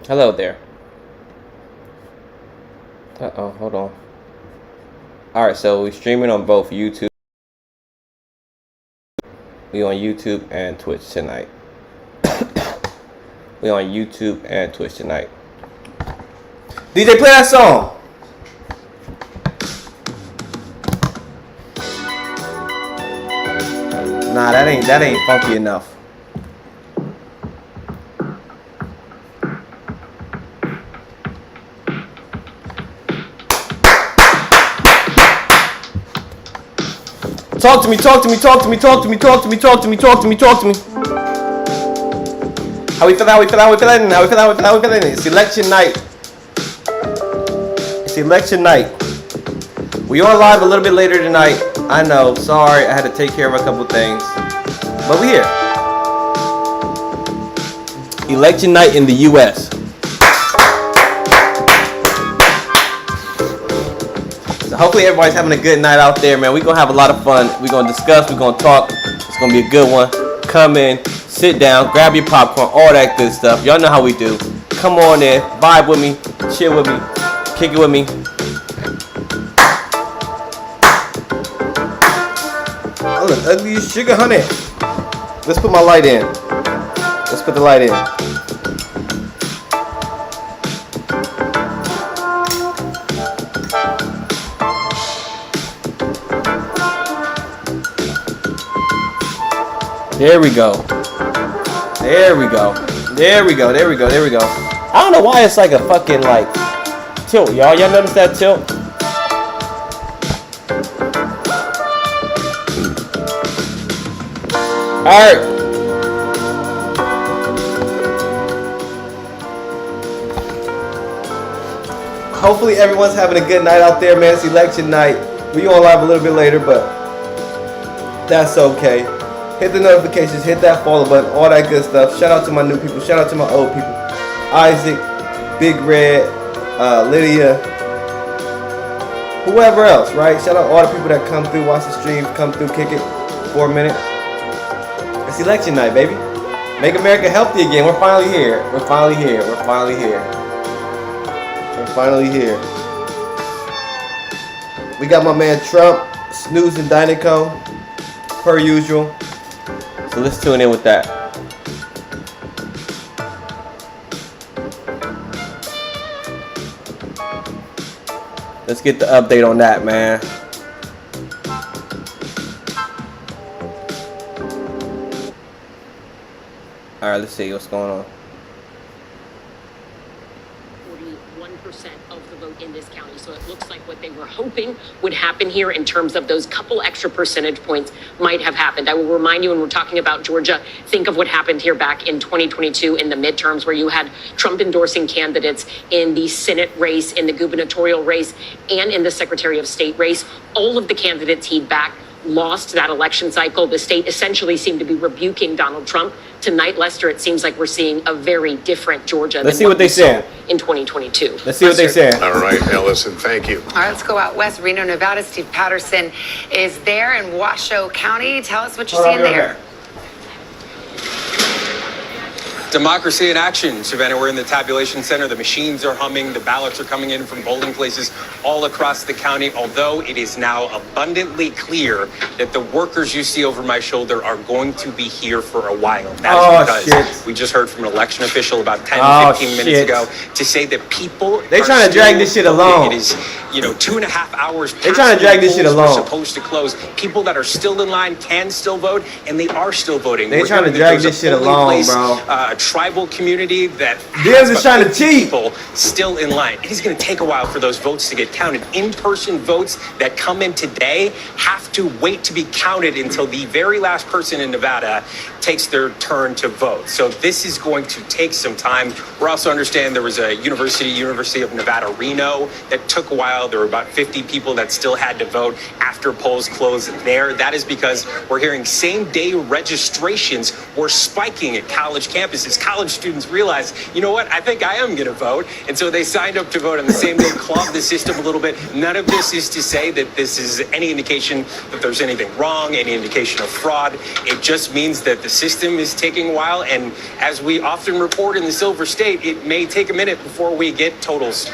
Hello there. Uh-oh, hold on. Alright, so we're streaming on both YouTube. We on YouTube and Twitch tonight. We on YouTube and Twitch tonight. DJ, play that song. Nah, that ain't funky enough. Talk to me. How we feeling? It's election night. We are live a little bit later tonight. I know, sorry, I had to take care of a couple things. But we here. Election night in the US. So hopefully everybody's having a good night out there, man. We're gonna have a lot of fun. We're gonna discuss, we're gonna talk. It's gonna be a good one. Come in, sit down, grab your popcorn, all that good stuff. Y'all know how we do. Come on in, vibe with me, chill with me, kick it with me. I look ugly as sugar, honey. Let's put my light in. Let's put the light in. There we go. I don't know why it's like a fucking like tilt, y'all. Y'all notice that tilt? Alright. Hopefully everyone's having a good night out there, man. It's election night. We on live a little bit later, but that's okay. Hit the notifications, hit that follow button, all that good stuff. Shout out to my new people, shout out to my old people. Isaac, Big Red, Lydia, whoever else, right? Shout out all the people that come through, watch the stream, come through, kick it for a minute. It's election night, baby. Make America healthy again. We're finally here. We got my man Trump, Snooze and Dynaco, per usual. So let's tune in with that. Let's get the update on that, man. All right, let's see what's going on. 41% of the vote in this county. So it looks like what they were hoping would happen here in terms of those couple extra percentage points might have happened. I will remind you when we're talking about Georgia, think of what happened here back in 2022 in the midterms where you had Trump endorsing candidates in the Senate race, in the gubernatorial race, and in the Secretary of State race. All of the candidates he'd backed lost that election cycle. The state essentially seemed to be rebuking Donald Trump. Tonight, Lester, it seems like we're seeing a very different Georgia. Let's see what they say in 2022. Let's see what they say. All right, Ellison, thank you. All right, let's go out west. Reno, Nevada. Steve Patterson is there in Washoe County. Tell us what you're seeing there. Democracy in action, Savannah. We're in the tabulation center. The machines are humming. The ballots are coming in from polling places all across the county. Although it is now abundantly clear that the workers you see over my shoulder are going to be here for a while. That is because we just heard from an election official about 10, 15 minutes ago to say that people they trying to drag this shit along. It is, 2.5 hours. They trying to drag this shit along. Supposed to close. People that are still in line can still vote, and they are still voting. They trying to drag this shit along, bro. Tribal community that Diaz is trying to cheat. People still in line. It is going to take a while for those votes to get counted. In-person votes that come in today have to wait to be counted until the very last person in Nevada takes their turn to vote. So this is going to take some time. We're also understanding there was a University of Nevada, Reno, that took a while. There were about 50 people that still had to vote after polls closed there. That is because we're hearing same-day registrations were spiking at college campuses. College students realized, you know what, I think I am going to vote. And so they signed up to vote on the same day, clogged the system a little bit. None of this is to say that this is any indication that there's anything wrong, any indication of fraud. It just means that the system is taking a while. And as we often report in the Silver State, it may take a minute before we get totals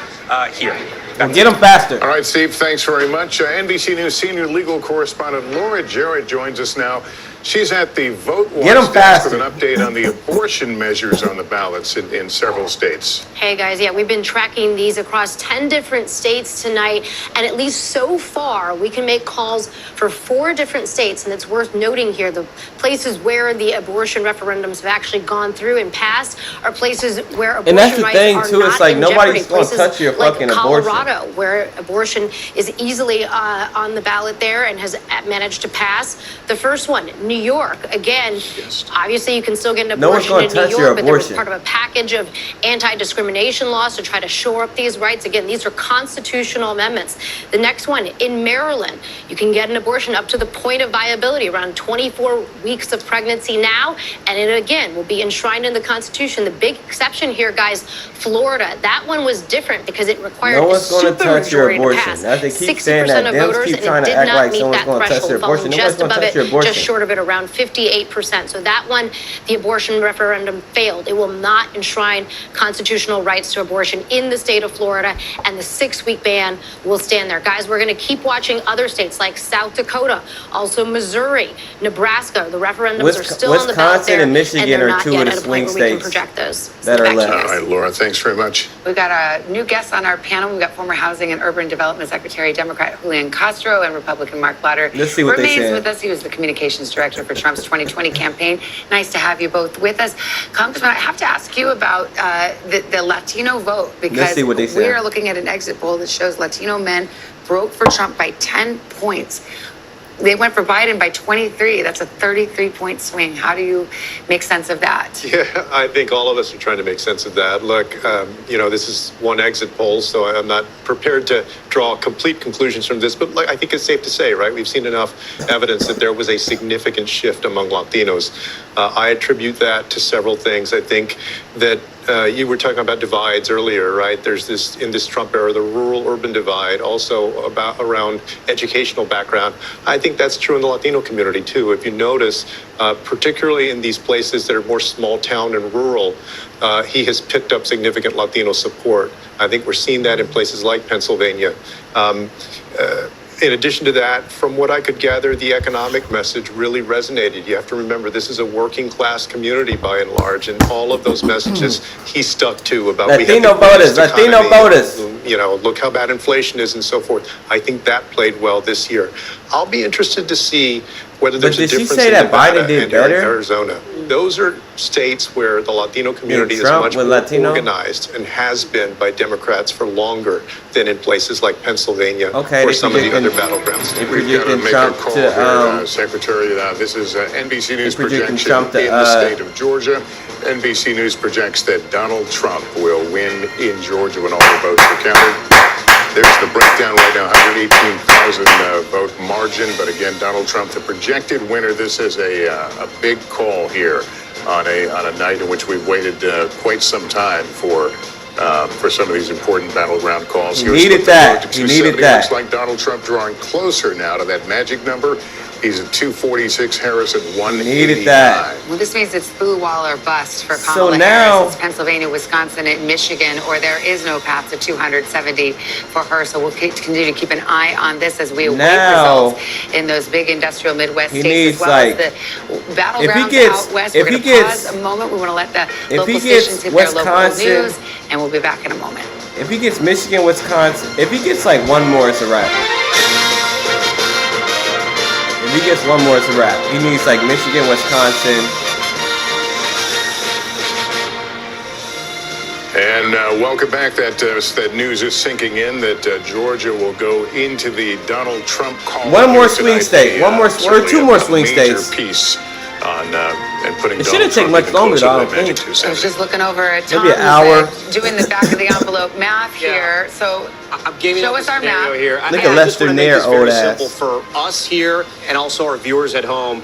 here. Get them faster. All right, Steve, thanks very much. NBC News senior legal correspondent Laura Jarrett joins us now. She's at the Vote Watch desk with an update on the abortion measures on the ballots in several states. Hey guys, yeah, we've been tracking these across 10 different states tonight, and at least so far, we can make calls for 4 different states, and it's worth noting here, the places where the abortion referendums have actually gone through and passed are places where abortion And that's the rights thing, are too, not it's like in nobody's jeopardy. gonna touch your Places fucking like abortion. Colorado, where abortion is easily on the ballot there and has managed to pass. The first one, New York, again, obviously you can still get an No one's abortion gonna in New touch your York, but there was abortion. part of a package of anti-discrimination laws to try to shore up these rights. Again, these are constitutional amendments. The next one, in Maryland, you can get an abortion up to the point of viability, around 24 weeks of pregnancy now, and it again will be enshrined in the Constitution. The big exception here, guys, Florida, that one was different because it required No a one's gonna touch your supermajority to abortion. pass. As they keep 60% saying that, of Dems voters, keep and trying it to did act not like meet someone's that gonna touch threshold, their abortion. falling Nobody's just gonna above touch your it, abortion. just short of it, around 58%. So that one, the abortion referendum failed. It will not enshrine constitutional rights to abortion in the state of Florida, and the 6-week ban will stand there. Guys, we're going to keep watching other states like South Dakota, also Missouri, Nebraska. The referendums are still on the ballot Wisconsin there, and Michigan they're are not 2 yet of the at a point swing where we can states project those. that are Back to you left. guys. All right, Laura, thanks very much. We've got a new guest on our panel. We've got former Housing and Urban Development Secretary, Democrat Julian Castro, and Republican Mark Blatter. Let's see what they remains say. with us. He was the communications director for Trump's 2020 campaign. Nice to have you both with us. Congressman, I have to ask you about the Latino vote, because see what they say. we are looking at an exit poll that shows Latino men broke for Trump by 10 points. They went for Biden by 23. That's a 33-point swing. How do you make sense of that? Yeah, I think all of us are trying to make sense of that. Look, this is one exit poll, so I'm not prepared to draw complete conclusions from this, but I think it's safe to say, right? We've seen enough evidence that there was a significant shift among Latinos. I attribute that to several things. I think that you were talking about divides earlier, right? There's this, in this Trump era, the rural-urban divide, also around educational background. I think that's true in the Latino community, too. If you notice, particularly in these places that are more small town and rural, he has picked up significant Latino support. I think we're seeing that in places like Pennsylvania. In addition to that, from what I could gather, the economic message really resonated. You have to remember, this is a working class community by and large, and all of those messages he stuck to about Latino voters, Latino voters. Look how bad inflation is and so forth. I think that played well this year. I'll be interested to see whether there's a did she difference say in that Nevada Biden did and better? Arizona. Those are states where the Latino community is Trump much with more Latino? organized and has been by Democrats for longer than in places like Pennsylvania Okay, or they some of the predicting- other battlegrounds. They We've got to predicting make Trump a call to here, Secretary. This is NBC News predicting projection Trump to, in the state of Georgia. NBC News projects that Donald Trump will win in Georgia when all the votes are counted. There's the breakdown right now, 118,000 vote margin. But again, Donald Trump, the projected winner. This is a big call here on a night in which we've waited quite some time for some of these important battleground calls. He needed that. To He needed 270. that. Looks like Donald Trump drawing closer now to that magic number. He's at 246, Harris at 189. Needed that. Well, this means it's boo wall or bust for So Kamala now- Harris. It's Pennsylvania, Wisconsin, and Michigan, or there is no path to 270 for her. So we'll continue to keep an eye on this as we await Now, results in those big industrial Midwest he states, needs, as well as like, the battlegrounds gets- out west. if We're he going to gets- pause a moment. We want to let the he local gets stations hit their local Wisconsin- news, and we'll be back in a moment. If he gets Michigan, Wisconsin, if he gets like one more, it's a wrap. If he gets one more, it's a wrap. He needs like Michigan, Wisconsin. And welcome back. That news is sinking in that Georgia will go into the Donald Trump call. One more here swing tonight. state. One more, or Certainly two more a swing major states. piece on and putting It Donald shouldn't take Trump much even longer, closer though, I to that don't magic think. 270. I was just looking over at Tom, Maybe an who's, hour. doing the back of the envelope math here. So I'm gaming show up us the our scenario math. here. Look at I just Lester want to make Nair, this very old simple ass. for us here and also our viewers at home.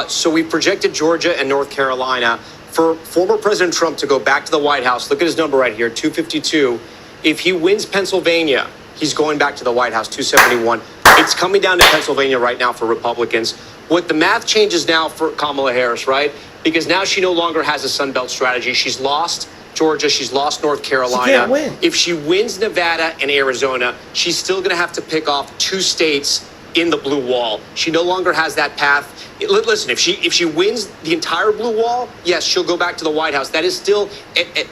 So we projected Georgia and North Carolina for former President Trump to go back to the White House. Look at his number right here, 252. If he wins Pennsylvania, he's going back to the White House, 271. It's coming down to Pennsylvania right now for Republicans. What the math changes now for Kamala Harris, right? Because now she no longer has a Sun Belt strategy. She's lost Georgia. She's lost North Carolina. She can't win. If she wins Nevada and Arizona, she's still going to have to pick off 2 states in the blue wall. She no longer has that path. Listen, if she wins the entire blue wall, yes, she'll go back to the White House. That is still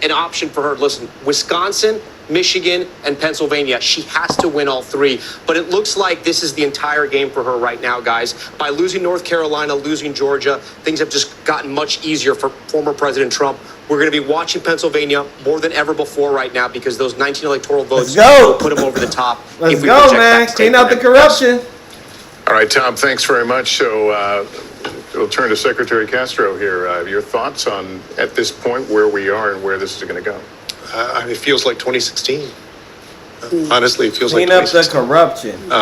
an option for her. Listen, Wisconsin, Michigan, and Pennsylvania, she has to win all 3. But it looks like this is the entire game for her right now, guys. By losing North Carolina, losing Georgia, things have just gotten much easier for former President Trump. We're going to be watching Pennsylvania more than ever before right now because those 19 electoral votes Let's go. will put him over the top. Let's if we go, project man. that state Clean out the for him. corruption. All right, Tom, thanks very much. So we'll turn to Secretary Castro here. Your thoughts on, at this point, where we are and where this is going to go? It feels like 2016. Honestly, it feels Clean like up the 2016. corruption.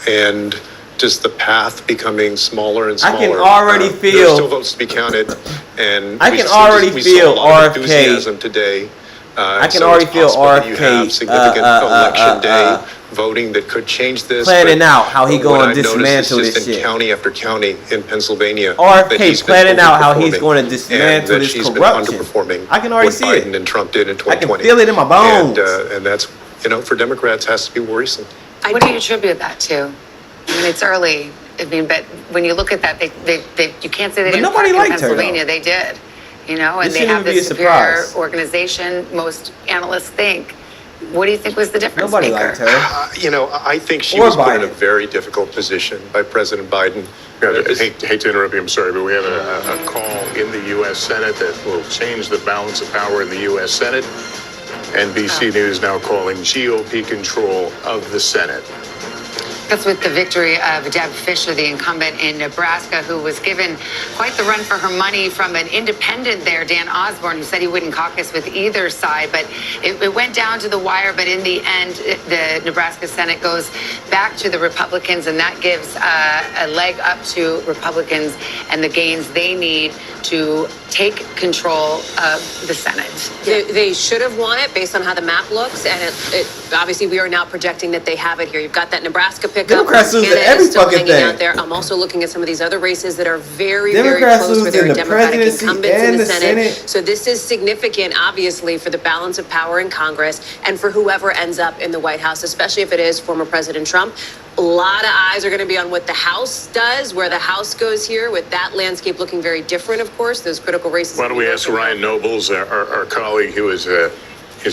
And just the path becoming smaller and I smaller. can already There are feel- still votes to be counted, and I we can just- already we feel saw a lot of RFK. enthusiasm today. I can so already it's feel possible that you RFK, have significant election day voting that could change this. planning but out how he what gonna I've noticed dismantle is just this in shit. county after county in Pennsylvania. RFK that he's been planning out how he's overperforming gonna and dismantle that this she's been corruption. underperforming I can already what see it. Biden and Trump did in I 2020. can feel it in my bones. And that's, for Democrats, has to be worrisome. what do you attribute that to? I mean, it's early. I mean, but when you look at that, you can't say they But didn't nobody park in liked her, though. Pennsylvania. They did, and This they shouldn't have be this a superior surprise. organization. Most analysts think. What do you think was the difference Nobody maker? liked her. I think she Or was put in a Biden. very difficult position by President Biden. I hate to interrupt you, I'm sorry, but we have a call in the U.S. Senate that will change the balance of power in the U.S. Senate. NBC News now calling GOP control of the Senate. That's with the victory of Deb Fischer, the incumbent in Nebraska, who was given quite the run for her money from an independent there, Dan Osborne, who said he wouldn't caucus with either side. But it went down to the wire. But in the end, the Nebraska Senate goes back to the Republicans, and that gives a leg up to Republicans and the gains they need to take control of the Senate. They should have won it based on how the map looks, and it obviously we are now projecting that they have it here. You've got that Nebraska pickup. Democrats lose Montana at every is still fucking hanging thing. out there. I'm also looking at some of these other races that are very, Democrats very close lose where there in are the Democratic presidency incumbents in and the the Senate. Senate. So this is significant, obviously, for the balance of power in Congress and for whoever ends up in the White House, especially if it is former President Trump. A lot of eyes are going to be on what the House does, where the House goes here, with that landscape looking very different, of course, those critical races. Why don't we ask Ryan Nobles, our colleague who is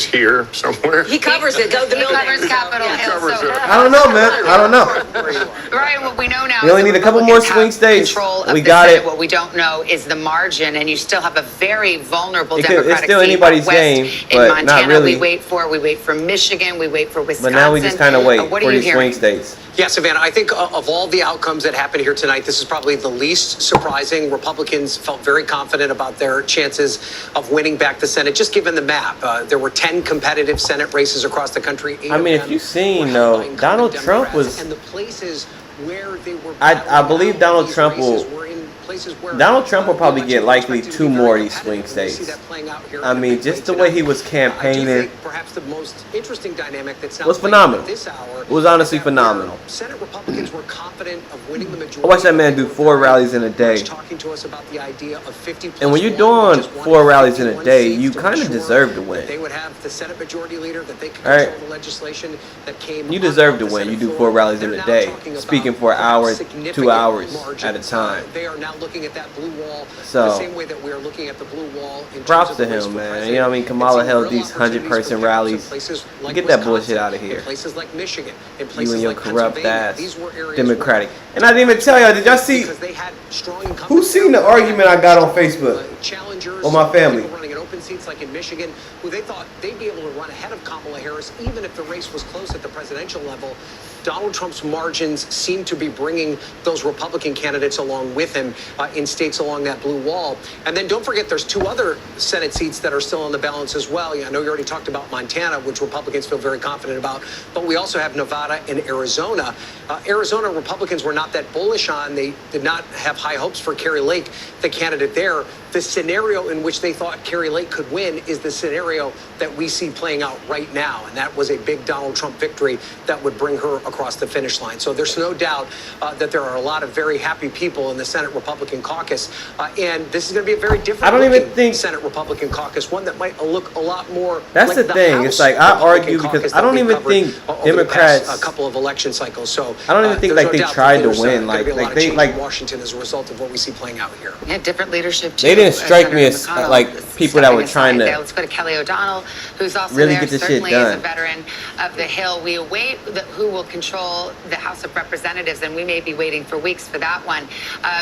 here somewhere? He covers it. The He building. covers Capitol Hill. covers So, it. I don't know, man. I don't know. Ryan, what we know now We only is the need a couple more Republicans have swing states. Control of We the got Senate. it. What we don't know is the margin, and you still have a very vulnerable It's Democratic still seat anybody's out west game, in but Montana. not really. We wait for Michigan, we wait for Wisconsin. But now we just kind of wait What for are you these swing hearing? states. Yeah, Savannah, I think of all the outcomes that happened here tonight, this is probably the least surprising. Republicans felt very confident about their chances of winning back the Senate, just given the map. There were 10 competitive Senate races across the country. I mean, if you've seen, though, Donald Trump was. And the places where they were I believe Donald these Trump races will- were in places where, Donald Trump will probably get elections likely expected to 2 be more very of these swing competitive. We see states. that playing out here I in the mean, big just the tonight. way he was I do campaigning. think perhaps the most interesting dynamic that's now Was playing out phenomenal. at this hour It was honestly is that phenomenal. Senate Republicans were confident of winning the majority. I watched that man do 4 rallies in a day. Talking to us about the idea of 50 And when you're plus doing one, which is 4 rallies in a 51 day, seats you to kind of ensure deserve to that win. They would have the Senate Majority Leader, that they could All right. control the legislation that came. You on deserve to the win. Senate You do floor. 4 rallies in They're a now day, talking about speaking for an perhaps hour, 2 significant hours margin. at a time. They are now looking at that blue wall So, the same way that we are looking at the blue wall. In props terms of to the race him, for man. president. You know what I mean? And Kamala seeing held real these 100-person opportunities for rallies. Democrats in places like Get that Wisconsin, bullshit out of here. in places like Michigan, in You places and your like corrupt Pennsylvania. ass These were areas Democratic. where- And I didn't even tell y'all, did y'all see? because they had strong Who seen the argument I got on Facebook challengers on my family? running an open open seats like in Michigan, who they thought they'd be able to run ahead of Kamala Harris, even if the race was close at the presidential level. Donald Trump's margins seem to be bringing those Republican candidates along with him in states along that blue wall. And then don't forget, there's 2 other Senate seats that are still on the balance as well. I know you already talked about Montana, which Republicans feel very confident about, but we also have Nevada and Arizona. Arizona Republicans were not that bullish on. They did not have high hopes for Carrie Lake, the candidate there. The scenario in which they thought Carrie Lake could win is the scenario that we see playing out right now. And that was a big Donald Trump victory that would bring her across the finish line. So there's no doubt that there are a lot of very happy people in the Senate Republican caucus. And this is going to be a very different I don't even think Senate Republican caucus, one that might look a lot more that's like the thing. House It's like I Republican argue because caucus I don't that we even covered think over the Democrats past, a couple of election cycles. So I don't even think there's like no they doubt tried that to there's, win. gonna be a lot of They change like in Washington as a result of what we see playing out here. Yeah, different leadership too. they didn't strike me Senator as McConnell like people that were stepping trying aside to there. Let's go to Kelly O'Donnell, who's also really there, get this shit certainly is a done. veteran of the Hill. We await who will control the House of Representatives, and we may be waiting for weeks for that one.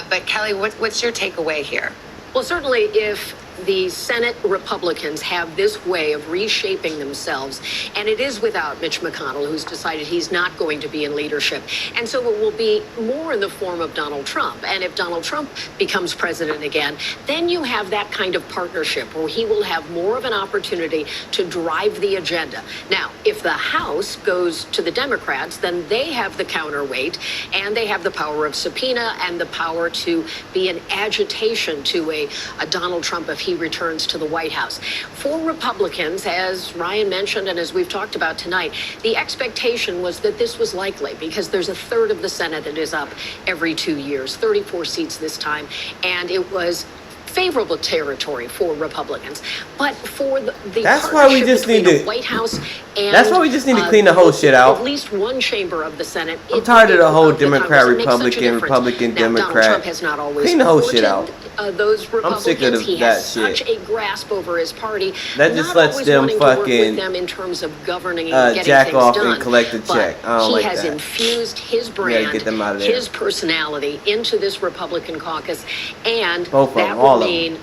But Kelly, what's your takeaway here? Well, certainly if the Senate Republicans have this way of reshaping themselves, and it is without Mitch McConnell, who's decided he's not going to be in leadership. And so it will be more in the form of Donald Trump. And if Donald Trump becomes president again, then you have that kind of partnership where he will have more of an opportunity to drive the agenda. Now, if the House goes to the Democrats, then they have the counterweight and they have the power of subpoena and the power to be an agitation to a Donald Trump if he returns to the White House. For Republicans, as Ryan mentioned and as we've talked about tonight, the expectation was that this was likely because there's a third of the Senate that is up every 2 years, 34 seats this time, and it was favorable territory for Republicans. But for the That's why we partnership just between need the to- White House and That's why we just need to clean the whole shit out. At least one chamber of the Senate. I'm tired of the whole Congress, Democrat, it makes such a Republican, difference. Republican, Now, Donald Democrat. Trump has not always Clean the whole shit courted, out. those I'm Republicans. sick of He that has such shit. a grasp over his party. That just not lets always them wanting to work fucking, with them in terms of governing and getting jack things off done. and collect a But check. I don't he like has that. infused his We gotta brand, get them out of there. his personality into this Republican caucus, and Both of that them, will all of them. mean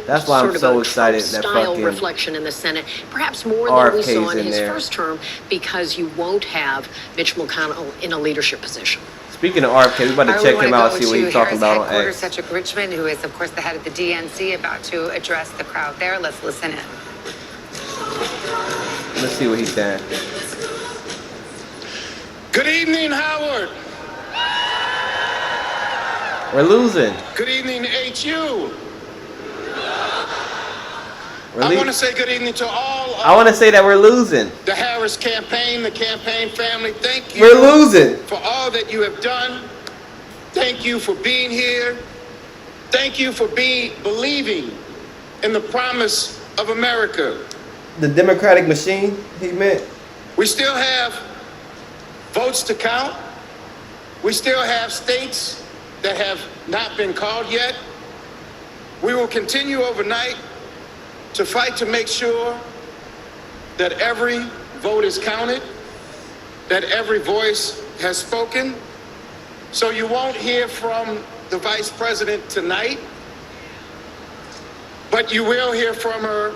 That's why I'm sort of so a excited that Trump-style fucking reflection in the Senate, perhaps more than we saw RFK's in in his there. first term, because you won't have Mitch McConnell in a leadership position. Speaking of RFK, we about to check him out and see what he's talking about on Headquarters, X. Cedric Richmond, who is, of course, the head of the DNC, about to address the crowd there. Let's listen in. Let's see what he's saying. Good evening, Howard. We're losing. Good evening, HU. We're I le- want to say good evening to all I want to say that we're losing. the Harris campaign, the campaign family. Thank you We're losing. for all that you have done. Thank you for being here. Thank you for believing in the promise of America. The Democratic machine, he meant. We still have votes to count. We still have states that have not been called yet. We will continue overnight to fight to make sure that every vote is counted, that every voice has spoken. So you won't hear from the vice president tonight, but you will hear from her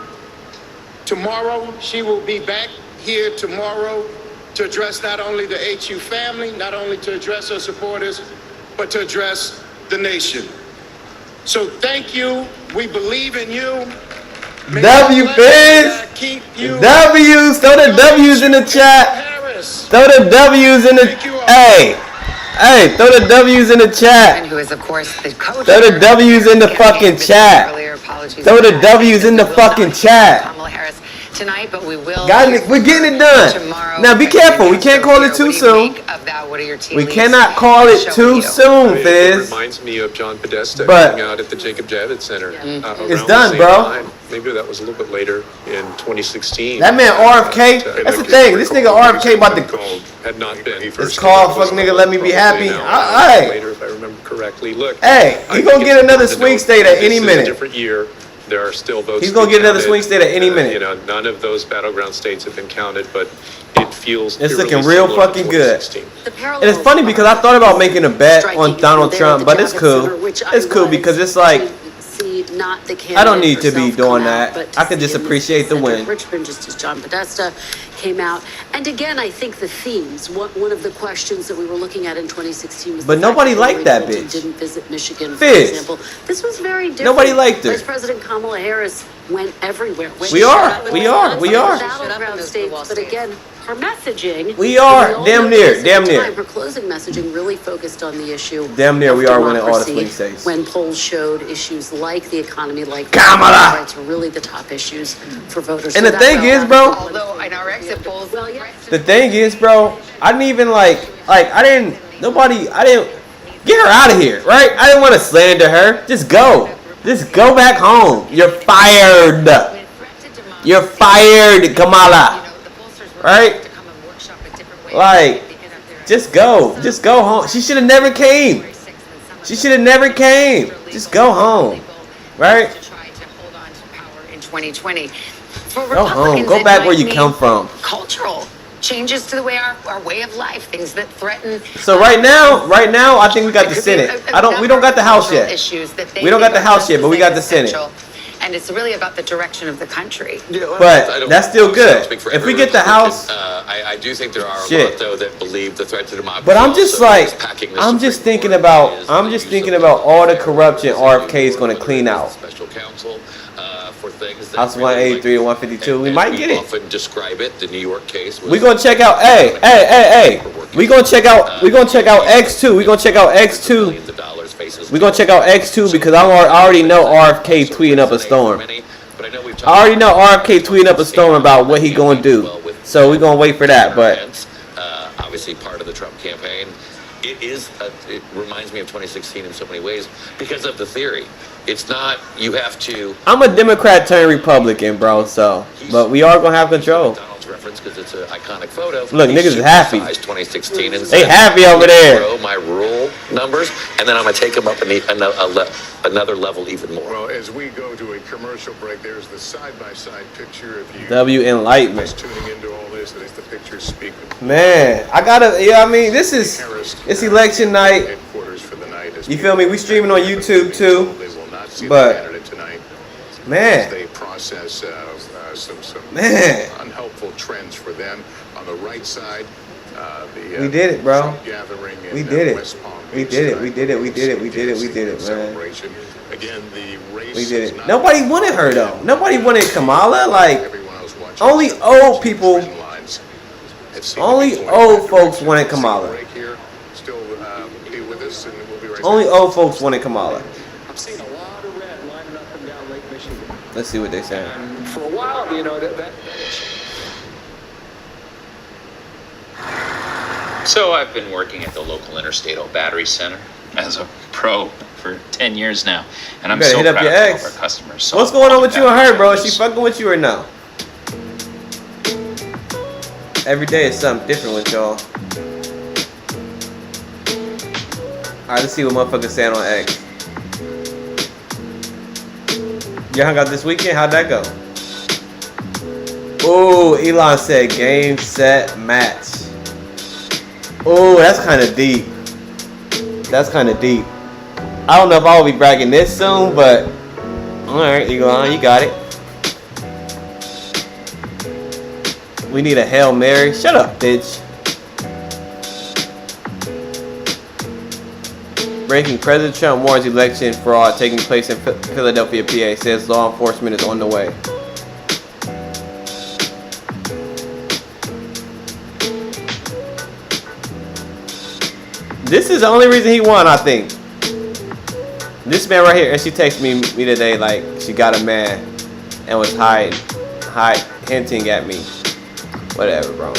tomorrow. She will be back here tomorrow to address not only the HU family, not only to address her supporters, but to address the nation. So thank you. We believe in you. May W, God Fizz. keep you. W's. Throw the W's in the chat. Harris. Throw the W's in the. Thank you all. Hey, throw the W's in the chat. Who is, of course, the coach. Throw the W's in the fucking chat. Earlier, apologies Throw the for that. W's in the We will fucking not chat. hear Kamala Harris tonight, but we will. Guys, we're getting it done. Tomorrow. Now be careful. We can't call it What too do you soon. make of that? What are your tea We leaves cannot call it showing too you? soon, It Fizz. reminds me of John Podesta But- hanging out at the Jacob Javits Center. Around It's the done, same bro. time. Maybe that was a little bit later in 2016. That man RFK. That's the thing. This nigga RFK about to. had not been. It's called fuck nigga let me be happy. Alright. Later, if I remember correctly. Look. Hey, I he think gonna it's get another important to swing note state at this any is minute. A different year. There are still votes. He's to gonna be get another counted. swing state at any minute. You know, none of those battleground states have been counted, but it feels. It's eerily looking real similar to fucking good. 2016. And it's funny because I thought about making a bet on Donald Trump, but it's cool. It's cool because it's like not the candidate. I don't need to be herself doing come out, that. but I can just to see appreciate the Cedric win. Richmond, just as John Podesta came out. And again, I think the themes, one of the questions that we were looking at in 2016 was But the fact nobody Hillary liked that Clinton bitch. didn't visit Michigan, for Fizz. example. This was very different. Nobody liked her. Vice President Kamala Harris went everywhere. We are. We are. Battleground states, but again, her messaging. We are. we all Damn know near. this at Damn the near. time, her closing messaging really focused on the issue. Damn near, of we are winning all the democracy, swing states. When polls showed issues like the economy, like Kamala! voting rights were really the top issues for voters. And So the that's thing how is, that bro- was all Although in our exit polls, Well, yeah. The thing is, bro, I didn't even I didn't get her out of here, right? I didn't want to slander her. Just go back home. You're fired. You're fired, Kamala. Right? Like, just go home. She should have never came. Just go home, right? in 2020. For Go home. Republicans, Go it back might where you mean come from. Cultural changes to the way our way of life, things that threaten. So right now, I think we got the Senate. We don't got the House yet. We don't got the House yet, but we got the Senate. And it's really about the direction of the country. But that's still good. If we get the House, I do think there are a Shit. lot though that believe the threat to democracy. but I'm just also is packing the I'm just Supreme thinking Court about is I'm the just use thinking of about all the the corruption RFK is going to whether clean it's out. Special counsel for things that House really, 183 and 152. We as might get it. Often describe it. The New York case. We gonna check out. Hey. We gonna check out X2. We gonna check out X2. Millions of dollars faces. We gonna check out X2 because I already know RFK tweeting up a storm. But I know we've I already know RFK tweeting up a storm about what he gonna do. So we gonna wait for that. But obviously part of the Trump campaign. It reminds me of 2016 in so many ways because of the theory. It's not you have to. I'm a Democrat turned Republican, bro. So, but we are gonna have control. Donald's reference because it's an iconic photo. Look, He niggas is happy. supersized 2016 and They said, happy over there. Grow my rural numbers, and then I'm gonna take them up another level even more. Well, as we go to a commercial break, there's the side-by-side picture. If you W enlightenment. just tuning into all this, at least the pictures speak. Man, I gotta. Yeah, I mean, it's election night. Headquarters for the night. You feel me? We streaming on YouTube too. They will not see But- the candidate tonight. Man. As they process some Man. unhelpful trends for them. On the right side, We did it, bro. Trump gathering in We did it. West Palm We Beach did it. tonight. We did it. We did it. We did it. We did it, man. Celebration. Again, the race We did is it. not- Nobody wanted her though. Nobody wanted Kamala. Like, Everyone else watching only some old people. prison lines have seen Only the old point. folks wanted Kamala. Break here. Still be with us, and we'll be right Only back. old folks wanted Kamala. I'm seeing a lot of red lining up and down Lake Michigan. Let's see what they saying. And for a while, that So I've been working at the local Interstate Battery Center as a pro for 10 years now, and I'm better so hit up proud your of all ex. of our customers. So What's going on with you and her, bro? Is she Battery fucking with you or no? Every day is something different with y'all. Alright, let's see what motherfuckers saying on X. You hung out this weekend? How'd that go? Ooh, Elon said game, set, match. Ooh, that's kind of deep. That's kind of deep. I don't know if I will be bragging this soon, but alright, Elon, you got it. We need a Hail Mary. Shut up, bitch. Breaking: President Trump warns election fraud taking place in Philadelphia, PA. Says law enforcement is on the way. This is the only reason he won, I think. This man right here, and she texted me today like she got a man and was hinting at me. Whatever, bro.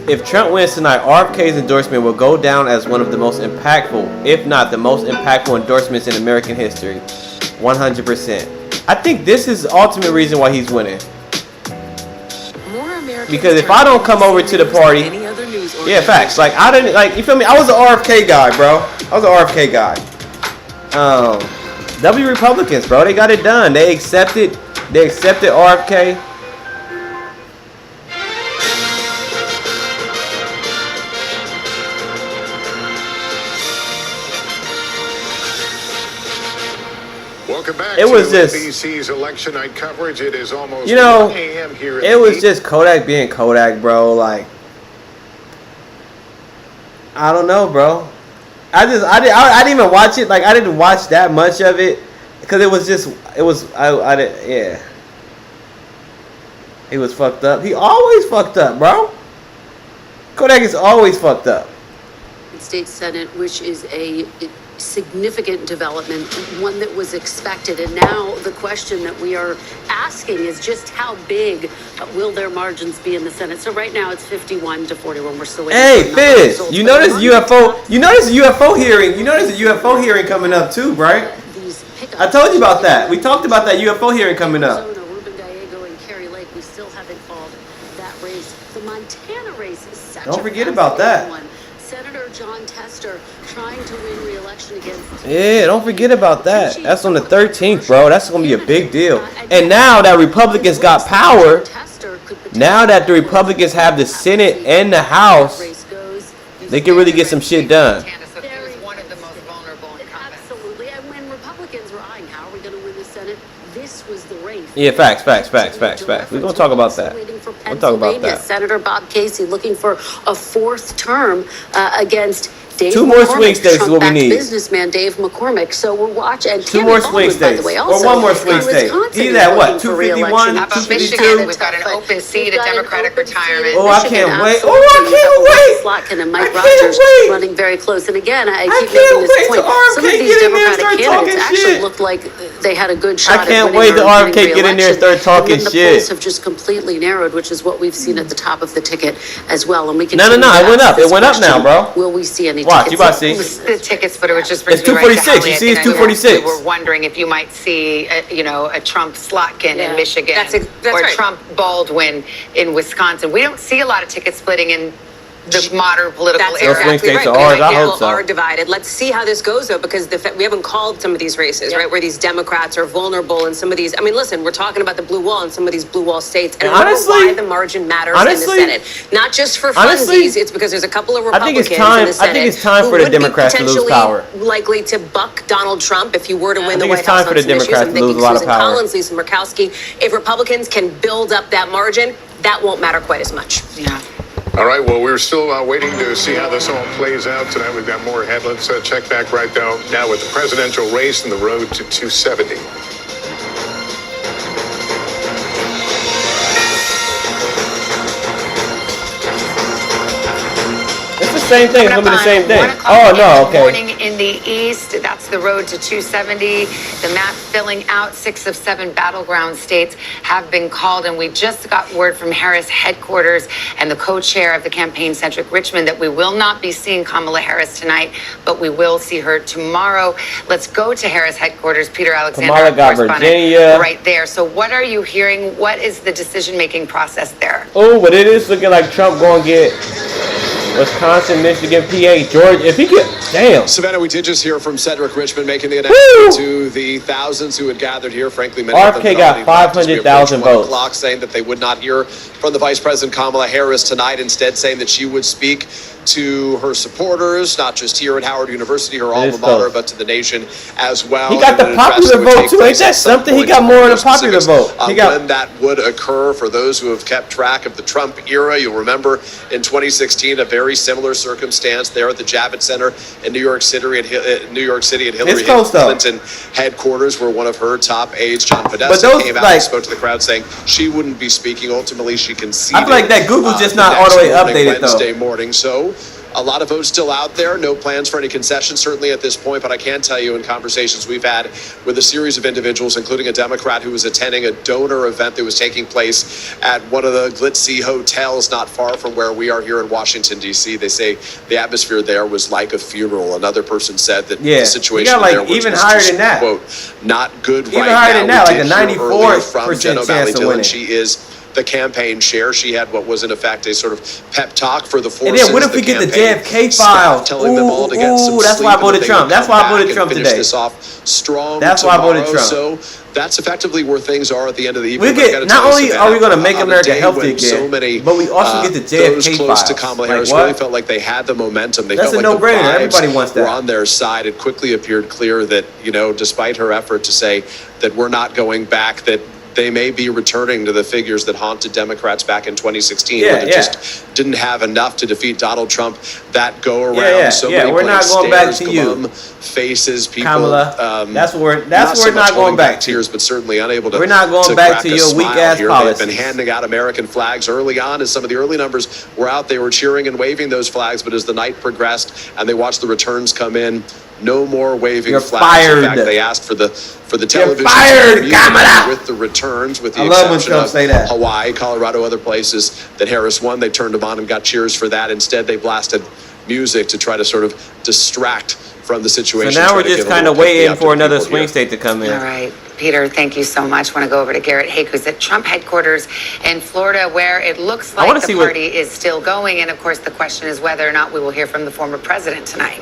If Trump wins tonight, RFK's endorsement will go down as one of the most impactful, if not the most impactful endorsements in American history. 100%. I think this is the ultimate reason why he's winning. Because if I don't come over to the party, yeah, facts. Like I didn't like you feel me. I was an RFK guy, bro. I was an RFK guy. W Republicans, bro. They got it done. They accepted RFK. it was to just, NBC's election night coverage. It is almost you know, 1 a.m. here in it the was East. just Kodak being Kodak, bro. Like, I don't know, bro. I didn't even watch it. Like, I didn't watch that much of it because it was I didn't, yeah. He was fucked up. He always fucked up, bro. Kodak is always fucked up. State Senate, which is a significant development, one that was expected. And now the question that we are asking is just how big will their margins be in the Senate? So right now it's 51-41. We're still waiting. Hey, for Fizz, results, you but know this among UFO. You know this UFO hearing. You know there's a UFO hearing coming up too, right? these pickups, I told you about that. We talked about that UFO hearing coming up. Arizona, Ruben Gallego and Kerry Lake, we still haven't called that race. The Montana race is such Don't a forget about that. fascinating one. Senator John Tester trying to win re-election against. Yeah, don't forget about that. That's on the 13th, bro. That's gonna be a big deal. And now that Republicans got power, now that the Republicans have the Senate and the House, they can really get some shit done. Absolutely. And when Republicans were eyeing, how are we going to win the Senate? This was the race. Yeah, facts. We're gonna talk about that. We'll talk about that. Senator Bob Casey looking for a fourth term against Dave 2 more McCormick, swing states is what we Trump-backed need. businessman Dave McCormick. So we're watching. And 2 Tammy more swing Baldwin, by the states, way, or also 1 more in swing state. Wisconsin He's is at what? looking for 251, re-election. How about 252. Michigan? We've got an open seat, a We've got an Democratic open seat in retirement. Oh, I Michigan, can't wait. absolutely. Oh, I can't wait. Slotkin and I Mike can't Rogers wait. running very close. And again, I I keep can't making this wait point. till RFK Some of these get in there and Democratic start candidates talking actually shit. looked like they had a good shot. I can't at wait winning till or RFK winning get in there and start re-election. talking And then shit. the polls have just completely narrowed, which is what we've seen at the top of the ticket as well. And we can No, it went up. It went up now, bro. Will we see any Watch, you tickets? about to see. The tickets, but it was just brings It's me right to 246. Holly. You I see, think it's I- 246. We were wondering if you might see, a Trump Slotkin Yeah. in Michigan That's or right. Trump Baldwin in Wisconsin. We don't see a lot of ticket splitting in the modern political That's era. swing states right. are ours. I People hope so. are divided. Let's see how this goes, though, because we haven't called some of these races, right, where these Democrats are vulnerable and some of these. I mean, listen, we're talking about the blue wall in some of these blue wall states, and And remember honestly- why the margin matters honestly- in the Senate. Not just for honestly, funsies, it's because there's a couple of I think Republicans it's time- in the Senate I think it's time who for the would be Democrats to lose potentially power. likely to buck Donald Trump if he were to win the think White it's time House for on the some issues. Democrats I'm to lose thinking a lot of Susan power. Collins, Lisa Murkowski. If Republicans can build up that margin, that won't matter quite as much. Yeah. All right, well, we're still waiting to see how this all plays out tonight. We've got more ahead. Let's check back right now with the presidential race and the road to 270. It's the same thing. It's gonna be the same thing. 1 o'clock Oh in no, the okay. morning in the east. That's the road to 270. The map filling out 6 of 7 battleground states have been called, and we just got word from Harris headquarters and the co-chair of the campaign, Cedric Richmond, that we will not be seeing Kamala Harris tonight, but we will see her tomorrow. Let's go to Harris headquarters. Peter Alexander, Kamala our got correspondent, Virginia. right there. So what are you hearing? What is the decision-making process there? Oh, but it is looking like Trump gonna get Wisconsin, Michigan, PA, Georgia. If he get, damn. Savannah, we did just hear from Cedric Richmond making the Woo! announcement to the thousands who had gathered here. Frankly, many of them RFK had got already left as we 500,000 approach 1 votes. o'clock, saying that they would not hear from the Vice President Kamala Harris tonight, instead saying that she would speak to her supporters, not just here at Howard University, her alma is mater, close. but to the nation as well. He got in the an address popular that would vote take too. Ain't place that at some something? He point. got more than the Specifics popular vote. on He got- when that would occur. For those who have kept track of the Trump era, you'll remember in 2016 a very similar circumstance there at the Javits Center in New York City at Hillary close, though. Clinton headquarters, where one of her top aides, John But Podesta, those, came out like- and spoke to the crowd, saying she wouldn't be speaking. Ultimately, she conceded. I feel like that Google's just not all the way updated, though. Wednesday morning, so. A lot of votes still out there. No plans for any concessions, certainly at this point. But I can tell you in conversations we've had with a series of individuals, including a Democrat who was attending a donor event that was taking place at one of the glitzy hotels not far from where we are here in Washington, D.C. They say the atmosphere there was like a funeral. Another person said that Yeah, the situation you got, like, there was even just, higher than that. quote, not good Even right higher now. than that, We like did a hear earlier 94% from Jen chance O'Malley of Dillon. winning. She is the campaign share. She had what was in effect a sort of pep talk for the forces. And then what if we get the JFK files? Telling them all to get some that's sleep why I and voted that they Trump. would That's come why I back voted and Trump finish today. this off strong That's why I voted tomorrow. Trump. So that's effectively where things are at the end of the evening. We But I get gotta not tell you, only Savannah, are we going to make on a America day healthy when again, so many, but we also get the JFK those close files. to Kamala Like, Harris what? really felt like they had the momentum. They That's felt a like the no-brainer. vibes Everybody wants that. were on their side. It quickly appeared clear that, despite her effort to say that we're not going back, that they may be returning to the figures that haunted Democrats back in 2016, where they just didn't have enough to defeat Donald Trump. That go around, many we're not going back to you. glum faces, people. Kamala, that's where not so we're not much going holding back to. tears, but certainly unable to. We're not going back crack to a your weak smile ass here. policies. They've been handing out American flags early on. As some of the early numbers were out, they were cheering and waving those flags. But as the night progressed and they watched the returns come in, no more waving You're flags. fired. In fact, they asked for the television fired, community Kamala. with the returns, with the I love when exception Trump of say that. Hawaii, Colorado, other places that Harris won. They turned them on and got cheers for that. Instead, they blasted music to try to sort of distract from the situation. So now we're try to just give a kind of little pick me waiting up to for the another people swing here. state to come in. All right, Peter, thank you so much. Want to go over to Garrett Haake, who's at Trump headquarters in Florida, where it looks I wanna like see the what- party is still going. And of course, the question is whether or not we will hear from the former president tonight.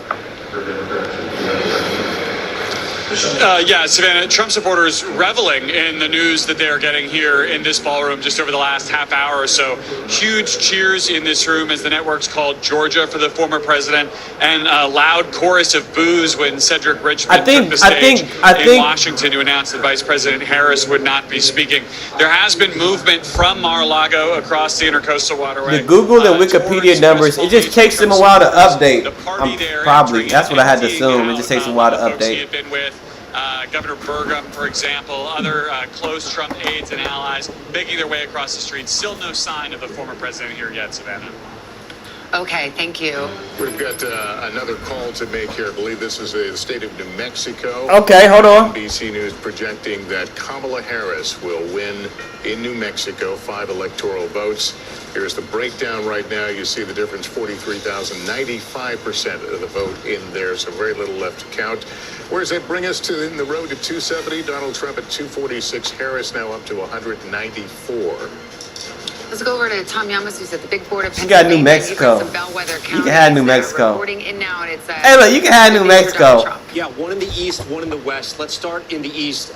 Yeah, Savannah, Trump supporters reveling in the news that they are getting here in this ballroom just over the last half hour or so. Huge cheers in this room as the network's called Georgia for the former president, and a loud chorus of boos when Cedric Richmond took the stage in Washington to announce that Vice President Harris would not be speaking. There has been movement from Mar-a-Lago across the Intercoastal Waterway. The Google and Wikipedia numbers, it just takes them a while to update. Probably. That's what I had to assume. It just takes them a while to Folks he update. had been with, Governor Burgum, for example, other close Trump aides and allies making their way across the street. Still no sign of the former president here yet, Savannah. Okay, thank you. We've got another call to make here. I believe this is the state of New Mexico. Okay, hold on. NBC News projecting that Kamala Harris will win in New Mexico, 5 electoral votes. Here's the breakdown right now. You see the difference, 43,000, 95% of the vote in there, so very little left to count. Where does that bring us to in the road to 270? Donald Trump at 246, Harris now up to 194. Let's go over to Tom Llamas, who's at the big board of You got New Mexico. You can have New Mexico. Reporting in now, and it's Hey, look, you can have New Mexico. Yeah, one in the east, one in the west. Let's start in the east.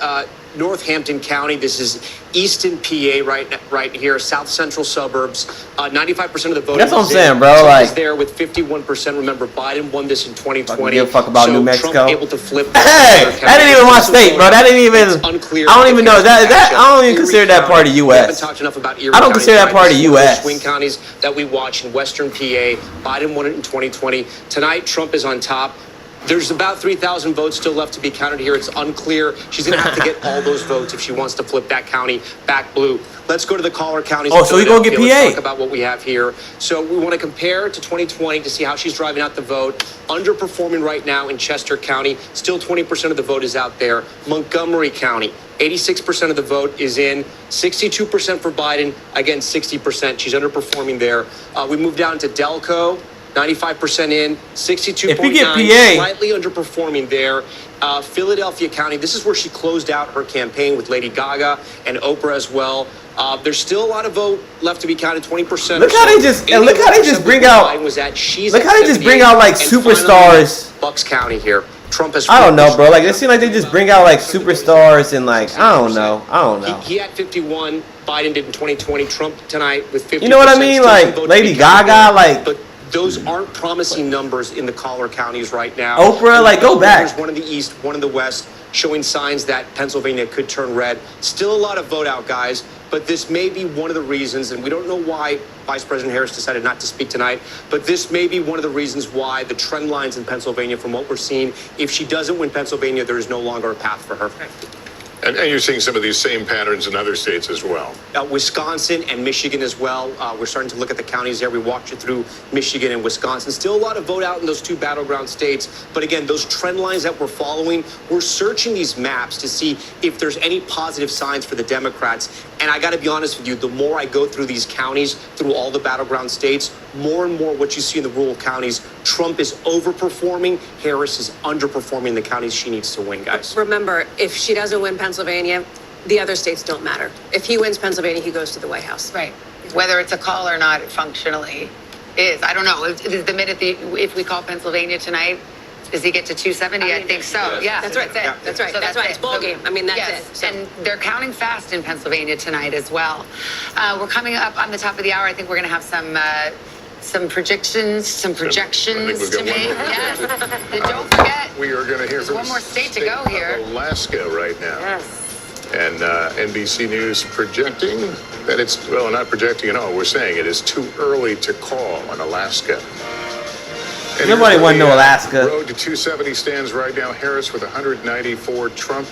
Northampton County. This is Easton, PA, right here, south central suburbs. 95% of the voting. That's what I'm is saying, in. bro, Trump like- is there with 51%. Remember, Biden won this in 2020. Give a fuck about so New Mexico. Trump able to flip. Hey, that ain't even my state, bro. That ain't even. It's unclear. I don't even know that. I don't even Erie consider that part of County. We haven't U.S. talked enough about Erie I don't County consider that tonight. part of This is one U.S. the swing counties that we watch in western PA. Biden won it in 2020. Tonight, Trump is on top. There's about 3,000 votes still left to be counted here. It's unclear. She's going to have to get all those votes if she wants to flip that county back blue. Let's go to the collar counties. Oh, so we gonna get Philadelphia. PA. Let's talk about what we have here. So we want to compare to 2020 to see how she's driving out the vote. Underperforming right now in Chester County. Still 20% of the vote is out there. Montgomery County, 86% of the vote is in. 62% for Biden. Again, 60%. She's underperforming there. We move down to Delco. 95% in, 62.9, If we get PA, slightly underperforming there. Philadelphia County, this is where she closed out her campaign with Lady Gaga and Oprah as well. There's still a lot of vote left to be counted, 20%. Look how they just and look how they just bring out. Was at, she's Look at how they just bring out like 78, and superstars. finally, Bucks County here. Trump has. I don't know, bro. Like it seems like they just bring out like superstars and like I don't know. He had 51. Biden did in 2020. Trump tonight with 50. You know what I mean? Like Lady Gaga, like. But those aren't promising numbers in the collar counties right now. Oprah, And like, go back. There's one in the east, one in the west, showing signs that Pennsylvania could turn red. Still a lot of vote out, guys. But this may be one of the reasons, and we don't know why Vice President Harris decided not to speak tonight, but this may be one of the reasons why the trend lines in Pennsylvania, from what we're seeing, if she doesn't win Pennsylvania, there is no longer a path for her. And you're seeing some of these same patterns in other states as well. Wisconsin and Michigan as well. We're starting to look at the counties there. We walked you through Michigan and Wisconsin. Still a lot of vote out in those two battleground states. But again, those trend lines that we're following, we're searching these maps to see if there's any positive signs for the Democrats. And I got to be honest with you, the more I go through these counties, through all the battleground states, more and more what you see in the rural counties, Trump is overperforming. Harris is underperforming the counties she needs to win, guys. Remember, if she doesn't win Pennsylvania, the other states don't matter. If he wins Pennsylvania, he goes to the White House. Right. Whether it's a call or not, it functionally is. I don't know. If we call Pennsylvania tonight, does he get to 270? I think so. Yeah. That's right. That's it. That's right. So That's right. It's ball game. I mean, that's yes. it. So. And they're counting fast in Pennsylvania tonight as well. We're coming up on the top of the hour. I think we're going to have some projections to make. Yes. And don't forget, We are going to hear there's from one more state to go of here. Alaska right now. Yes. And NBC News projecting that it's, well, not projecting at all. We're saying it is too early to call on Alaska. And Nobody here's wanna where know the, Alaska. Road to 270 stands right now. Harris with 194. Trump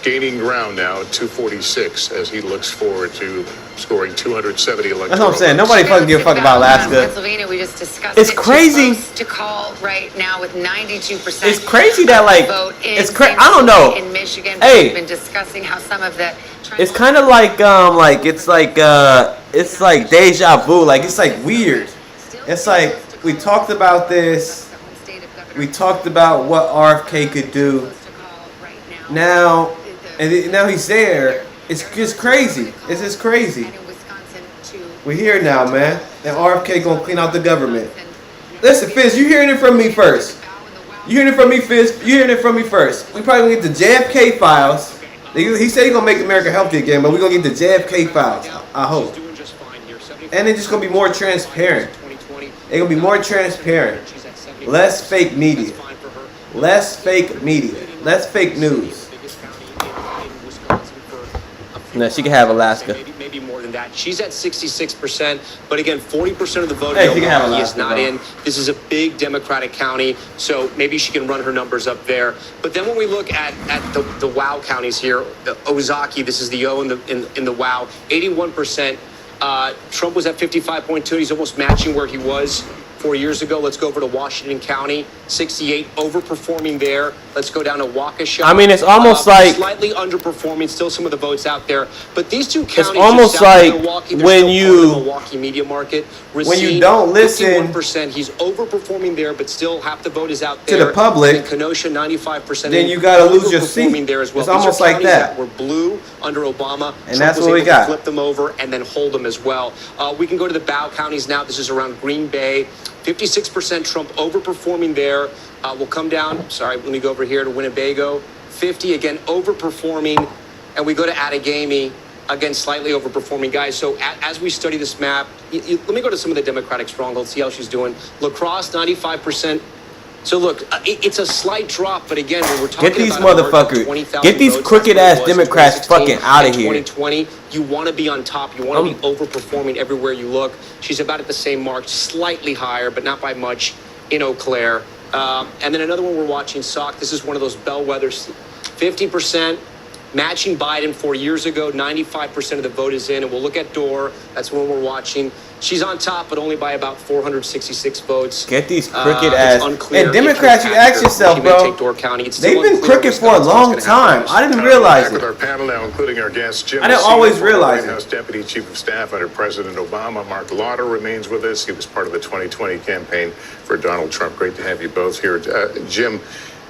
gaining ground now at 246 as he looks forward to scoring 270 electoral. That's what I'm saying. Nobody fucking give a fuck about Alaska. Pennsylvania, we just discussed It's it. crazy. Too close to call right now with 92%. It's crazy that, like, vote in it's crazy. St. I don't know. In Michigan, Hey. we've been discussing how some of the. It's kind of like it's like deja vu. Like, it's like weird. It's like we talked about this. We talked about what RFK could do. Now, now he's there. It's just crazy. It's just crazy. We're here now, man. And RFK gonna clean out the government. Listen, Fizz, you hearing it from me first. You hearing it from me, Fizz? You hearing it from me first. We probably gonna get the JFK files. He said he's gonna make America healthy again, but we're gonna get the JFK files. I hope. And it's just gonna be more transparent. It's gonna be more transparent. Less fake media. Less fake media. Less fake news. No, she can have Alaska. Maybe more than that. She's at 66%, but again, 40% of the vote Hey, she can have is Alaska, not bro. in. This is a big Democratic county, so maybe she can run her numbers up there. But then when we look at the WOW counties here, Ozaki, this is the O in the WOW, 81%. Trump was at 55.2. He's almost matching where he was 4 years ago. Let's go over to Washington County, 68, overperforming there. Let's go down to Waukesha. I mean, it's almost like slightly underperforming. Still some of the votes out there, but these two counties. It's almost are south of like Milwaukee. They're when still you- part of the Milwaukee media market. when you Racine, don't listen 51%. He's overperforming there, but still half the vote is out to there. the public, And Kenosha, 95%. then you gotta lose your seat. Overperforming there as well. It's These are almost like counties that. were blue under Obama. And Trump that's was what we able to got. flip them over and then hold them as well. We can go to the Bow counties now. This is around Green Bay. 56% Trump overperforming there. We'll come down. Sorry, let me go over here to Winnebago. 50 again overperforming, and we go to Outagamie. Again, slightly overperforming, guys. So as we study this map, let me go to some of the Democratic strongholds, see how she's doing. La Crosse, 95%. So look, it's a slight drop, but again, when we're talking Get these about a margin of motherfuckers, 20,000 get these votes, crooked that's ass what it was in Democrats 2016 fucking out of and here. 2020, you want to be on top. You want to be overperforming everywhere you look. She's about at the same mark, slightly higher, but not by much in Eau Claire. And then another one we're watching, Sauk. This is one of those bellwethers. 50%. Matching Biden 4 years ago, 95% of the vote is in. And we'll look at Dorr. That's one we're watching. She's on top, but only by about 466 votes. Get these crooked It's ass. unclear And Democrats, if you ask she yourself, may bro. take Dorr County. It's They've still been unclear crooked for a what's long gonna happen. time. I didn't realize Back with it. our panel now, including our guest, Jim I didn't Messina, always former realize White it. House Deputy Chief of Staff under President Obama. Mark Lauder remains with us. He was part of the 2020 campaign for Donald Trump. Great to have you both here. Jim,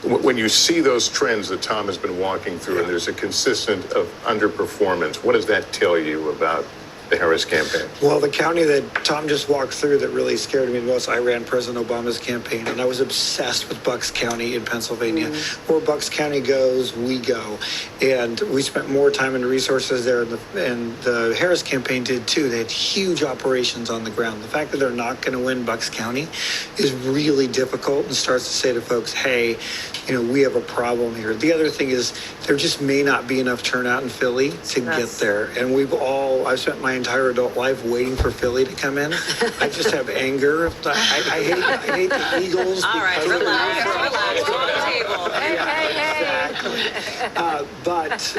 when you see those trends that Tom has been walking through, and there's a consistent of underperformance, what does that tell you about the Harris campaign? Well, the county that Tom just walked through that really scared me the most, I ran President Obama's campaign, and I was obsessed with Bucks County in Pennsylvania. Where Bucks County goes, we go. And we spent more time and resources there, and the Harris campaign did too. They had huge operations on the ground. The fact that they're not going to win Bucks County is really difficult and starts to say to folks, hey, you know, we have a problem here. The other thing is there just may not be enough turnout in Philly to get there. And I've spent my entire adult life waiting for Philly to come in. I just have anger. I hate the Eagles. All right, relax. Go on the table. But,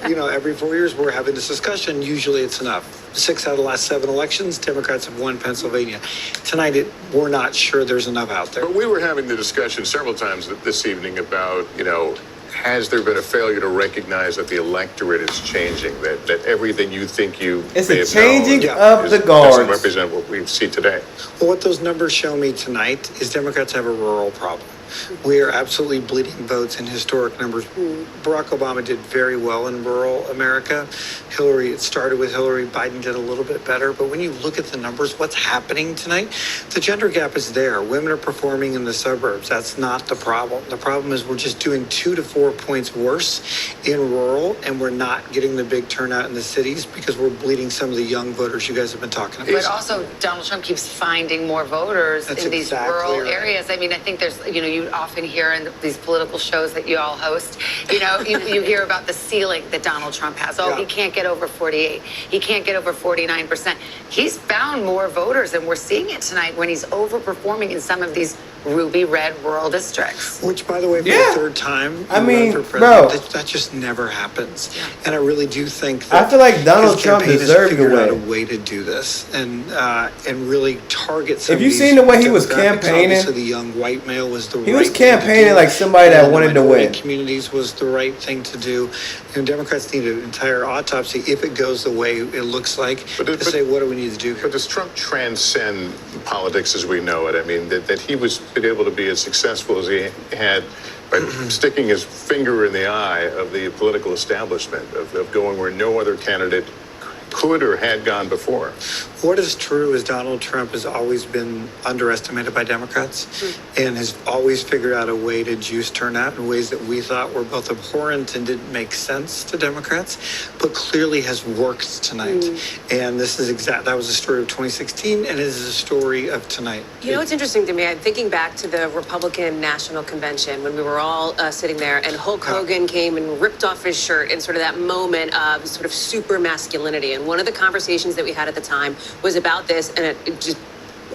you know, every 4 years we're having this discussion. Usually it's enough. 6 out of the last 7 elections, Democrats have won Pennsylvania. Tonight, we're not sure there's enough out there. But we were having the discussion several times this evening about, you know, has there been a failure to recognize that the electorate is changing, that everything you think you It's may a have changing known of the doesn't guards. represent what we see today? Well, what those numbers show me tonight is Democrats have a rural problem. We are absolutely bleeding votes in historic numbers. Barack Obama did very well in rural America. It started with Hillary. Biden did a little bit better. But when you look at the numbers, what's happening tonight, the gender gap is there. Women are performing in the suburbs. That's not the problem. The problem is we're just doing 2 to 4 points worse in rural, and we're not getting the big turnout in the cities because we're bleeding some of the young voters you guys have been talking about. But also, Donald Trump keeps finding more voters in these rural areas. I mean, I think there's, you often hear in these political shows that you all host, you hear about the ceiling that Donald Trump has. Oh, he can't get over 48. He can't get over 49%. He's found more voters, and we're seeing it tonight when he's overperforming in some of these ruby red rural districts. Which, by the way, for the third time, I mean, for president, bro, that just never happens. And I really do think I feel like Donald Trump deserved to win. Out a way to do this and really target some. If you seen the way he was campaigning, obviously the young white male was the he right was thing to campaigning do. like somebody that wanted to win. Communities was the right thing to do. And Democrats need an entire autopsy if it goes the way it looks like to say what do we need to do. But does Trump transcend politics as we know it? I mean, that he was able to be as successful as he had by sticking his finger in the eye of the political establishment, of going where no other candidate could or had gone before. What is true is Donald Trump has always been underestimated by Democrats and has always figured out a way to juice turnout in ways that we thought were both abhorrent and didn't make sense to Democrats, but clearly has worked tonight. And this is that was the story of 2016, and it is a story of tonight. You know what's interesting to me? I'm thinking back to the Republican National Convention when we were all sitting there and Hulk Hogan came and ripped off his shirt in sort of that moment of sort of super masculinity. And one of the conversations that we had at the time was about this, and it just,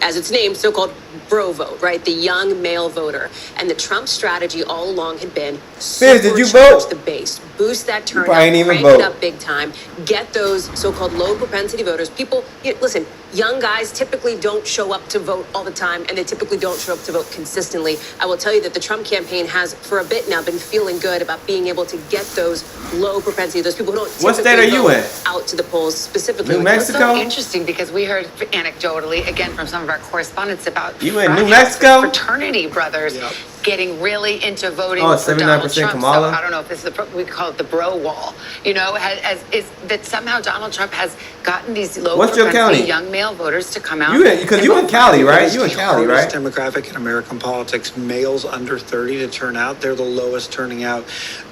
as its name, so-called bro vote, right? The young male voter. And the Trump strategy all along had been did you vote? the base, boost that turnout, Probably crank vote. it up big time, get those so-called low propensity voters. People, listen, young guys typically don't show up to vote all the time, and they typically don't show up to vote consistently. I will tell you that the Trump campaign has, for a bit now, been feeling good about being able to get those low propensity, those people who don't What typically state are you vote in? out to the polls specifically. New Mexico? It's so interesting because we heard anecdotally, again, from some of our correspondents about You in New Mexico? fraternity brothers getting really into voting Oh, for Donald 79% Trump. Kamala? So I don't know if this is we call it the bro wall. Is that somehow Donald Trump has gotten these low What's your propensity county? young male voters to come out. Because you in Cali, right? You in Cali, right? The demographic in American politics, males under 30 to turn out, they're the lowest turning out.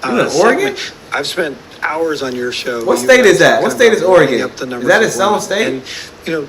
You in Oregon? I've spent hours on your show. What you state guys is that? talking What state is about lining Oregon? up the Is numbers that of its own women. state? And,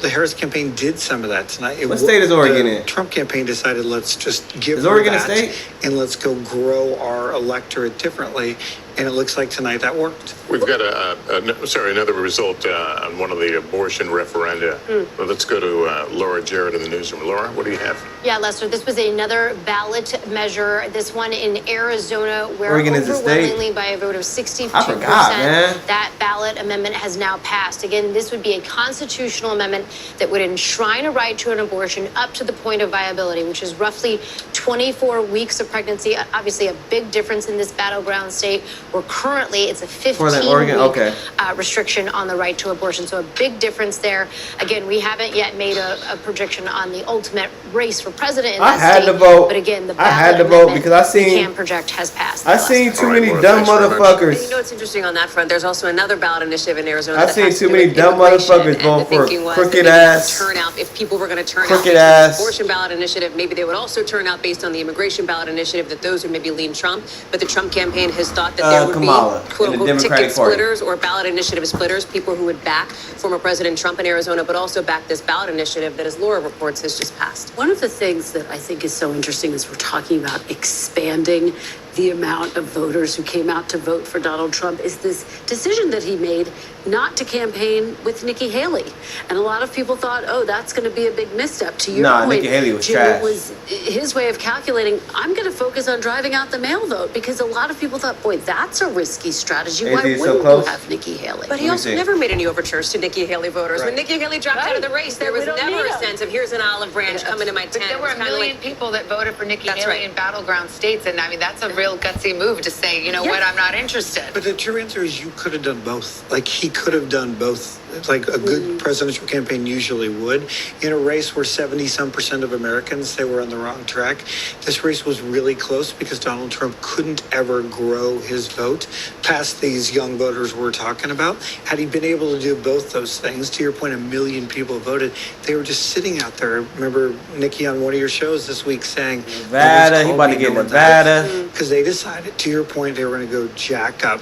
the Harris campaign did some of that tonight. What state is Oregon in? Trump campaign decided let's just give Is them Oregon a that state? and let's go grow our electorate differently. And it looks like tonight that worked. We've got another result on one of the abortion referenda. Well, let's go to Laura Jarrett in the newsroom. Laura, what do you have? Yeah, Lester, this was another ballot measure. This one in Arizona, where Oregon is a state? overwhelmingly by a vote of 62%, I forgot, man. that ballot amendment has now passed. Again, this would be a constitutional amendment that would enshrine a right to an abortion up to the point of viability, which is roughly 24 weeks of pregnancy. Obviously, a big difference in this battleground state, where currently it's a For that Oregon, 15-week okay. restriction on the right to abortion. So a big difference there. Again, we haven't yet made a projection on the ultimate race for president in I that had state. to vote. But again, the I had ballot to vote amendment because I seen- we can project has passed. I seen too many Laura, dumb thanks very much. motherfuckers. You know what's interesting on that front? There's also another ballot initiative in Arizona. I've that seen has to too do many with dumb immigration, motherfuckers and vote the for thinking was crooked that maybe ass- turn out, if people were going to turn out crooked based on ass- the abortion ballot initiative, maybe they would also turn out based on the immigration ballot initiative, that those would maybe lean Trump. But the Trump campaign has thought that there would Kamala be in quote the unquote Democratic ticket Party. splitters or ballot initiative splitters, people who would back former President Trump in Arizona, but also back this ballot initiative that, as Laura reports, has just passed. One of the things that I think is so interesting is we're talking about expanding the amount of voters who came out to vote for Donald Trump is this decision that he made not to campaign with Nikki Haley. And a lot of people thought, oh, that's going to be a big misstep. To your Nah, point, Nikki Haley was Jim, trash. it was his way of calculating, I'm going to focus on driving out the mail vote, because a lot of people thought, boy, that's a risky strategy. Is Why he so wouldn't close? you have Nikki Haley? But he Let me also see. never made any overtures to Nikki Haley voters. When Right. Nikki Haley dropped out of the race, there Then was we don't never need a him. sense of here's an olive branch coming to my tent. But there were It's a kinda million like- people that voted for Nikki That's Haley right. in battleground states, and I mean that's a real gutsy move to say, you know what, I'm not interested. But the true answer is you could have done both. Like he could have done both like a good presidential campaign usually would. In a race where 70-some% of Americans say we're on the wrong track, this race was really close because Donald Trump couldn't ever grow his vote past these young voters we're talking about. Had he been able to do both those things, to your point, 1 million people voted. They were just sitting out there. Remember Nikki on one of your shows this week saying, Nevada, he about to get Nevada. because they decided, to your point, they were going to go jack up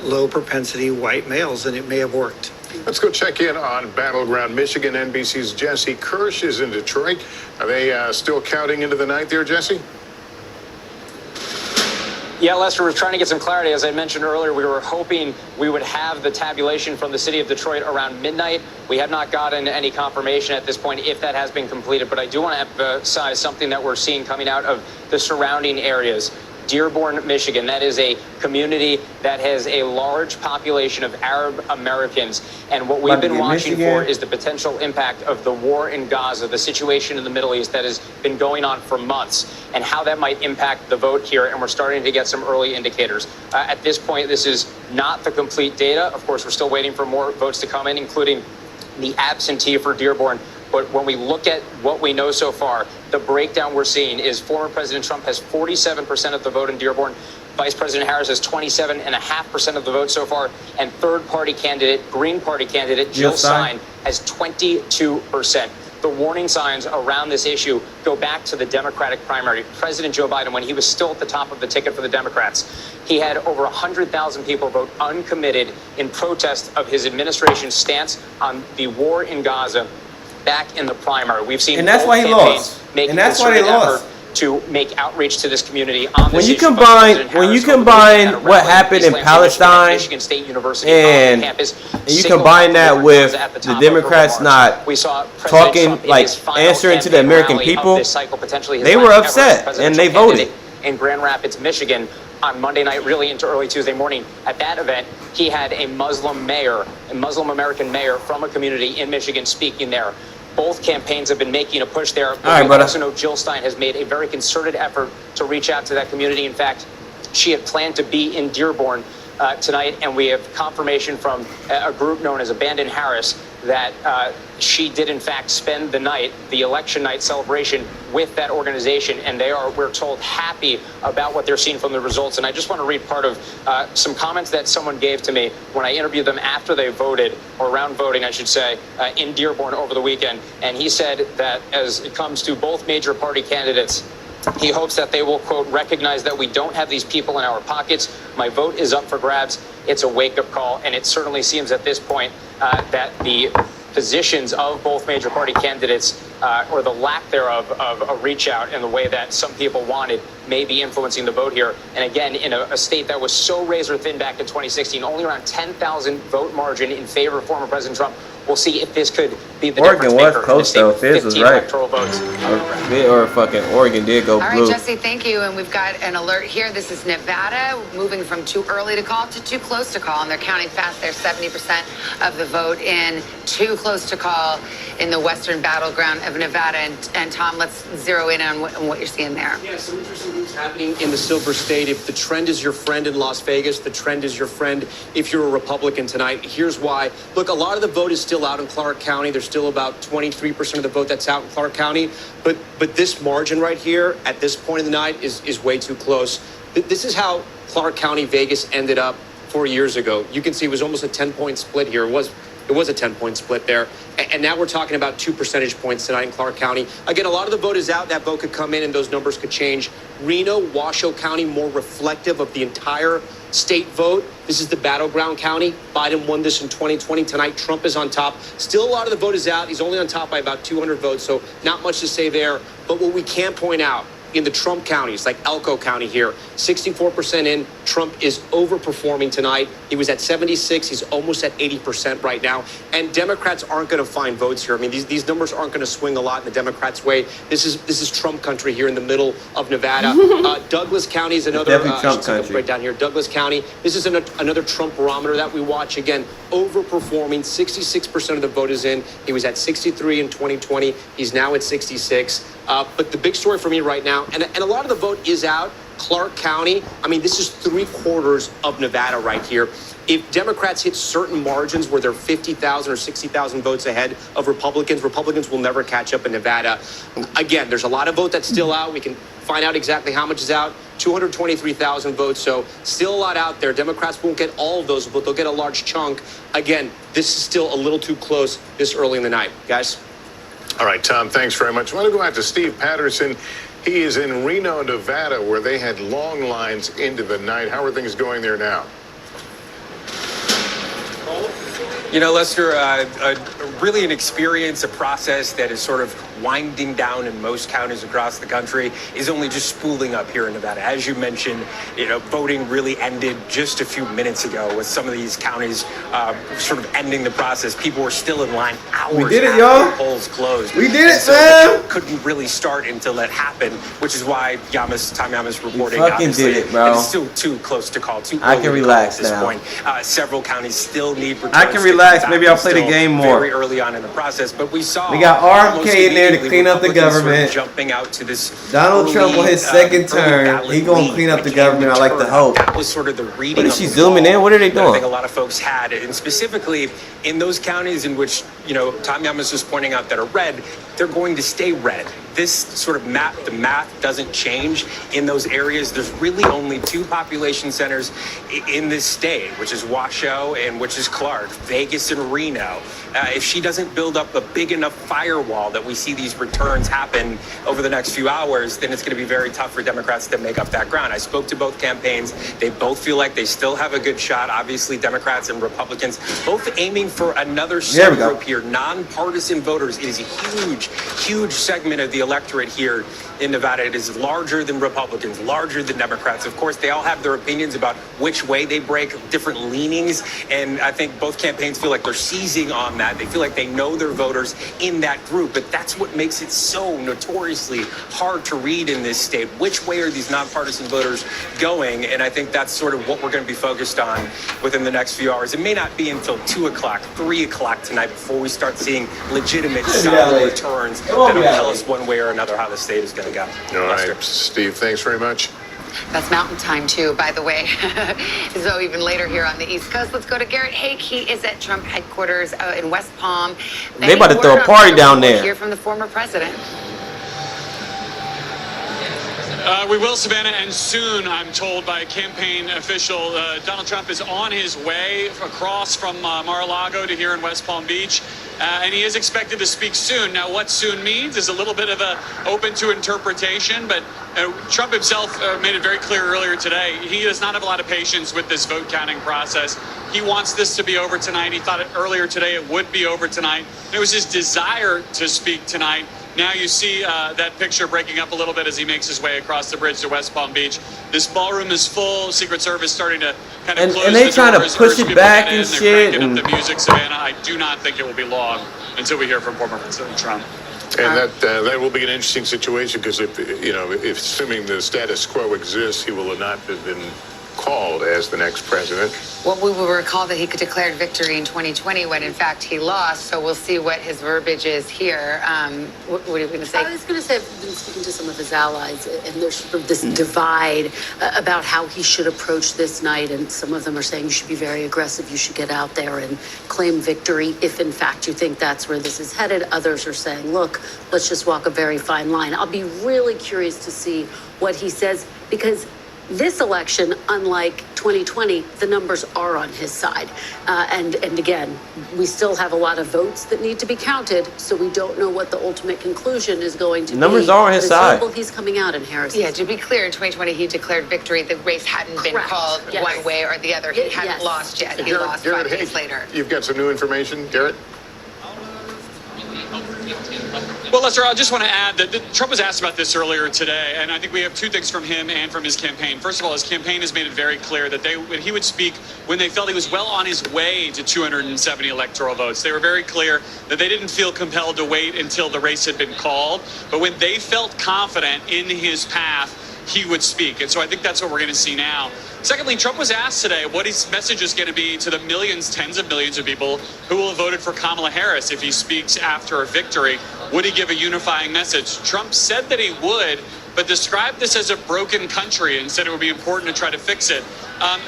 low propensity white males, and it may have worked. Let's go check in on Battleground Michigan. NBC's Jesse Kirsch is in Detroit. Are they still counting into the night there, Jesse? Yeah, Lester, we're trying to get some clarity. As I mentioned earlier, we were hoping we would have the tabulation from the city of Detroit around midnight. We have not gotten any confirmation at this point if that has been completed, but I do want to emphasize something that we're seeing coming out of the surrounding areas. Dearborn, Michigan, that is a community that has a large population of Arab Americans. And what we've been watching for is the potential impact of the war in Gaza, the situation in the Middle East that has been going on for months, and how that might impact the vote here. And we're starting to get some early indicators. At this point, this is not the complete data. Of course, we're still waiting for more votes to come in, including the absentee for Dearborn. But when we look at what we know so far, the breakdown we're seeing is former President Trump has 47% of the vote in Dearborn. Vice President Harris has 27.5% of the vote so far. And third party candidate, Green Party candidate, Jill Stein has 22%. The warning signs around this issue go back to the Democratic primary. President Joe Biden, when he was still at the top of the ticket for the Democrats, he had over 100,000 people vote uncommitted in protest of his administration's stance on the war in Gaza back in the primary. We've seen and that's why he lost. And that's why they lost. To make outreach to this community on this when you issue. combine what happened in Palestine and you combine that with the Democrats not talking, like answering to the American people, they were upset and they voted. In Grand Rapids, Michigan, on Monday night, really into early Tuesday morning. At that event, he had a Muslim mayor, a Muslim American mayor from a community in Michigan speaking there. Both campaigns have been making a push there. But we also know Jill Stein has made a very concerted effort to reach out to that community. In fact, she had planned to be in Dearborn tonight, and we have confirmation from a group known as Abandon Harris that she did in fact spend the night, the election night celebration, with that organization, and they are, we're told, happy about what they're seeing from the results. And I just want to read part of some comments that someone gave to me when I interviewed them after they voted, or around voting, I should say, in Dearborn over the weekend. And he said that as it comes to both major party candidates, he hopes that they will, quote, recognize that we don't have these people in our pockets. My vote is up for grabs. It's a wake-up call, and it certainly seems at this point that the positions of both major party candidates, or the lack thereof of a reach out in the way that some people wanted, may be influencing the vote here. And again, in a state that was so razor thin back in 2016, only around 10,000 vote margin in favor of former President Trump. We'll see if this could be the Oregon difference was close though. Fizz was right. Electoral votes. Or fucking Oregon did go blue. All right, Jesse, thank you. And we've got an alert here. This is Nevada, moving from too early to call to too close to call. And they're counting fast. They're 70% of the vote in. Too close to call in the western battleground of Nevada. And Tom, let's zero in on what you're seeing there. Yeah, some interesting things happening in the Silver State. If the trend is your friend in Las Vegas, the trend is your friend if you're a Republican tonight. Here's why. Look, a lot of the vote is still out in Clark County. There's still about 23% of the vote that's out in Clark County. But this margin right here at this point in the night is way too close. This is how Clark County, Vegas ended up 4 years ago. You can see it was almost a 10-point split here. It was a 10-point split there. And now we're talking about 2 percentage points tonight in Clark County. Again, a lot of the vote is out. That vote could come in and those numbers could change. Reno, Washoe County, more reflective of the entire state vote. This is the battleground county. Biden won this in 2020. Tonight, Trump is on top. Still, a lot of the vote is out. He's only on top by about 200 votes, so not much to say there. But what we can point out, in the Trump counties, like Elko County here, 64% in. Trump is overperforming tonight. He was at 76. He's almost at 80% right now. And Democrats aren't going to find votes here. I mean, these numbers aren't going to swing a lot in the Democrats' way. This is Trump country here in the middle of Nevada. Douglas County is another Trump country. Right down here. Douglas County. This is another Trump barometer that we watch. Again, overperforming. 66% of the vote is in. He was at 63 in 2020. He's now at 66. But the big story for me right now, and a lot of the vote is out, Clark County, I mean, this is 3/4 of Nevada right here. If Democrats hit certain margins where they're 50,000 or 60,000 votes ahead of Republicans, Republicans will never catch up in Nevada. Again, there's a lot of vote that's still out. We can find out exactly how much is out. 223,000 votes, so still a lot out there. Democrats won't get all of those, but they'll get a large chunk. Again, this is still a little too close this early in the night. Guys? All right, Tom, thanks very much. I want to go out to Steve Patterson. He is in Reno, Nevada, where they had long lines into the night. How are things going there now? You know, Lester, really an experience, a process that is sort of winding down in most counties across the country is only just spooling up here in Nevada. As you mentioned, you know, voting really ended just a few minutes ago with some of these counties sort of ending the process. People were still in line hours We did it, after y'all. the polls closed. We did it, And so fam. the count couldn't really start until that happened, which is why Tom Yamas reporting. fucking obviously, did it, bro. It's still too close to call. Too I early can to call relax at this now. point. Several counties still need returns I can to relax. come Maybe back. I'll play the Still game more. Very early on in the process, but we saw We got almost RFK in there to immediately clean up the Republicans sort of government. jumping out to this Donald Trump on his second term, ballot he gonna lead clean up the that government. I like the hope. That was sort of the reading. What is of she the zooming wall in? What are they that I doing? think a lot of folks had, and specifically in those counties in which, you know, Tom Yamas was pointing out that are red, they're going to stay red. This sort of the math doesn't change in those areas. There's really only two population centers in this state, which is Washoe and which is Clark, Vegas and Reno. If she doesn't build up a big enough firewall that we see these returns happen over the next few hours, then it's going to be very tough for Democrats to make up that ground. I spoke to both campaigns. They both feel like they still have a good shot. Obviously, Democrats and Republicans both aiming for another There we go. subgroup here. Nonpartisan voters. It is a huge segment of the electorate here in Nevada. It is larger than Republicans, larger than Democrats. Of course, they all have their opinions about which way they break, different leanings, and I think both campaigns feel like they're seizing on that. They feel like they know their voters in that group, but that's what makes it so notoriously hard to read in this state. Which way are these nonpartisan voters going? And I think that's sort of what we're going to be focused on within the next few hours. It may not be until 2 o'clock, 3 o'clock tonight before we start seeing legitimate solid returns that'll tell us one way or another how the state is going to go. All right, Steve, thanks very much. That's Mountain Time, too, by the way. So even later here on the East Coast, let's go to Garrett Haake. He is at Trump headquarters in West Palm. They about to throw a party down there. We'll hear from the former president. We will, Savannah, and soon, I'm told by a campaign official, Donald Trump is on his way across from Mar-a-Lago to here in West Palm Beach, and he is expected to speak soon. Now, what soon means is a little bit of a open to interpretation, but Trump himself made it very clear earlier today, he does not have a lot of patience with this vote counting process. He wants this to be over tonight. He thought earlier today it would be over tonight. It was his desire to speak tonight. Now you see that picture breaking up a little bit as he makes his way across the bridge to West Palm Beach. This ballroom is full. Secret Service starting to kind of close and they the trying to doors, push urge it people to back get in. and They're shit, cranking and- up the music, Savannah. I do not think it will be long until we hear from former President Trump. And that will be an interesting situation because if assuming the status quo exists, he will not have been called as the next president. Well, we will recall that he declared victory in 2020 when, in fact, he lost. So we'll see what his verbiage is here. What are you going to say? I was going to say, I've been speaking to some of his allies, and there's sort of this divide about how he should approach this night. And some of them are saying you should be very aggressive. You should get out there and claim victory if, in fact, you think that's where this is headed. Others are saying, look, let's just walk a very fine line. I'll be really curious to see what he says, because this election, unlike 2020, the numbers are on his side. And again, we still have a lot of votes that need to be counted, so we don't know what the ultimate conclusion is going to be. Numbers are on his side. He's coming out in Harris. Yeah, to be clear, in 2020, he declared victory. The race hadn't been Correct. called Yes. one way or the other. He hadn't Yes. lost yet. He lost 5 days Haake, later. You've got some new information, Garrett? Well, Lester, I just want to add that Trump was asked about this earlier today, and I think we have two things from him and from his campaign. First of all, his campaign has made it very clear that he would speak when they felt he was well on his way to 270 electoral votes. They were very clear that they didn't feel compelled to wait until the race had been called, but when they felt confident in his path, he would speak. And so I think that's what we're going to see now. Secondly, Trump was asked today what his message is going to be to the millions, tens of millions of people who will have voted for Kamala Harris if he speaks after a victory. Would he give a unifying message? Trump said that he would, but described this as a broken country and said it would be important to try to fix it.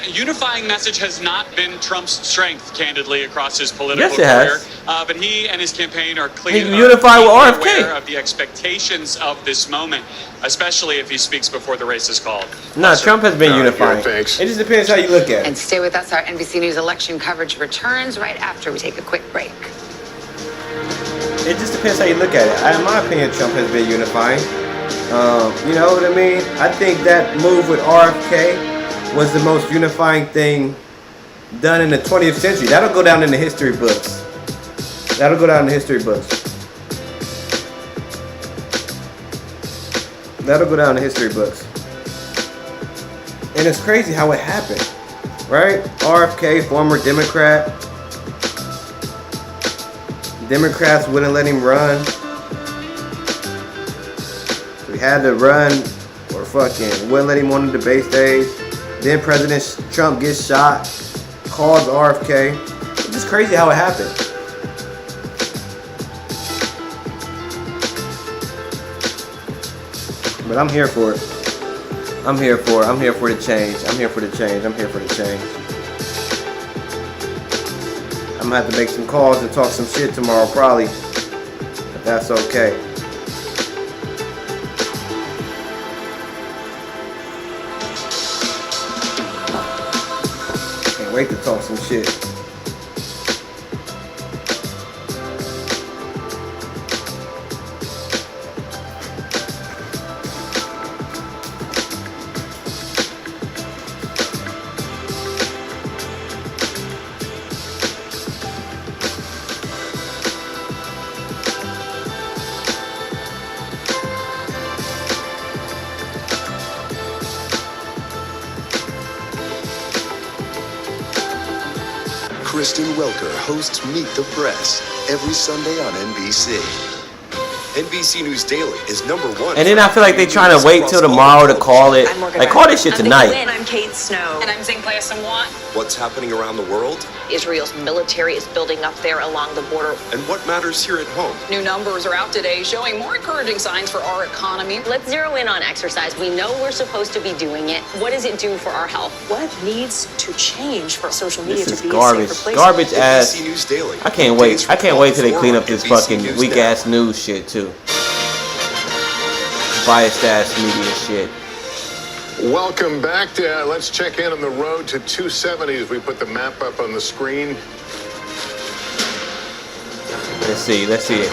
Unifying message has not been Trump's strength, candidly, across his political Yes, it career. has. But he and his campaign are clearly He unified with RFK. aware of the expectations of this moment, especially if he speaks before the race is called. No, Trump has been unifying. thanks. It just depends how you look at And it. stay with us. Our NBC News election coverage returns right after we take a quick break. It just depends how you look at it. In my opinion, Trump has been unifying. You know what I mean? I think that move with RFK was the most unifying thing done in the 20th century. That'll go down in the history books. That'll go down in the history books. That'll go down in the history books. And it's crazy how it happened, right? RFK, former Democrat. Democrats wouldn't let him run. We had to run or fucking wouldn't let him on the debate stage. Then President Trump gets shot, calls RFK. It's just crazy how it happened. But I'm here for it. I'm here for it. I'm here for the change. I'm here for the change. I'm here for the change. I'm gonna have to make some calls and talk some shit tomorrow, probably. But that's okay. Can't wait to talk some shit. Kristen Welker hosts Meet the Press every Sunday on NBC. NBC News Daily is #1. And then I feel like they trying to wait till tomorrow to call it. Like, call this shit tonight. I'm Kate Snow. And I'm Zinklaya Samwat. What's happening around the world Israel's military is building up there along the border. and what matters here at home. New numbers are out today showing more encouraging signs for our economy. Let's zero in on exercise. We know we're supposed to be doing it. What does it do for our health? What needs to change for social media This is to be garbage. a safer place? Garbage ass. NBC News Daily. I can't wait. I can't wait till they clean up this NBC fucking News weak Daily. ass news shit too. Biased ass media shit. Welcome back. Let's check in on the road to 270 as we put the map up on the screen. Let's see. Let's see it.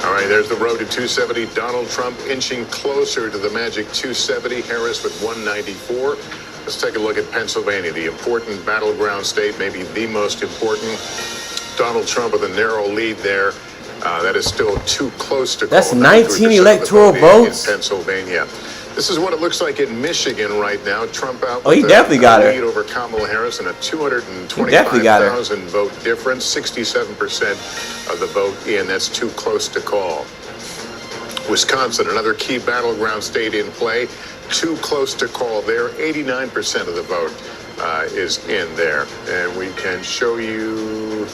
All right, there's the road to 270. Donald Trump inching closer to the magic 270. Harris with 194. Let's take a look at Pennsylvania, the important battleground state, maybe the most important. Donald Trump with a narrow lead there. That is still too close to call. That's 19 93% electoral of the vote votes? in Pennsylvania. This is what it looks like in Michigan right now. Trump out Oh, he with definitely got her. lead over Kamala Harris in a definitely got her. 225,000 vote difference. 67% of the vote in. That's too close to call. Wisconsin, another key battleground state in play. Too close to call there. 89% of the vote is in there. And we can show you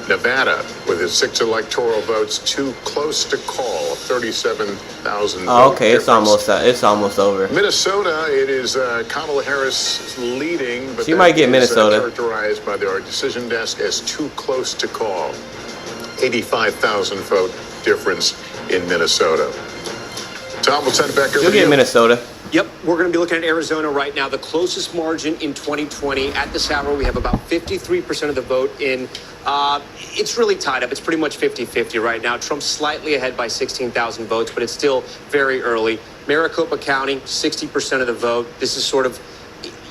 Nevada with its 6 electoral votes. Too close to call. 37,000 Oh, vote okay. It's difference. almost over. Minnesota, it is Kamala Harris leading, but She might get that is, Minnesota. characterized by our decision desk as too close to call. 85,000 vote difference in Minnesota. Tom, we'll send it back over You'll to get you. Minnesota. Yep, we're going to be looking at Arizona right now. The closest margin in 2020 at this hour, we have about 53% of the vote in. It's really tied up. It's pretty much 50-50 right now. Trump's slightly ahead by 16,000 votes, but it's still very early. Maricopa County, 60% of the vote. This is sort of,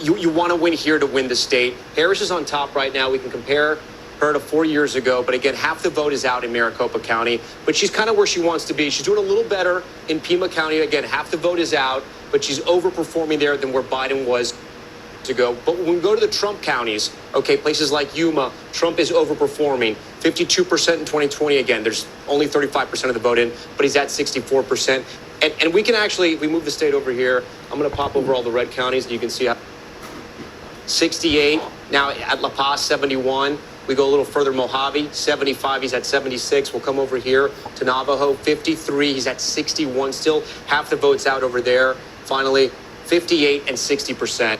you want to win here to win the state. Harris is on top right now. We can compare her to 4 years ago, but again, half the vote is out in Maricopa County, but she's kind of where she wants to be. She's doing a little better in Pima County. Again, half the vote is out, but she's overperforming there than where Biden was to go. But when we go to the Trump counties, okay, places like Yuma, Trump is overperforming. 52% in 2020. Again, there's only 35% of the vote in, but he's at 64%. And we can actually, if we move the state over here, I'm going to pop over all the red counties, and you can see how 68. Now at La Paz, 71. We go a little further, Mojave, 75. He's at 76. We'll come over here to Navajo, 53. He's at 61. Still half the votes out over there. Finally, 58 and 60%.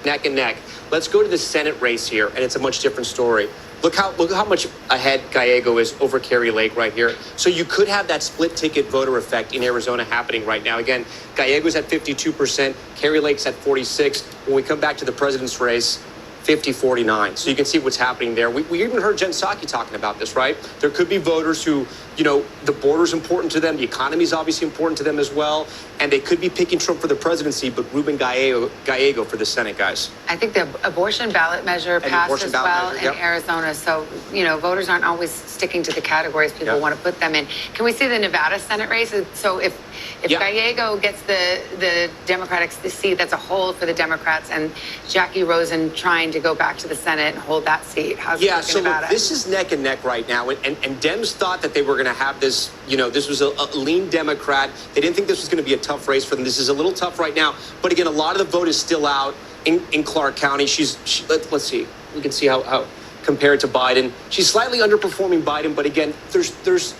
Neck and neck. Let's go to the Senate race here, and it's a much different story. Look how much ahead Gallego is over Kari Lake right here. So you could have that split ticket voter effect in Arizona happening right now. Again, Gallego's at 52%, Kari Lake's at 46%. When we come back to the president's race, 50-49. So you can see what's happening there. We even heard Jen Psaki talking about this, right? There could be voters who, the border's important to them, the economy's obviously important to them as well, and they could be picking Trump for the presidency, but Ruben Gallego for the Senate, guys. I think the abortion ballot measure passed as well in Arizona. So, voters aren't always sticking to the categories people want to put them in. Can we see the Nevada Senate race? So if Gallego gets the Democratic seat, that's a hold for the Democrats, and Jackie Rosen trying to go back to the Senate and hold that seat. How's it looking, so Nevada? look, this is neck and neck right now, and Dems thought that they were going to have this, this was a lean Democrat. They didn't think this was going to be a tough race for them. This is a little tough right now, but again, a lot of the vote is still out in Clark County. Let's see, we can see how compared to Biden, she's slightly underperforming Biden, but again, there's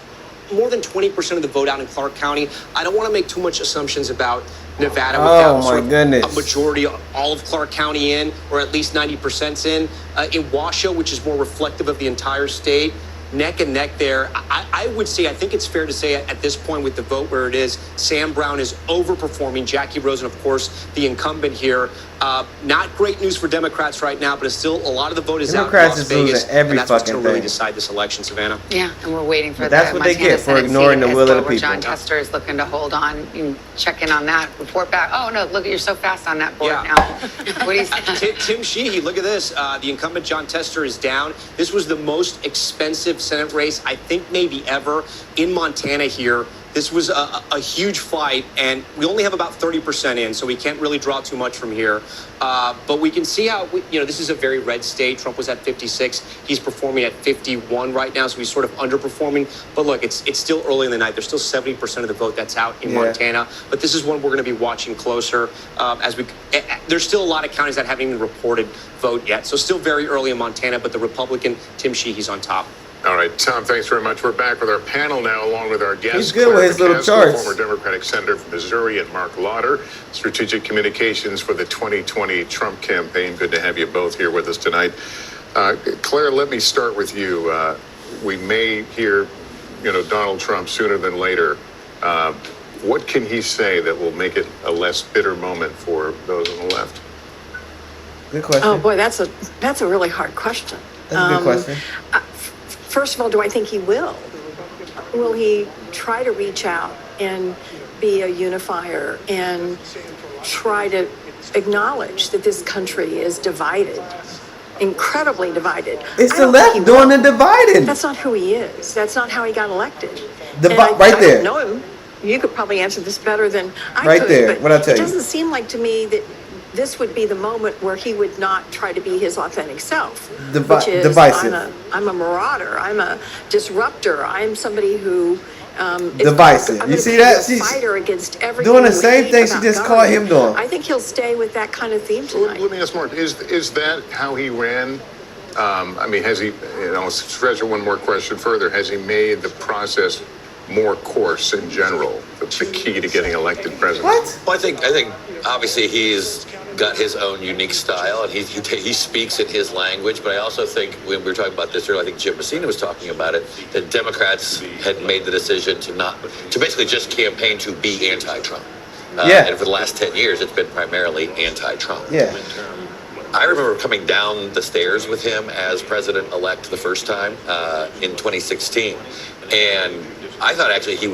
more than 20% of the vote out in Clark County. I don't want to make too much assumptions about Nevada without a majority, all of Clark County in, or at least 90% in Washoe, which is more reflective of the entire state. Neck and neck there. I would say, I think it's fair to say at this point with the vote where it is, Sam Brown is overperforming Jackie Rosen, of course, the incumbent here. Not great news for Democrats right now, but it's still a lot of the vote is out in Las Vegas, and that's what's going to really decide this election, Savannah. Yeah, and we're waiting for that's what they get for ignoring the will of the people. John Tester is looking to hold on and check in on that, report back. Oh no, look, you're so fast on that board now. What do you say? Tim Sheehy, look at this. The incumbent John Tester is down. This was the most expensive Senate race, I think maybe ever, in Montana here. This was a huge fight, and we only have about 30% in, so we can't really draw too much from here. But we can see how, this is a very red state. Trump was at 56. He's performing at 51 right now, so he's sort of underperforming. But look, it's still early in the night. There's still 70% of the vote that's out in Montana. But this is one we're going to be watching closer there's still a lot of counties that haven't even reported vote yet. So still very early in Montana, but the Republican, Tim Sheehy's on top. All right, Tom, thanks very much. We're back with our panel now, along with our guest. He's good with his little charts. Former Democratic Senator from Missouri, and Mark Lauder, Strategic Communications for the 2020 Trump campaign. Good to have you both here with us tonight. Claire, let me start with you. We may hear, Donald Trump sooner than later. What can he say that will make it a less bitter moment for those on the left? Good question. Oh boy, that's a really hard question. That's a good question. First of all, do I think he will? Will he try to reach out and be a unifier and try to acknowledge that this country is divided, incredibly divided? It's the left doing the dividing. That's not who he is. That's not how he got elected. Right there. I don't know him. You could probably answer this better than I could. Right there. What I tell you. It doesn't seem like to me that this would be the moment where he would not try to be his authentic self, which is divisive. I'm a marauder, I'm a disruptor, I'm somebody who divisive. You see that? She's a fighter against everything. Doing the same thing she just caught him doing. I think he'll stay with that kind of theme tonight. Let me ask Mark, is that how he ran? Has he, stretch it one more question further, has he made the process more coarse in general, the key to getting elected president? What? Well, I think obviously he's got his own unique style, and he speaks in his language. But I also think, when we were talking about this earlier, I think Jim Messina was talking about it, that Democrats had made the decision to basically just campaign to be anti-Trump. And for the last 10 years, it's been primarily anti-Trump. Yeah. I remember coming down the stairs with him as president-elect the first time in 2016, and I thought actually he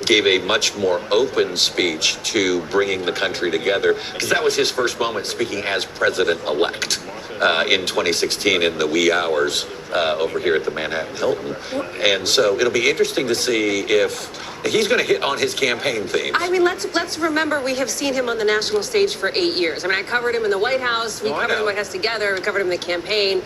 gave a much more open speech to bringing the country together, because that was his first moment speaking as president-elect in 2016 in the wee hours over here at the Manhattan Hilton. And so it'll be interesting to see if he's going to hit on his campaign themes. I mean, let's remember we have seen him on the national stage for 8 years. I mean, I covered him in the White House. We covered him in the White House together. We covered him in the campaign.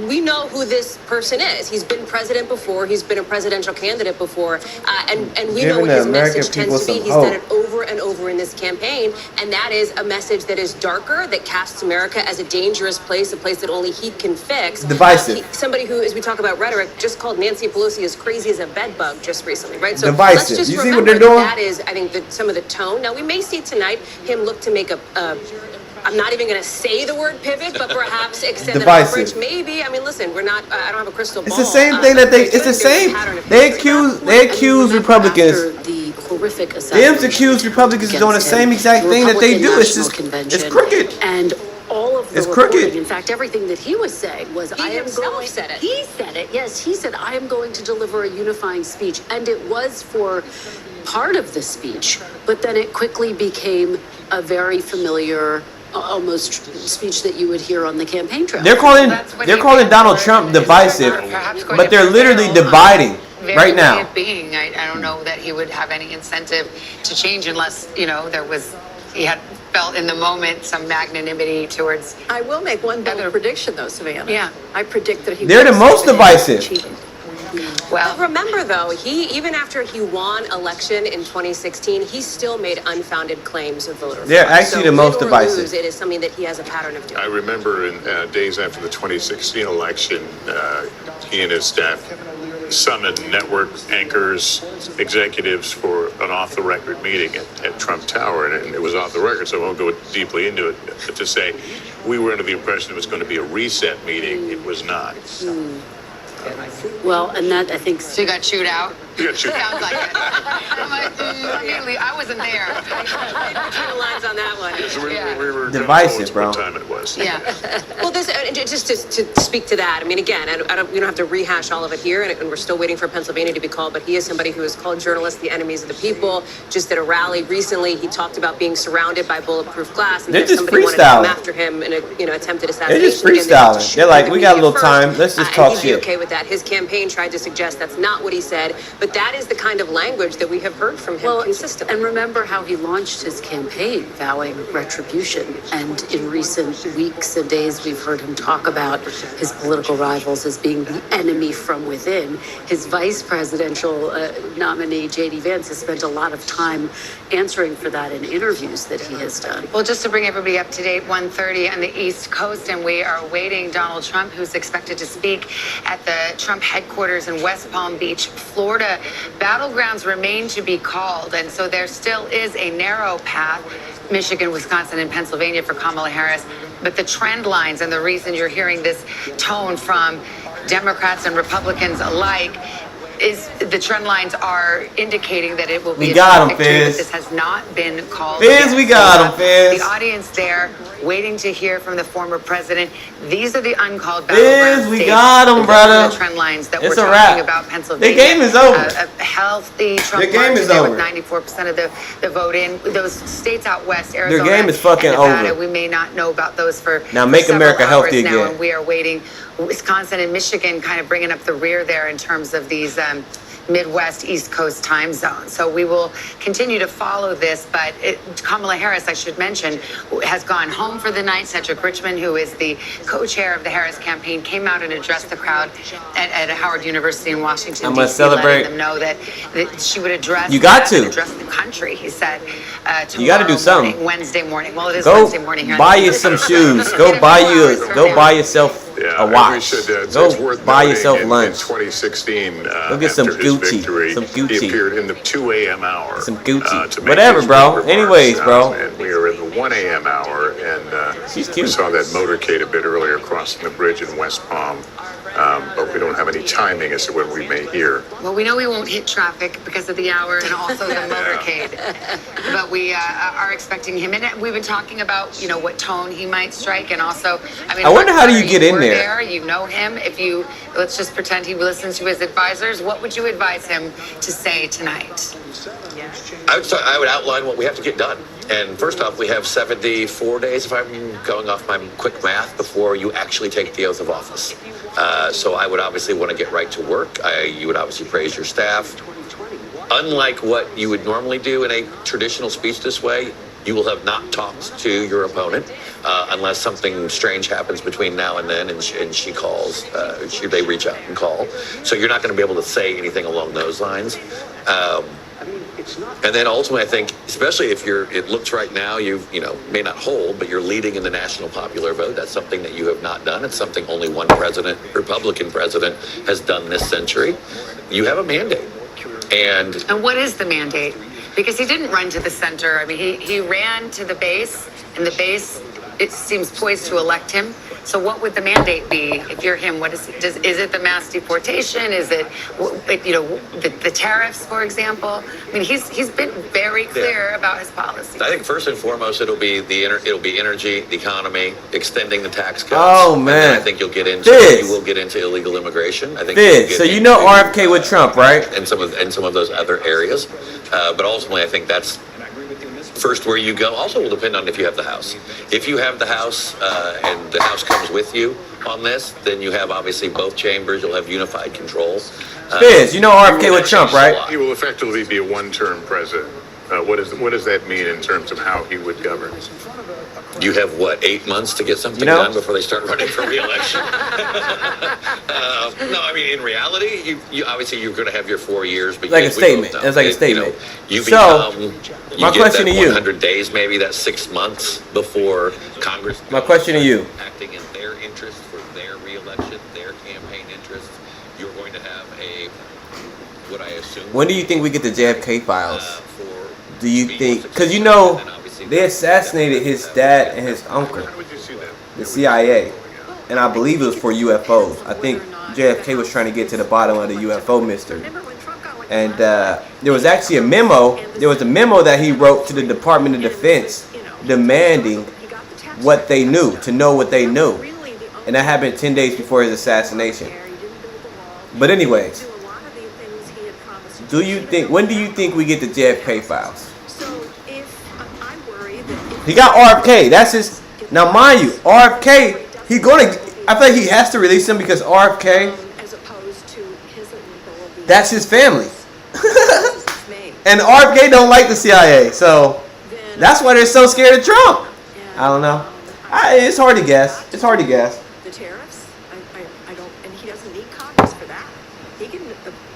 We know who this person is. He's been president before. He's been a presidential candidate before. And we know what his message tends to be. He's done it over and over in this campaign. And that is a message that is darker, that casts America as a dangerous place, a place that only he can fix. Divisive. Somebody who, as we talk about rhetoric, just called Nancy Pelosi as crazy as a bedbug just recently. Right? So Divisive. let's just You see remember what they're doing? that is, I think, some of the tone. Now, we may see tonight him look to make I'm not even going to say the word pivot, but perhaps extend the coverage. Maybe. I mean, listen, we're not. I don't have a crystal ball. It's the same thing that it's the same. They accuse Republicans. The horrific Dems accuse Republicans of doing the same exact thing that they do. It's just, it's crooked. And all of the It's reporting, crooked. in fact, everything that he was saying was, He himself said it. He said it, yes. He said, I am going to deliver a unifying speech. And it was for part of the speech, but then it quickly became a very familiar, almost speech that you would hear on the campaign trail. They're calling Donald Trump divisive, but they're literally dividing right now. Being, I don't know that he would have any incentive to change unless, he had felt in the moment some magnanimity towards. I will make one bold prediction, though, Savannah. Yeah. I predict that he. They're the most divisive. Well, remember though, even after he won election in 2016, he still made unfounded claims of voter fraud. They're actually the most win or divisive. lose, it is something that he has a pattern of doing. I remember in days after the 2016 election, he and his staff summoned network anchors, executives for an off-the-record meeting at Trump Tower, and it was off the record, so I won't go deeply into it. But to say we were under the impression it was going to be a reset meeting, it was not. Well, and that, I think. So you got chewed out? You got chewed out. Sounds like it. I'm like, I wasn't there. Between the lines on that one. Yes, we were Divisive, bro. what time it was. Yeah. Well, just to speak to that, I mean, again, we don't have to rehash all of it here, and we're still waiting for Pennsylvania to be called, but he is somebody who has called journalists the enemies of the people. Just at a rally recently, he talked about being surrounded by bulletproof glass, and They're that just somebody wanted to come freestyling. after him in a attempted They're assassination. just Again, they have to freestyling. shoot They're like, the we got a media little first, time. Let's just and talk he'd be shit. okay with that. His campaign tried to suggest that's not what he said, but that is the kind of language that we have heard from him consistently. And remember how he launched his campaign vowing retribution. And in recent weeks and days, we've heard him talk about his political rivals as being the enemy from within. His vice presidential nominee, J.D. Vance, has spent a lot of time answering for that in interviews that he has done. Well, just to bring everybody up to date, 1:30 on the East Coast, and we are awaiting Donald Trump, who's expected to speak at the Trump headquarters in West Palm Beach, Florida. Battlegrounds remain to be called, and so there still is a narrow path, Michigan, Wisconsin, and Pennsylvania for Kamala Harris. But the trend lines and the reason you're hearing this tone from Democrats and Republicans alike is the trend lines are indicating that it will be We got a 'em, victory, but Fizz. this has not been called Fizz, yet. we got So, 'em, Fizz. The audience there waiting to hear from the former president. These are the uncalled Fizz, battleground we states. got 'em, Those are brother. the trend lines that It's we're a talking wrap. about. Pennsylvania. The game is over. A healthy Trump The game margin is there over. with 94% of the vote in. Those states out west, Arizona, game is fucking and Nevada, over. we may not know about those for Now for make several America hours healthy now, again. and we are waiting. Wisconsin and Michigan kind of bringing up the rear there in terms of these Midwest, East Coast time zones. So we will continue to follow this, but Kamala Harris, I should mention, has gone home for the night. Cedric Richmond, who is the co-chair of the Harris campaign, came out and addressed the crowd at Howard University in Washington, I D.C., must celebrate. letting them know that she would address You got them to. and address the country, he said, You got to do tomorrow something. morning, Wednesday morning. Well, it is Go Wednesday morning here. buy you some shoes. Go buy yourself a watch. We should, Go it's worth buy noting yourself in lunch. 2016, Go get some after his Gucci. victory, Some he Gucci. appeared in the 2 a.m. hour. Some Gucci. To make Whatever, his bro. big remarks. Anyways, bro. And we are in the 1 a.m. hour, and She's cute. we saw that motorcade a bit earlier crossing the bridge in West Palm. But we don't have any timing as to when we may hear. Well, we know we won't hit traffic because of the hour and also the motorcade, but we are expecting him. And we've been talking about, what tone he might strike, and also, I wonder how do you get in were there? You know him. If you let's just pretend he listens to his advisors. What would you advise him to say tonight? I would outline what we have to get done. And first off, we have 74 days, if I'm going off my quick math, before you actually take the oath of office. So I would obviously want to get right to work. You would obviously praise your staff. Unlike what you would normally do in a traditional speech this way, you will have not talked to your opponent unless something strange happens between now and then, and she calls. They reach out and call. So you're not going to be able to say anything along those lines. And then ultimately, I think, especially if it looks right now, you may not hold, but you're leading in the national popular vote. That's something that you have not done. It's something only one Republican president, has done this century. You have a mandate. And what is the mandate? Because he didn't run to the center. I mean, he ran to the base, and the base, it seems poised to elect him. So what would the mandate be if you're him? What is it the mass deportation? Is it, the tariffs, for example? I mean, he's been very clear about his policy. I think first and foremost, it'll be energy, the economy, extending the tax cuts. Oh, man. And then I think you will get into illegal immigration. I think So you know RFK with Trump, right? And some of those other areas. But ultimately, I think that's first where you go. Also will depend on if you have the House. If you have the House and the House comes with you on this, then you have obviously both chambers. You'll have unified control. You know RFK with Trump, right? He will effectively be a one-term president. What does that mean in terms of how he would govern? You have 8 months to get something done before they start running for re-election? No, I mean, in reality, you obviously you're going to have your 4 years. But Like a statement. It's like a statement. You So, my get question that to you. 100 days, maybe that's 6 months before Congress. My question to you. Acting in their interest for their re-election, their campaign interests, you're going to have what I assume. When do you think we get the JFK files? Do you think, because they assassinated his dad and his uncle, the CIA, and I believe it was for UFOs. I think JFK was trying to get to the bottom of the UFO mystery. And there was actually a memo. There was a memo that he wrote to the Department of Defense demanding what they knew, to know what they knew. And that happened 10 days before his assassination. But anyways, when do you think we get the JFK files? He got RFK. That's his. Now, mind you, RFK, I feel like he has to release him because RFK, that's his family. And RFK don't like the CIA. So that's why they're so scared of Trump. I don't know. It's hard to guess. It's hard to guess. The tariffs, I don't, and he doesn't need Congress for that. He can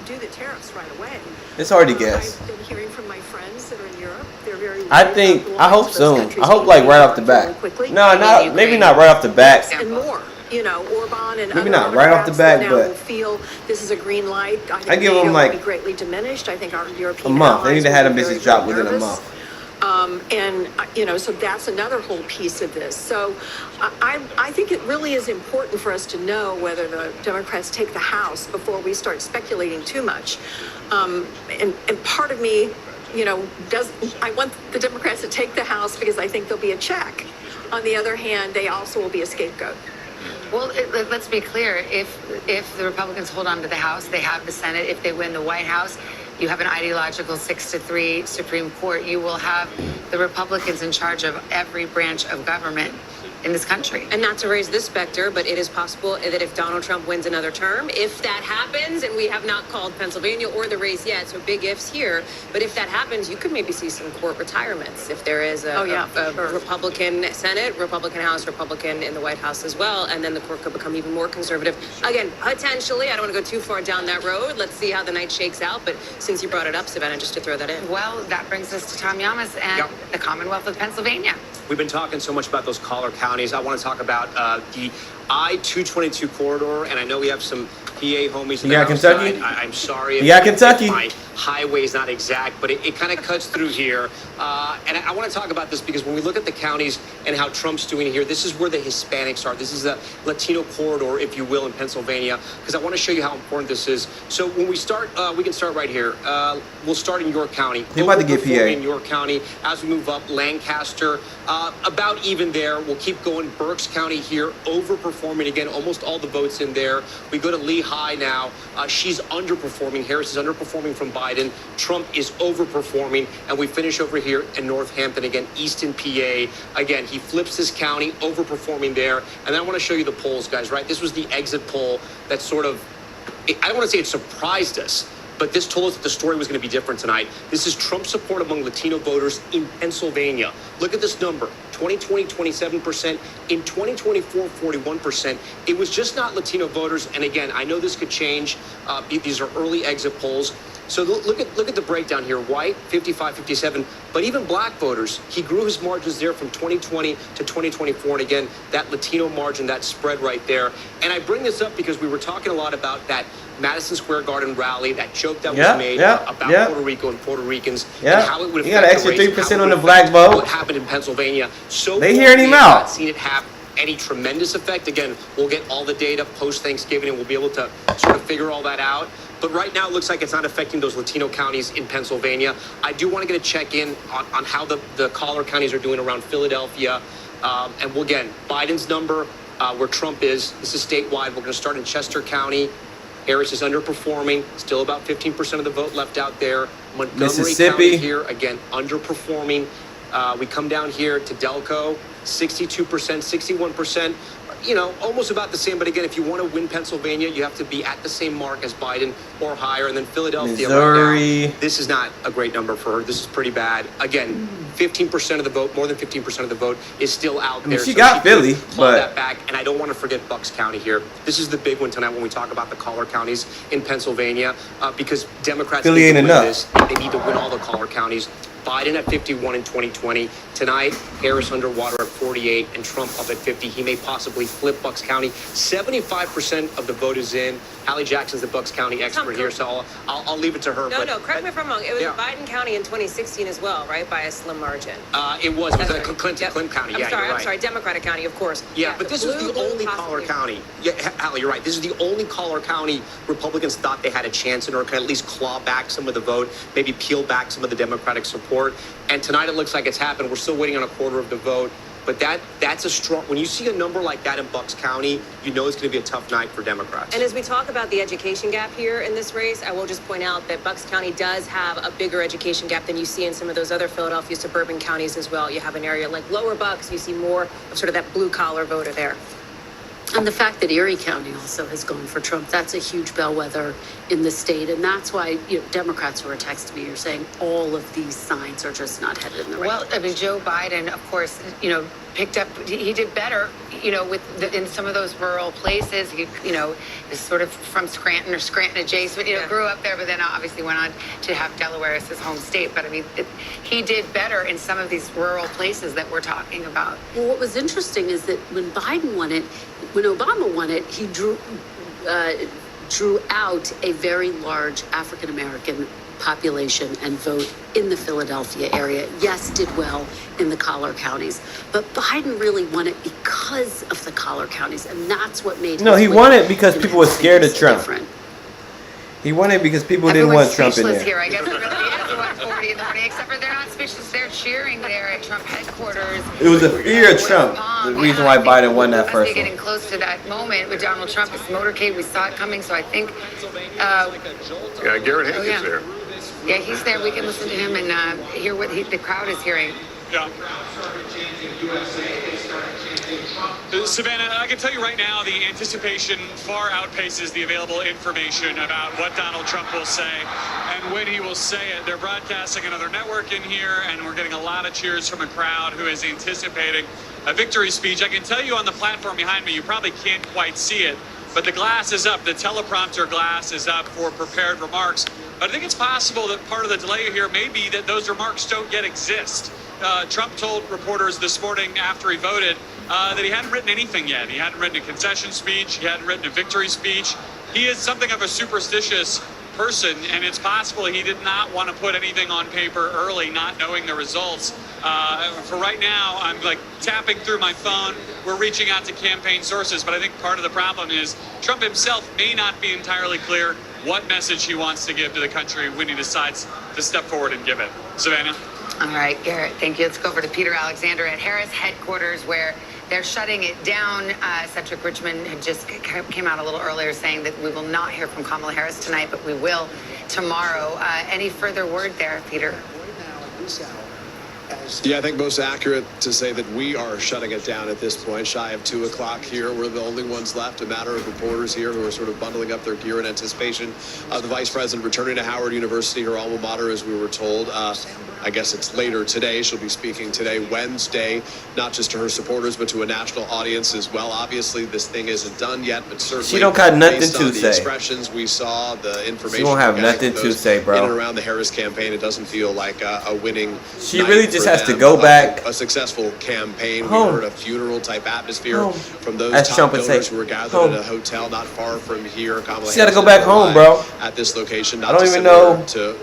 do the tariffs right away. It's hard to guess. I've been hearing from my friends that are in Europe. They're very. I hope soon. I hope like right off the bat. No, maybe not right off the bat. And more. Orban and maybe other not right off the bat, now but will feel this is a green light. I give them will be like greatly diminished. I think our European a month. They need to have them allies will bitches be drop very within a nervous. month. So that's another whole piece of this. So I think it really is important for us to know whether the Democrats take the House before we start speculating too much. And part of me, I want the Democrats to take the House because I think there'll be a check. On the other hand, they also will be a scapegoat. Well, let's be clear. If the Republicans hold on to the House, they have the Senate. If they win the White House, you have an ideological 6-3 Supreme Court. You will have the Republicans in charge of every branch of government in this country. And not to raise this specter, but it is possible that if Donald Trump wins another term, if that happens, and we have not called Pennsylvania or the race yet, so big ifs here, but if that happens, you could maybe see some court retirements if there is a Republican Senate, Republican House, Republican in the White House as well, and then the court could become even more conservative. Again, potentially, I don't want to go too far down that road. Let's see how the night shakes out, but since you brought it up, Savannah, just to throw that in. Well, that brings us to Tom Yamas and the Commonwealth of Pennsylvania. We've been talking so much about those collar counties. I want to talk about the I-222 corridor, and I know we have some PA homies. You got Kentucky? I'm sorry. You got Kentucky? My highway is not exact, but it kind of cuts through here. And I want to talk about this because when we look at the counties and how Trump's doing here, this is where the Hispanics are. This is the Latino corridor, if you will, in Pennsylvania, because I want to show you how important this is. So when we start, we can start right here. We'll start in York County. They're about to get PA. In York County. As we move up, Lancaster, about even there. We'll keep going. Berks County here, overperforming again, almost all the votes in there. We go to Lehigh. high now. She's underperforming. Harris is underperforming from Biden. Trump is overperforming. And we finish over here in Northampton, again, Easton, PA. Again, he flips this county, overperforming there. And then I want to show you the polls, guys, right? This was the exit poll that sort of, I don't want to say it surprised us, but this told us that the story was going to be different tonight. This is Trump support among Latino voters in Pennsylvania. Look at this number, 2020, 27%. In 2024, 41%. It was just not Latino voters. And again, I know this could change. These are early exit polls. So look at the breakdown here. White, 55, 57. But even black voters, he grew his margins there from 2020 to 2024. And again, that Latino margin, that spread right there. And I bring this up because we were talking a lot about that Madison Square Garden rally, that joke that was made about Puerto Rico and Puerto Ricans, and how it would affect he got an extra the race, 3% on the black vote. What happened in Pennsylvania? So they far, hearing him we have out. not seen it have any tremendous effect. Again, we'll get all the data post Thanksgiving, and we'll be able to sort of figure all that out. But right now, it looks like it's not affecting those Latino counties in Pennsylvania. I do want to get a check in on how the collar counties are doing around Philadelphia. And we'll, again, Biden's number, where Trump is. This is statewide. We're going to start in Chester County. Harris is underperforming, still about 15% of the vote left out there. Montgomery County here, again, underperforming. We come down here to Delco, 62%, 61%. You know, almost about the same. But again, if you want to win Pennsylvania, you have to be at the same mark as Biden or higher. And then Philadelphia, Missouri. right now, this is not a great number for her. This is pretty bad. Again, 15% of the vote, more than 15% of the vote is still out there. She got Philly, claw but that back. And I don't want to forget Bucks County here. This is the big one tonight when we talk about the collar counties in Pennsylvania, because Democrats Philly need to ain't win enough. this. They need to win all the collar counties. Biden at 51 in 2020. Tonight, Harris underwater at 48 and Trump up at 50. He may possibly flip Bucks County. 75% of the vote is in. Hallie Jackson's the Bucks County expert here, so I'll leave it to her. No, correct me if I'm wrong. It was Biden County in 2016 as well, right? By a slim margin. It was Clinton County. I'm sorry, Democratic County, of course. Yeah, but this is the only collar county. Yeah, Hallie, you're right. This is the only collar county Republicans thought they had a chance in, or could at least claw back some of the vote, maybe peel back some of the Democratic support. And tonight it looks like it's happened. We're still waiting on a quarter of the vote. But that's a strong, when you see a number like that in Bucks County, you know it's going to be a tough night for Democrats. And as we talk about the education gap here in this race, I will just point out that Bucks County does have a bigger education gap than you see in some of those other Philadelphia suburban counties as well. You have an area like Lower Bucks, you see more of sort of that blue collar voter there. And the fact that Erie County also has gone for Trump, that's a huge bellwether in the state. And that's why, Democrats who are texting me are saying all of these signs are just not headed in the right Well, I mean, Joe Biden, of course, picked up, he did better, in some of those rural places. He, is sort of from Scranton or Scranton adjacent, grew up there, but then obviously went on to have Delaware as his home state. But I mean, he did better in some of these rural places that we're talking about. Well, what was interesting is that when Biden won it, when Obama won it, he drew out a very large African-American population and vote in the Philadelphia area. Yes, did well in the collar counties, but Biden really won it because of the collar counties, and that's what made he won it because people were scared of Trump. He won it because people didn't want Trump in there. Here. I guess it really is 1:40 in the morning, except for they're not speechless. They're cheering there at Trump headquarters. It was the fear of Trump, the reason why Biden won that first Getting one. close to that moment with Donald Trump, his motorcade, we saw it coming, so I think... Garrett Haig is there. Yeah, he's there. We can listen to him and hear what the crowd is hearing. Yeah. Savannah, I can tell you right now, the anticipation far outpaces the available information about what Donald Trump will say and when he will say it. They're broadcasting another network in here, and we're getting a lot of cheers from a crowd who is anticipating a victory speech. I can tell you on the platform behind me, you probably can't quite see it, but the glass is up. The teleprompter glass is up for prepared remarks. But I think it's possible that part of the delay here may be that those remarks don't yet exist. Trump told reporters this morning after he voted that he hadn't written anything yet. He hadn't written a concession speech. He hadn't written a victory speech. He is something of a superstitious person, and it's possible he did not want to put anything on paper early, not knowing the results. For right now, I'm tapping through my phone. We're reaching out to campaign sources, but I think part of the problem is Trump himself may not be entirely clear what message he wants to give to the country when he decides to step forward and give it. Savannah? All right, Garrett, thank you. Let's go over to Peter Alexander at Harris headquarters, where they're shutting it down. Cedric Richmond had just came out a little earlier saying that we will not hear from Kamala Harris tonight, but we will tomorrow. Any further word there, Peter? Yeah, I think most accurate to say that we are shutting it down at this point, shy of 2 o'clock here. We're the only ones left, a matter of reporters here who are sort of bundling up their gear in anticipation of the vice president returning to Howard University, her alma mater, as we were told. I guess it's later today. She'll be speaking today, Wednesday, not just to her supporters, but to a national audience as well. Obviously, this thing isn't done yet, but certainly She don't got nothing based to on say. the expressions we saw, the information She won't have we're getting nothing from to those say, bro. in and around the Harris campaign, it doesn't feel like a winning. She night really just for has to them. go Like back a successful campaign. home. We heard a funeral type atmosphere Home. from those As top Trump would donors say, who were gathered home. at a hotel not far from here. Kamala She gotta Harris go back did home, arrive bro. At this location, I not don't even dissimilar know. to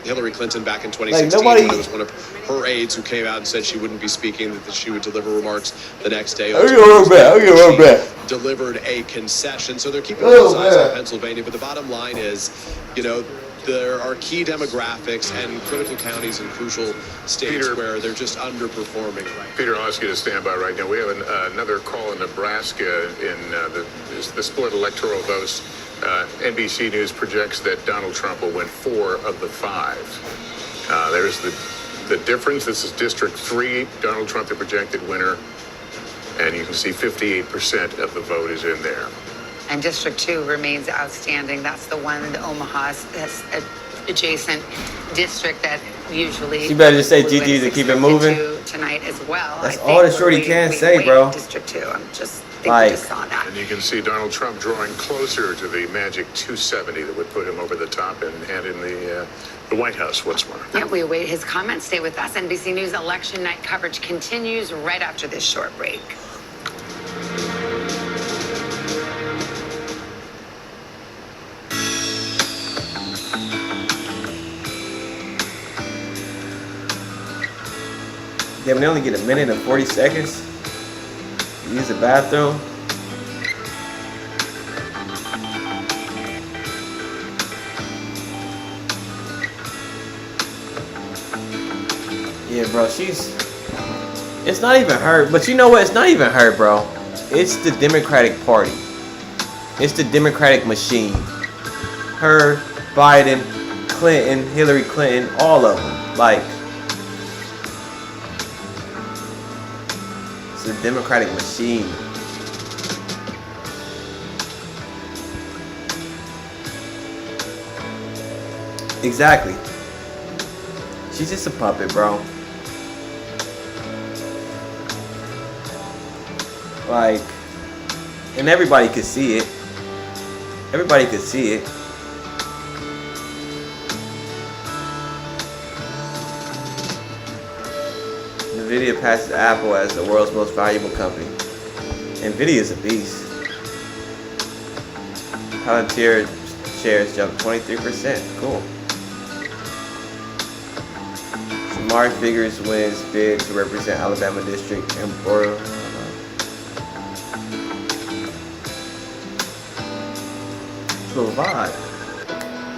Hillary Clinton back in 2016. nobody- It was one of her aides who came out and said she wouldn't be speaking, that she would deliver remarks the next day. I'll get right back. I'll get right back. Delivered a concession, so they're keeping Oh, close eyes man. on Pennsylvania. But the bottom line is, there are key demographics and critical counties and crucial states where they're just underperforming. Peter, I'll ask you to stand by right now. We have another call in Nebraska in the split electoral votes. NBC News projects that Donald Trump will win 4 of the 5. There's the difference. This is District 3. Donald Trump, the projected winner. And you can see 58% of the vote is in there. And District 2 remains outstanding. That's the one, the Omaha adjacent district that usually. She better just say was GG to keep it expected moving. to tonight as well. That's I all think the shorty we- can we say, wait bro. District 2. I'm just Like- just saw that. And you can see Donald Trump drawing closer to the magic 270 that would put him over the top and in the White House once more. Yeah, we await his comments. Stay with us. NBC News election night coverage continues right after this short break. Damn, they only get a minute and 40 seconds to use the bathroom. Yeah, bro, it's not even her, but you know what? It's not even her, bro. It's the Democratic Party. It's the Democratic machine. Her, Biden, Clinton, Hillary Clinton, all of them. Like, it's the Democratic machine. Exactly. She's just a puppet, bro. Like, and everybody could see it. Everybody could see it. NVIDIA passes Apple as the world's most valuable company. NVIDIA is a beast. Palantir shares jumped 23%. Cool. Smart Figures wins bid to represent Alabama District and Borough. Provide.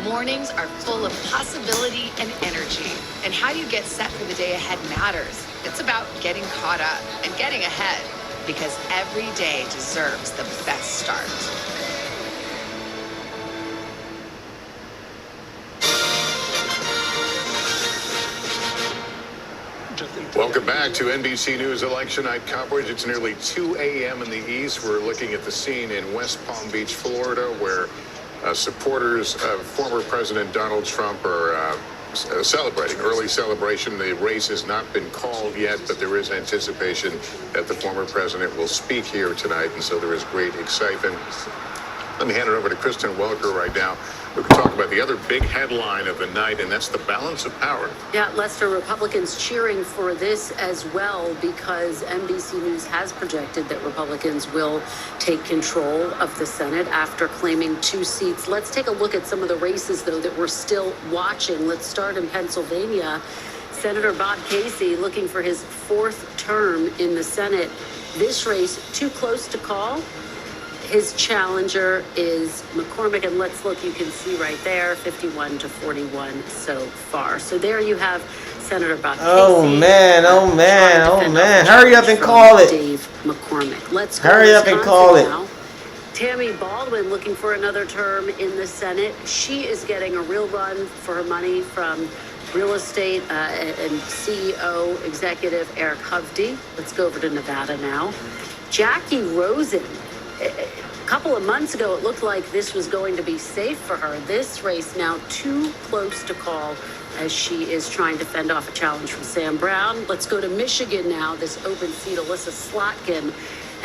Mornings are full of possibility and energy. And how you get set for the day ahead matters. It's about getting caught up and getting ahead because every day deserves the best start. Welcome back to NBC News election night coverage. It's nearly 2 a.m. in the east. We're looking at the scene in West Palm Beach, Florida, where supporters of former President Donald Trump are celebrating. Early celebration. The race has not been called yet, but there is anticipation that the former president will speak here tonight, and so there is great excitement. Let me hand it over to Kristen Welker right now, who can talk about the other big headline of the night, and that's the balance of power. Yeah, Lester, Republicans cheering for this as well because NBC News has projected that Republicans will take control of the Senate after claiming 2 seats. Let's take a look at some of the races, though, that we're still watching. Let's start in Pennsylvania. Senator Bob Casey looking for his 4th term in the Senate. This race, too close to call. His challenger is McCormick, and let's look, you can see right there, 51 to 41 so far. So there you have Senator Bob Casey. Oh man, oh man, oh man. Hurry up and call it. Dave McCormick. Let's go Hurry to up and Wisconsin call it. now. Tammy Baldwin looking for another term in the Senate. She is getting a real run for her money from real estate and CEO executive Eric Hovde. Let's go over to Nevada now. Jackie Rosen. A couple of months ago, it looked like this was going to be safe for her. This race now too close to call as she is trying to fend off a challenge from Sam Brown. Let's go to Michigan now. This open seat, Alyssa Slotkin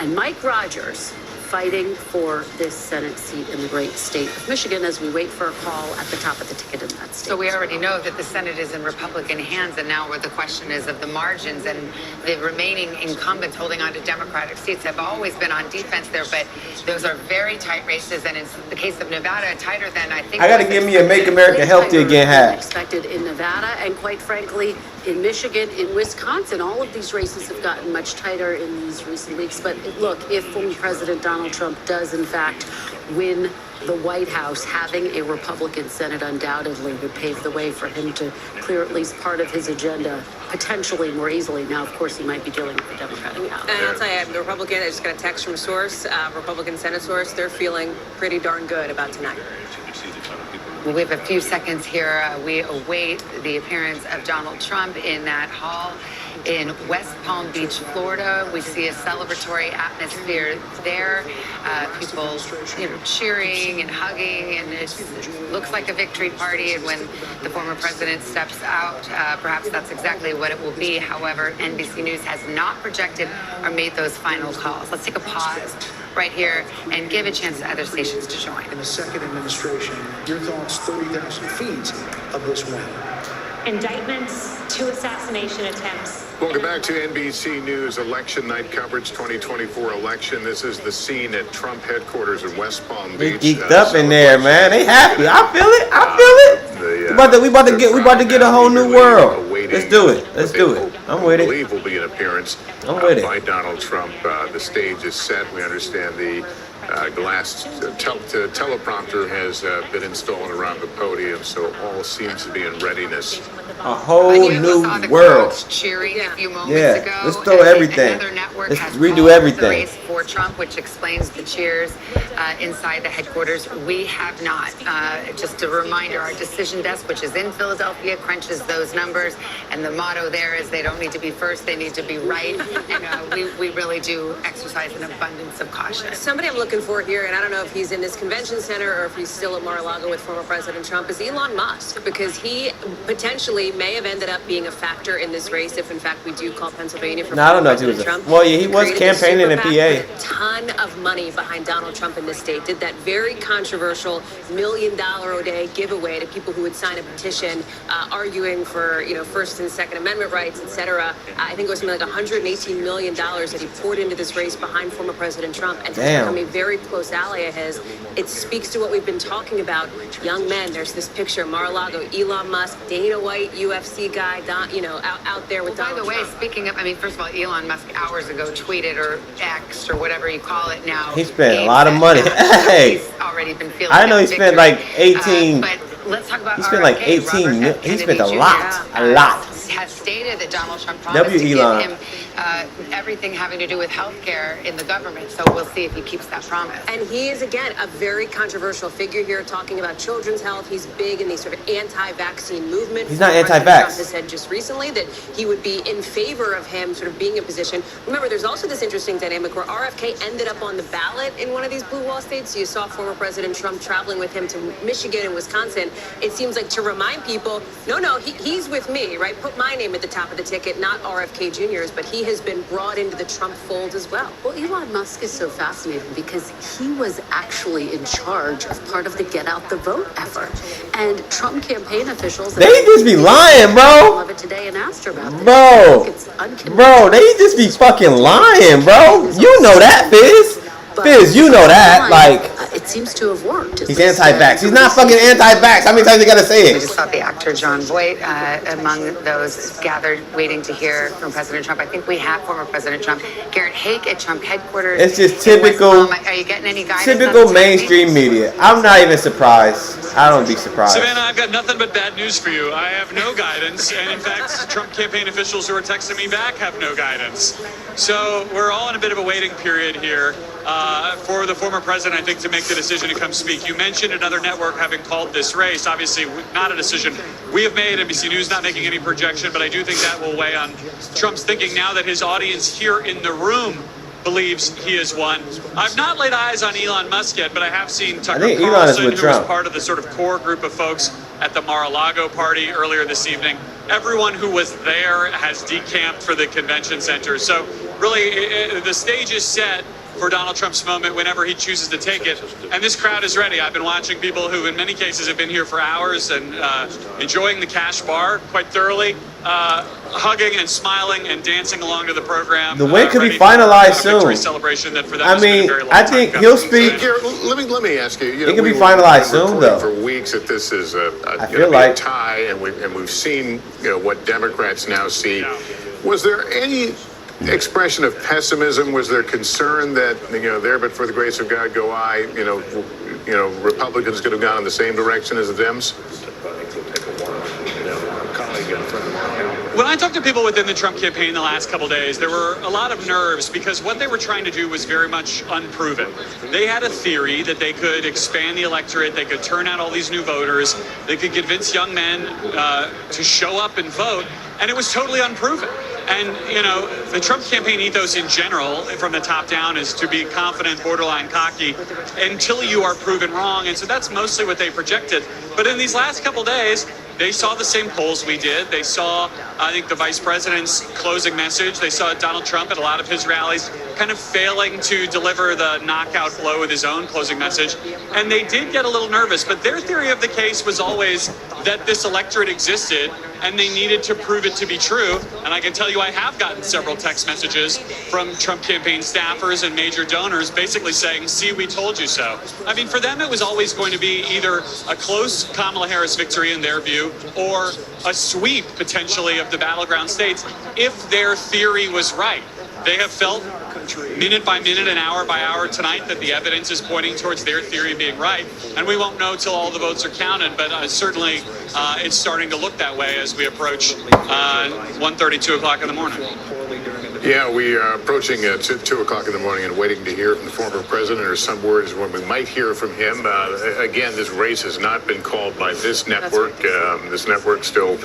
and Mike Rogers fighting for this Senate seat in the great state of Michigan as we wait for a call at the top of the ticket in that state. So we already know that the Senate is in Republican hands, and now where the question is of the margins, and the remaining incumbents holding on to Democratic seats have always been on defense there, but those are very tight races, and in the case of Nevada, tighter than I think. I got to give me a Make America Healthy Again hat. Expected in Nevada, and quite frankly, in Michigan, in Wisconsin, all of these races have gotten much tighter in these recent weeks. But look, if former President Donald Trump does in fact win the White House, having a Republican Senate undoubtedly would pave the way for him to clear at least part of his agenda potentially more easily. Now, of course, he might be dealing with the Democratic House. And I'll tell you, the Republican, I just got a text from source, Republican Senate source, they're feeling pretty darn good about tonight. Well, we have a few seconds here. We await the appearance of Donald Trump in that hall in West Palm Beach, Florida. We see a celebratory atmosphere there. People, cheering and hugging, and it looks like a victory party. And when the former president steps out, perhaps that's exactly what it will be. However, NBC News has not projected or made those final calls. Let's take a pause right here and give a chance to other stations to join. In the second administration, your thoughts 30,000 feet of this win? Indictments, 2 assassination attempts. Welcome back to NBC News election night coverage, 2024 election. This is the scene at Trump headquarters in West Palm They Beach. geeked up in there, man. They happy. I feel it. We about to get a whole new world. Let's do it. I'm with I it. believe will be an appearance I'm with it. by Donald Trump. The stage is set. We understand the glass teleprompter has been installed around the podium, so all seems to be in readiness. A whole new world. Cheering a few moments Yeah, ago. let's throw everything. Another network Let's has redo followed the everything. race for Trump, which explains the cheers inside the headquarters. We have not. Just a reminder, our decision desk, which is in Philadelphia, crunches those numbers, and the motto there is they don't need to be first, they need to be right. And we really do exercise an abundance of caution. Somebody I'm looking for here, and I don't know if he's in this convention center or if he's still at Mar-a-Lago with former President Trump, is Elon Musk, because he potentially may have ended up being a factor in this race if, in fact, we do call Pennsylvania for No, I don't know if he President was. Trump. Well, yeah, he was Created this campaigning in super PAC, PA. put a ton of money behind Donald Trump in this state. Did that very controversial $1 million a day giveaway to people who would sign a petition arguing for First and Second Amendment rights, etc. I think it was something like $118 million that he poured into this race behind former President Trump, and has Damn. become a very close ally of his. It speaks to what we've been talking about. Young men. There's this picture: Mar-a-Lago, Elon Musk, Dana White, UFC guy, out there with Donald By the way, Trump. speaking of, first of all, Elon Musk hours ago tweeted, or X, or whatever you call it now. He spent a lot of money. Hey, He's already been feeling I know he that spent victory. like 18. But let's talk about He spent like RFK. 18 Robert mil- F. he spent a Kennedy lot. Jr., A lot. Has stated that Donald Trump promised W. to give Elon. him everything having to do with healthcare in the government. So we'll see if he keeps that promise. And he is, again, a very controversial figure here, talking about children's health. He's big in the sort of anti-vaccine movement. He's not President anti-vax. Trump has said just recently that he would be in favor of him sort of being in position. Remember, there's also this interesting dynamic where RFK ended up on the ballot in one of these blue wall states. So you saw former President Trump traveling with him to Michigan and Wisconsin. It seems like to remind people, no, he's with me, right? Put my name at the top of the ticket, not RFK Jr.'s, but he has been brought into the Trump fold as well. Well, Elon Musk is so fascinating because he was actually in charge of part of the Get Out the Vote effort. And Trump campaign officials... They just be lying, bro. ...of it today and asked her about this. Bro, they just be fucking lying, bro. You know that, Fizz. Fizz, you know that. Like, it seems to have worked. He's anti-vax. He's not fucking anti-vax. How many times you gotta say We it? just saw the actor John Voight among those gathered waiting to hear from President Trump. I think we have former President Trump, Garrett Haake at Trump headquarters. It's just in West typical, Palm. Are you getting any guidance? typical on the mainstream media. I'm not even surprised. I don't be surprised. Savannah, I've got nothing but bad news for you. I have no guidance, and in fact, Trump campaign officials who are texting me back have no guidance. So we're all in a bit of a waiting period here for the former president, I think, to make the decision to come speak. You mentioned another network having called this race. Obviously, not a decision we have made. NBC News not making any projection, but I do think that will weigh on Trump's thinking now that his audience here in the room believes he has won. I've not laid eyes on Elon Musk yet, but I have seen Tucker think Elon is Carlson, with who Trump. was part of the sort of core group of folks at the Mar-a-Lago party earlier this evening. Everyone who was there has decamped for the convention center. So really, the stage is set for Donald Trump's moment whenever he chooses to take it. And this crowd is ready. I've been watching people who in many cases have been here for hours and enjoying the cash bar quite thoroughly, hugging and smiling and dancing along to the program. The win could be ready for finalized a victory soon. celebration that for them I has been a mean, very long I time think coming. he'll speak. Garrett, let me ask you. You It can be we finalized were soon, reporting though. For weeks that this is a feel a like- tie, and we've seen what Democrats now see. Was there any expression of pessimism? Was there concern that there, but for the grace of God, go I? Republicans could have gone in the same direction as the Dems. When I talked to people within the Trump campaign the last couple days, there were a lot of nerves because what they were trying to do was very much unproven. They had a theory that they could expand the electorate, they could turn out all these new voters, they could convince young men to show up and vote, and it was totally unproven. And, the Trump campaign ethos in general, from the top down, is to be confident, borderline cocky, until you are proven wrong. And so that's mostly what they projected. But in these last couple days, they saw the same polls we did. They saw, I think, the vice president's closing message. They saw Donald Trump at a lot of his rallies kind of failing to deliver the knockout blow with his own closing message. And they did get a little nervous. But their theory of the case was always that this electorate existed and they needed to prove it to be true. And I can tell you I have gotten several text messages from Trump campaign staffers and major donors basically saying, see, we told you so. I mean, for them, it was always going to be either a close Kamala Harris victory in their view or a sweep potentially of the battleground states if their theory was right. They have felt minute by minute and hour by hour tonight that the evidence is pointing towards their theory being right. And we won't know till all the votes are counted, but certainly it's starting to look that way as we approach 1:30, 2 o'clock in the morning. Yeah, we are approaching 2 o'clock in the morning and waiting to hear from the former president, or some words when we might hear from him. Again, this race has not been called by this network. This network still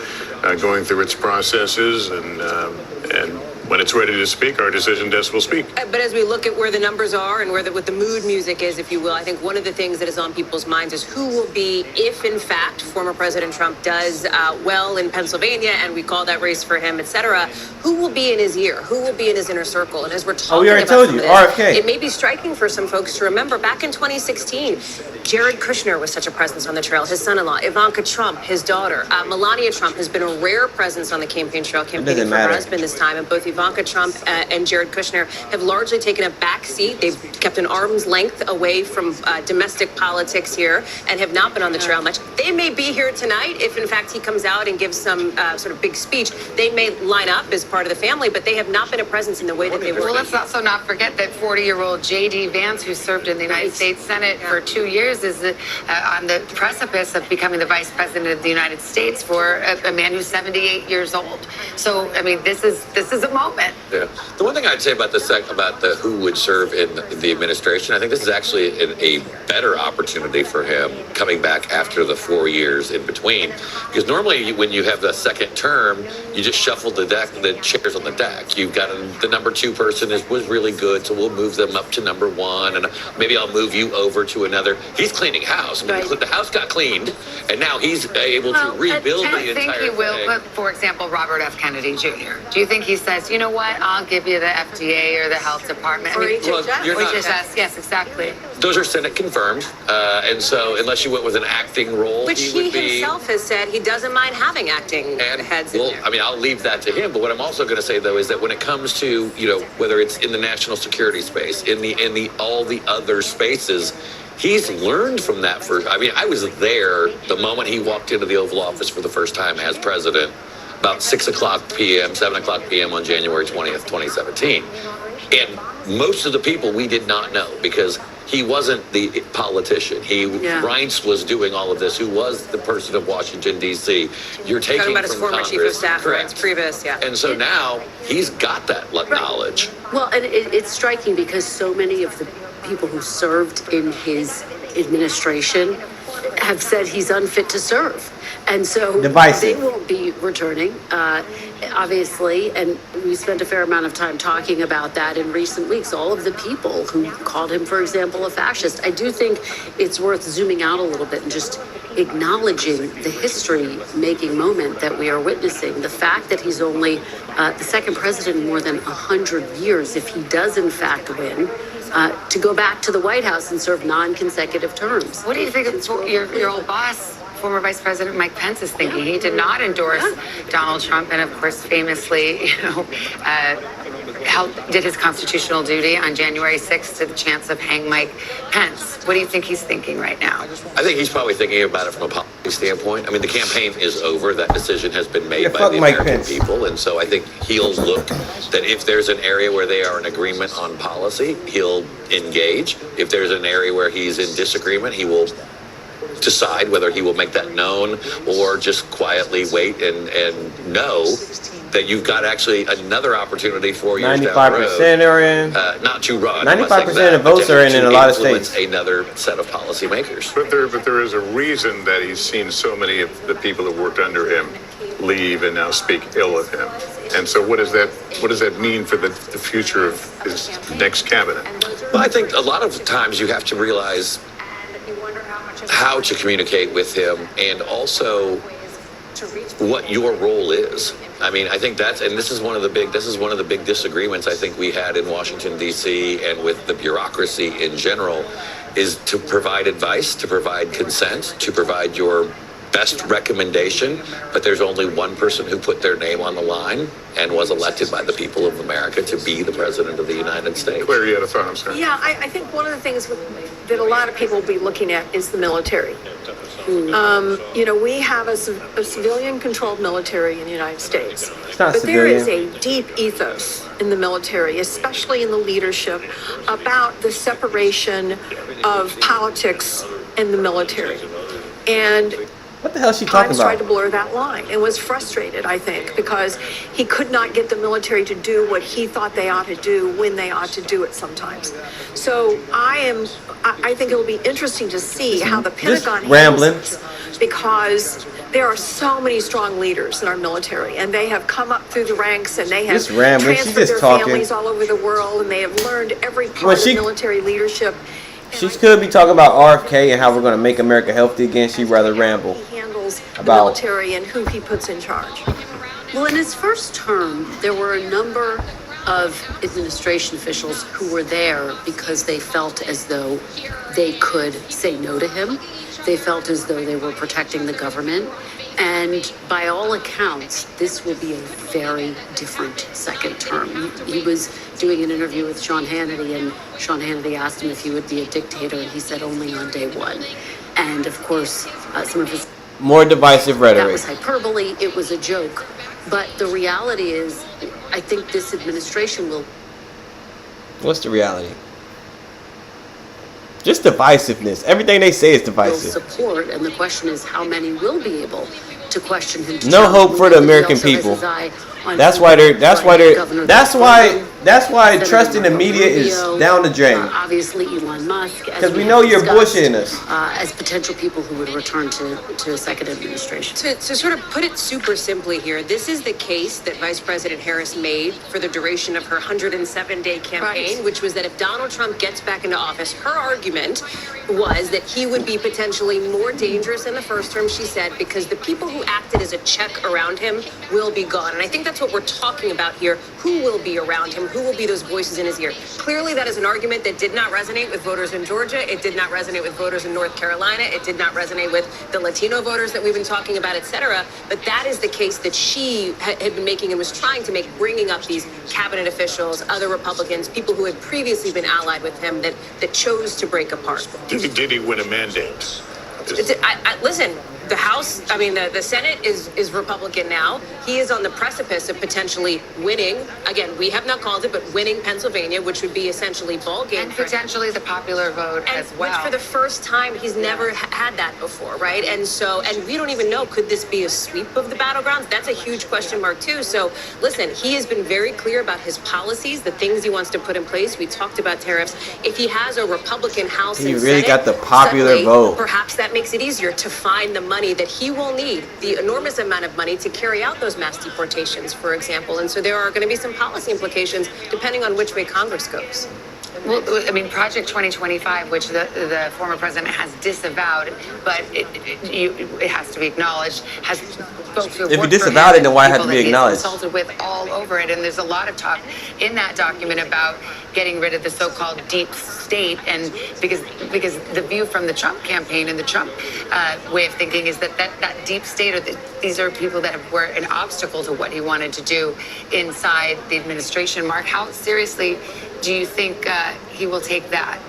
going through its processes, and when it's ready to speak, our decision desk will speak. But as we look at where the numbers are and what the mood music is, if you will, I think one of the things that is on people's minds is who will be, if in fact former President Trump does well in Pennsylvania and we call that race for him, et cetera, who will be in his ear? Who will be in his inner circle? And as we're talking we already about told some you, of this, RFK. it may be striking for some folks to remember back in 2016, Jared Kushner was such a presence on the trail. His son-in-law, Ivanka Trump, his daughter, Melania Trump has been a rare presence on the campaign trail, campaigning for her husband this time. And both Ivanka Trump and Jared Kushner have largely taken a back seat. They've kept an arm's length away from domestic politics here and have not been on the trail much. They may be here tonight if, in fact, he comes out and gives some sort of big speech. They may line up as part of the family, but they have not been a presence in the way that they were. Well, let's also not forget that 40-year-old J.D. Vance, who served in the United States Senate for 2 years, is on the precipice of becoming the vice president of the United States for a man who's 78 years old. So, I mean, this is a moment. Yeah. The one thing I'd say about the who would serve in the administration, I think this is actually a better opportunity for him coming back after the 4 years in between. Because normally when you have the second term, you just shuffle the chairs on the deck. You've got the number two person was really good, so we'll move them up to number one, and maybe I'll move you over to another. He's cleaning house. I mean, the house got cleaned, and now he's able to rebuild the entire thing. I think he will, but for example, Robert F. Kennedy Jr. Do you think he says, you know what, I'll give you the FDA or the health department? Or HHS. Yes, exactly. Those are Senate confirmed, and so unless you went with an acting role, Which he himself has said he doesn't mind having acting heads in there. I mean, I'll leave that to him. But what I'm also going to say, though, is that when it comes to whether it's in the national security space, in the all the other spaces, he's learned from that. I was there the moment he walked into the Oval Office for the first time as president, about 7 o'clock p.m. on January 20th, 2017. And most of the people we did not know because he wasn't the politician. Reince was doing all of this, who was the person of Washington, D.C. You're taking Talking about his from former Congress. chief of staff, Correct. Reince Priebus, yeah. And so now he's got that knowledge. Well, and it's striking because so many of the people who served in his administration have said he's unfit to serve. And so Divisive. they won't be returning, obviously. And we spent a fair amount of time talking about that in recent weeks. All of the people who called him, for example, a fascist. I do think it's worth zooming out a little bit and just acknowledging the history-making moment that we are witnessing. The fact that he's only the second president in more than 100 years, if he does in fact win, to go back to the White House and serve non-consecutive terms. What do you think of your old boss, former Vice President Mike Pence, is thinking? He did not endorse Donald Trump, and of course, famously, did his constitutional duty on January 6th to the chance of hang Mike Pence. What do you think he's thinking right now? I think he's probably thinking about it from a policy standpoint. I mean, the campaign is over. That decision has been made by the American people. And so I think he'll look that if there's an area where they are in agreement on policy, he'll engage. If there's an area where he's in disagreement, he will decide whether he will make that known or just quietly wait and know that you've got actually another opportunity 4 years down the road. 95% are in. Not to run. 95% of votes are in a lot of states. Another set of policymakers. But there is a reason that he's seen so many of the people that worked under him leave and now speak ill of him. And so what does that mean for the future of his next cabinet? Well, I think a lot of times you have to realize how to communicate with him and also what your role is. I mean, I think this is one of the big disagreements I think we had in Washington, D.C. and with the bureaucracy in general is to provide advice, to provide consent, to provide your best recommendation, but there's only one person who put their name on the line and was elected by the people of America to be the president of the United States. Claire, you had a thought, I'm sorry. Yeah, I think one of the things that a lot of people will be looking at is the military. We have a civilian-controlled military in the United States. But there is a deep ethos in the military, especially in the leadership, about the separation of politics and the military. And what the hell is she talking Times about? tried to blur that line and was frustrated, I think, because he could not get the military to do what he thought they ought to do when they ought to do it sometimes. So I think it'll be interesting to see how the Pentagon handles this, because there are so many strong leaders in our military, and they have come up through the ranks, and they have transferred their families all over the world, and they have learned every part of military leadership. She could be talking about RFK and how we're going to make America healthy again. She'd rather ramble He handles the about military and who he puts in charge. Well, in his first term, there were a number of administration officials who were there because they felt as though they could say no to him. They felt as though they were protecting the government. And by all accounts, this will be a very different second term. He was doing an interview with Sean Hannity, and Sean Hannity asked him if he would be a dictator, and he said only on day one. And of course, some of his more divisive rhetoric. That was hyperbole. It was a joke. But the reality is, I think this administration will. What's the reality? Just divisiveness. Everything they say is divisive. Support, and the question is how many will be able to question him. No hope for the American people. That's why trust in the media is down the drain. Obviously, Elon Musk. Because we know you're bullshitting us. As potential people who would return to a second administration. To sort of put it super simply here, this is the case that Vice President Harris made for the duration of her 107-day campaign, which was that if Donald Trump gets back into office, her argument was that he would be potentially more dangerous in the first term, she said, because the people who acted as a check around him will be gone. And I think that's That's what we're talking about here. Who will be around him? Who will be those voices in his ear? Clearly, that is an argument that did not resonate with voters in Georgia. It did not resonate with voters in North Carolina. It did not resonate with the Latino voters that we've been talking about, et cetera. But that is the case that she had been making and was trying to make, bringing up these cabinet officials, other Republicans, people who had previously been allied with him that chose to break apart. Did he win a mandate? Listen, the House, the Senate is Republican now. He is on the precipice of potentially winning. Again, we have not called it, but winning Pennsylvania, which would be essentially ball game. And potentially the popular vote as well. Which for the first time, he's never had that before, right? And we don't even know, could this be a sweep of the battlegrounds? That's a huge question mark too. So listen, he has been very clear about his policies, the things he wants to put in place. We talked about tariffs. If he has a Republican House He and really Senate, got the popular suddenly, vote. Perhaps that makes it easier to find the money that he will need, the enormous amount of money to carry out those mass deportations, for example. And so there are going to be some policy implications depending on which way Congress goes. Well, Project 2025, which the former president has disavowed, but it has to be acknowledged, has folks who have If you worked for disavowed him it, then why and has it to people be that he's acknowledged? consulted with all over it, and there's a lot of talk in that document about getting rid of the so-called deep state, and because the view from the Trump campaign and the Trump way of thinking is that deep state, or these are people that were an obstacle to what he wanted to do inside the administration. Mark, how seriously do you think he will take that?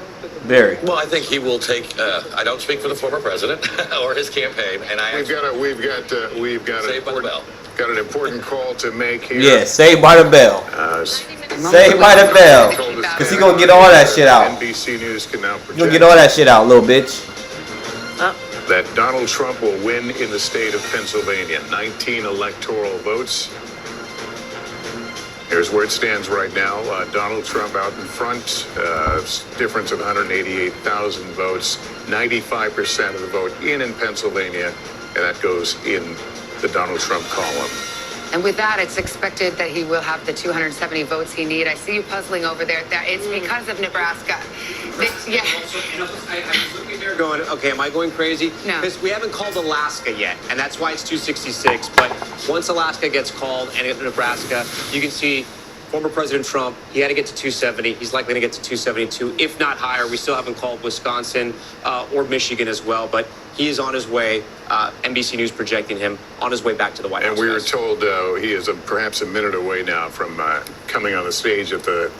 Very. Well, I think he will take. I don't speak for the former president or his campaign, and We've got an important call to make here. Yeah, saved by the bell. Saved by the bell. Because he gonna get all that shit out. NBC News can now He project gonna get all that shit out, little bitch. that Donald Trump will win in the state of Pennsylvania. 19 electoral votes. Here's where it stands right now. Donald Trump out in front, difference of 188,000 votes, 95% of the vote in Pennsylvania, and that goes in the Donald Trump column. And with that, it's expected that he will have the 270 votes he needs. I see you puzzling over there. It's because of Nebraska. Yeah. I was looking there going, okay, am I going crazy? No. Because we haven't called Alaska yet, and that's why it's 266. But once Alaska gets called and Nebraska, you can see former President Trump, he had to get to 270. He's likely to get to 272, if not higher. We still haven't called Wisconsin or Michigan as well, but he is on his way. NBC News projecting him on his way back to the White House. And we were told he is perhaps a minute away now from coming on the stage at the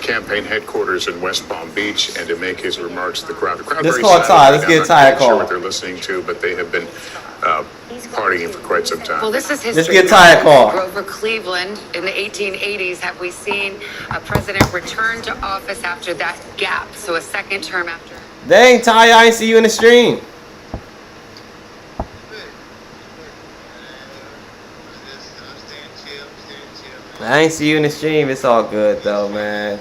campaign headquarters in West Palm Beach and to make his remarks to the crowd. The crowd Let's very call silent Ty. right Let's now. get I'm Ty a not sure call. what they're listening to, but they have been partying for quite some time. Well, this is history. Let's get Ty a call. Grover Cleveland in the 1880s. Have we seen a president return to office after that gap? So a second term after. Dang, Ty, I ain't see you in the stream. I ain't see you in the stream. It's all good though, man.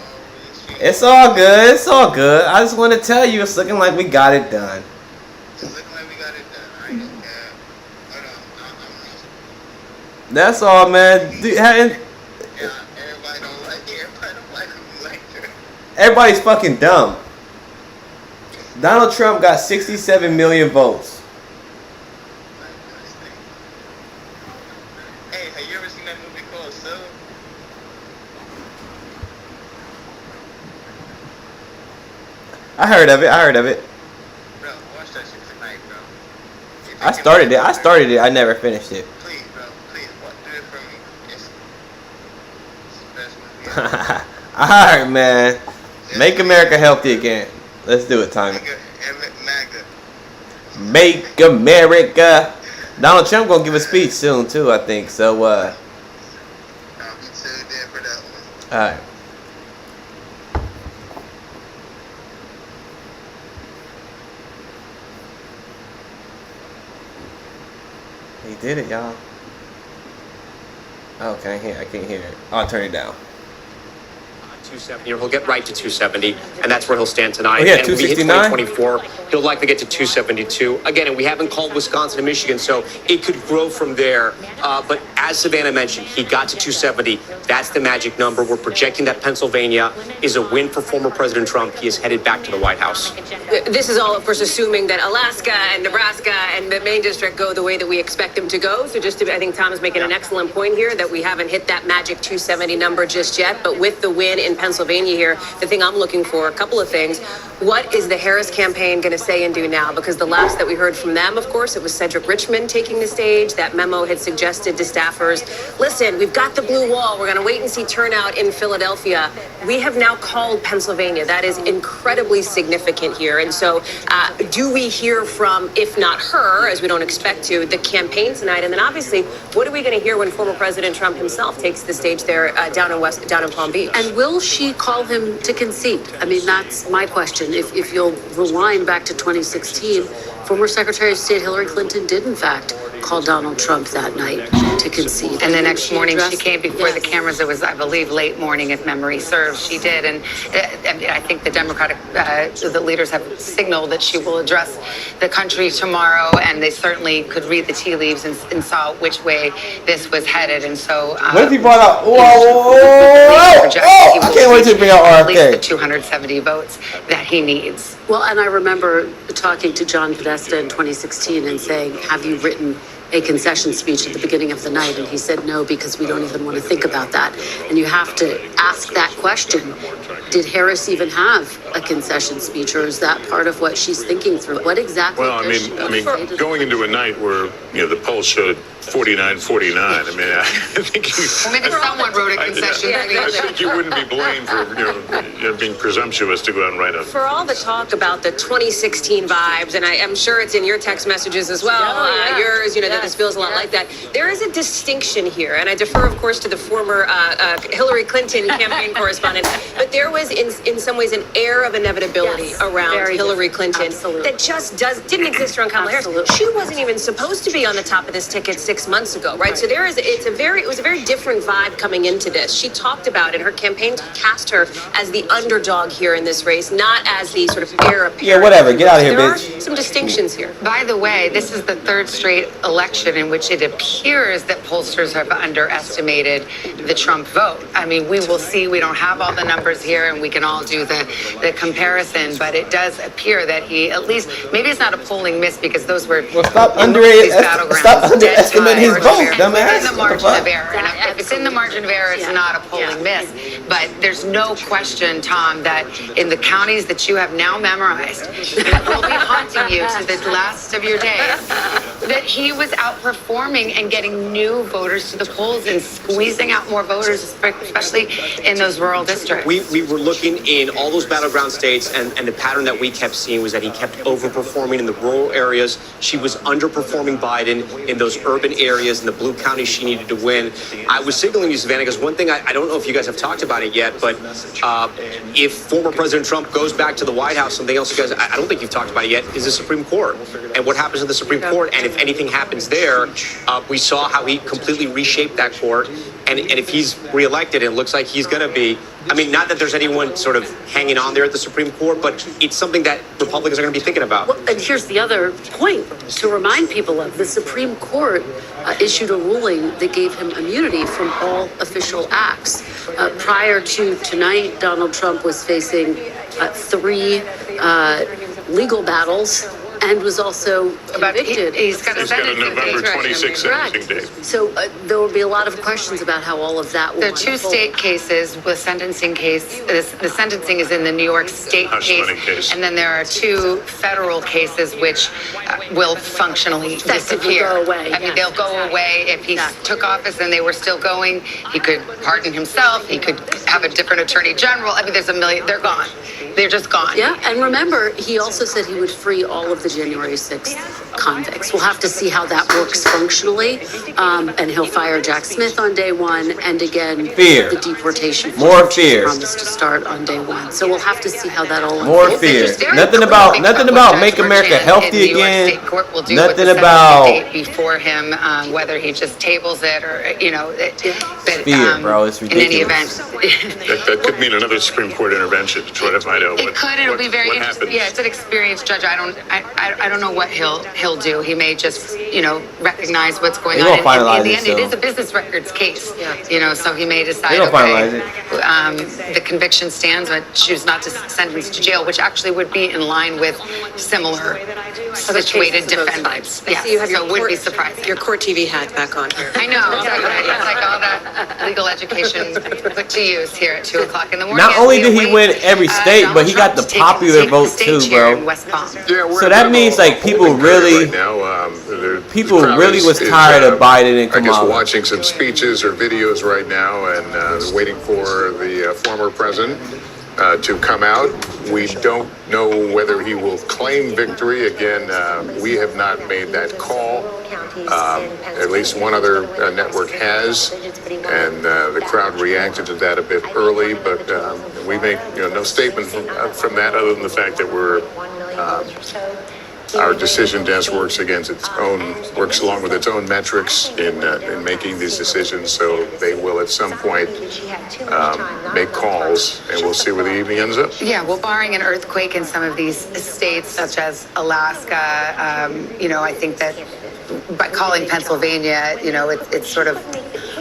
It's all good. It's all good. I just want to tell you, it's looking like we got it done. That's all, man. Everybody's fucking dumb. Donald Trump got 67 million votes. Hey, have you ever seen that movie called Sub? I heard of it. Bro, watch that shit tonight, bro. I started it. I never finished it. Please, bro, please, do it for me. It's the best movie ever. Alright, man. Make America healthy again. Let's do it, Tommy. Make America. Donald Trump gonna give a speech soon too, I think. So alright. He did it, y'all. Oh, I can't hear it. I'll turn it down. 270, or he'll get right to 270, and that's where he'll stand tonight. Oh, yeah, and when we hit 269? 2024, he'll likely get to 272. Again, and we haven't called Wisconsin and Michigan, so it could grow from there. But as Savannah mentioned, he got to 270. That's the magic number. We're projecting that Pennsylvania is a win for former President Trump. He is headed back to the White House. This is all, of course, assuming that Alaska and Nebraska and the Maine district go the way that we expect them to go. So just to, I think Tom is making an excellent point here that we haven't hit that magic 270 number just yet. But with the win in Pennsylvania here, the thing I'm looking for, a couple of things. What is the Harris campaign going to say and do now? Because the last that we heard from them, of course, it was Cedric Richmond taking the stage. That memo had suggested to staffers, listen, we've got the blue wall. We're going to wait and see turnout in Philadelphia. We have now called Pennsylvania. That is incredibly significant here. And so do we hear from, if not her, as we don't expect to, the campaign tonight? And then obviously, what are we going to hear when former President Trump himself takes the stage there down in Palm Beach? And will she call him to concede? I mean, that's my question. If you'll rewind back to 2016, former Secretary of State Hillary Clinton did, in fact, call Donald Trump that night to concede. And the next morning she came before the cameras. It was, I believe, late morning, if memory serves. She did. And I think the Democratic the leaders have signaled that she will address the country tomorrow. And they certainly could read the tea leaves and saw which way this was headed. And so. What if he brought out? I can't wait to bring out RFK. At least the 270 votes that he needs. Well, and I remember talking to John Podesta in 2016 and saying, have you written a concession speech at the beginning of the night? And he said no, because we don't even want to think about that. And you have to ask that question. Did Harris even have a concession speech, or is that part of what she's thinking through? What exactly? Well, I mean, going into a night where the polls showed 49-49. I mean, I think maybe someone wrote a concession. I think you wouldn't be blamed for being presumptuous to go out and write a. For all the talk about the 2016 vibes, and I'm sure it's in your text messages as well, yours, that this feels a lot like that. There is a distinction here, and I defer, of course, to the former Hillary Clinton campaign correspondent, but there was in some ways an air of inevitability around Hillary Clinton that just didn't exist around Kamala Harris. She wasn't even supposed to be on the top of this ticket 6 months ago, right? So it was a very different vibe coming into this. She talked about it. Her campaign cast her as the underdog here in this race, not as the sort of heir apparent. Yeah, whatever. Get out of here, bitch. There are some distinctions here. By the way, this is the third straight election in which it appears that pollsters have underestimated the Trump vote. I mean, we will see. We don't have all the numbers here, and we can all do the comparison, but it does appear that he, at least, maybe it's not a polling miss because those were stop underestimating his vote, dumbass. It's in the margin of error. And if it's in the margin of error, it's not a polling miss. But there's no question, Tom, that in the counties that you have now memorized, that will be haunting you to the last of your days, that he was outperforming and getting new voters to the polls and squeezing out more voters, especially in those rural districts. We were looking in all those battleground states, and the pattern that we kept seeing was that he kept overperforming in the rural areas. She was underperforming Biden in those urban areas, in the blue counties she needed to win. I was signaling you, Savannah, because one thing, I don't know if you guys have talked about it yet, but if former President Trump goes back to the White House, something else you guys, I don't think you've talked about it yet, is the Supreme Court. And what happens in the Supreme Court, and if anything happens there, we saw how he completely reshaped that court. And if he's reelected, and it looks like he's going to be, I mean, not that there's anyone sort of hanging on there at the Supreme Court, but it's something that Republicans are going to be thinking about. Well, and here's the other point to remind people of. The Supreme Court issued a ruling that gave him immunity from all official acts. Prior to tonight, Donald Trump was facing 3 legal battles and was also convicted. He's got a November 26th sentencing date. So there will be a lot of questions about how all of that will There are 2 state cases with sentencing case. The sentencing is in the New York State case. And then there are 2 federal cases which will functionally disappear. Go away. I mean, they'll go away. If he took office and they were still going, he could pardon himself. He could have a different attorney general. I mean, there's a million. They're gone. They're just gone. Yeah, and remember, he also said he would free all of the January 6th convicts. We'll have to see how that works functionally. And he'll fire Jack Smith on day 1, and again, fear. The deportation. More fear. Promised to start on day 1. So we'll have to see how that all more fear. Nothing about make America healthy again. Nothing about before him, whether he just tables it or fear, bro. It's ridiculous. In any event, that could mean another Supreme Court intervention to try to find It could. It'll be very what interesting. happens? Yeah, it's an experienced judge. I don't know what he'll do. He may just recognize what's going They on. gonna finalize In the it, end, it so. is a business records case. So he may decide. They gonna finalize The conviction stands, but choose not to sentence to jail, which actually would be in line with similar situated defendants. I see you have so your it would court, be surprising. your court TV hat back on here. I know. It's like all that legal education put to use here at 2:00 in the morning. Not only did he win every state, Donald but he got the Trump's popular taking vote the too, stage here in bro. West Palm. Yeah, we're So in that a means like people holding period really, right now. The people crowd really was tired of Biden and I guess Kamala. watching some speeches or videos right now and waiting for the former president to come out. We don't know whether he will claim victory. Again, we have not made that call. At least one other network has, and the crowd reacted to that a bit early. But we make no statement from that, other than the fact that we're our decision desk works along with its own metrics in making these decisions. So they will at some point make calls, and we'll see where the evening ends up. Yeah, well, barring an earthquake in some of these states, such as Alaska, I think that by calling Pennsylvania, it's sort of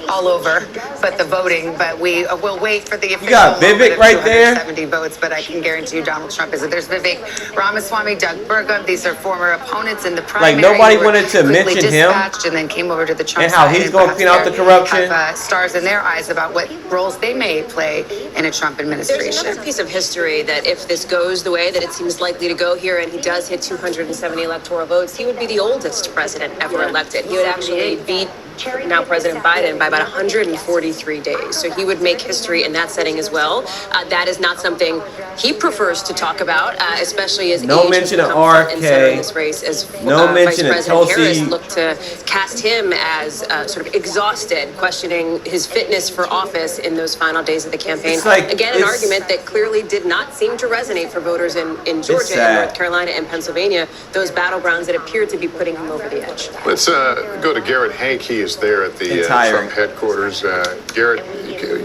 all over, but the voting. But we will wait for the official. You got Vivek right there. 270 votes, but I can guarantee you Donald Trump is. There's Vivek Ramaswamy, Doug Burgum. These are former opponents in the primary. Like, nobody who were wanted to quickly mention him. dispatched and then came over to the Trump And how side he's gonna perhaps clean out the corruption. have stars in their eyes about what roles they may play in a Trump administration. There's another piece of history that if this goes the way that it seems likely to go here and he does hit 270 electoral votes, he would be the oldest president ever elected. He would actually beat now President Biden by about 143 days. So he would make history in that setting as well. That is not something he prefers to talk about, especially as No age mention has of become front and center in RFK. this race as No Vice mention of President Harris Tulsi. looked to cast him as sort of exhausted, questioning his fitness for office in those final days of the campaign. It's like- Again, an it's- argument that clearly did not seem to resonate for voters in Georgia, and sad. North Carolina, and Pennsylvania, those battlegrounds that appeared to be putting him over the edge. Let's go to Garrett Hank. He is there at the Trump headquarters. Garrett,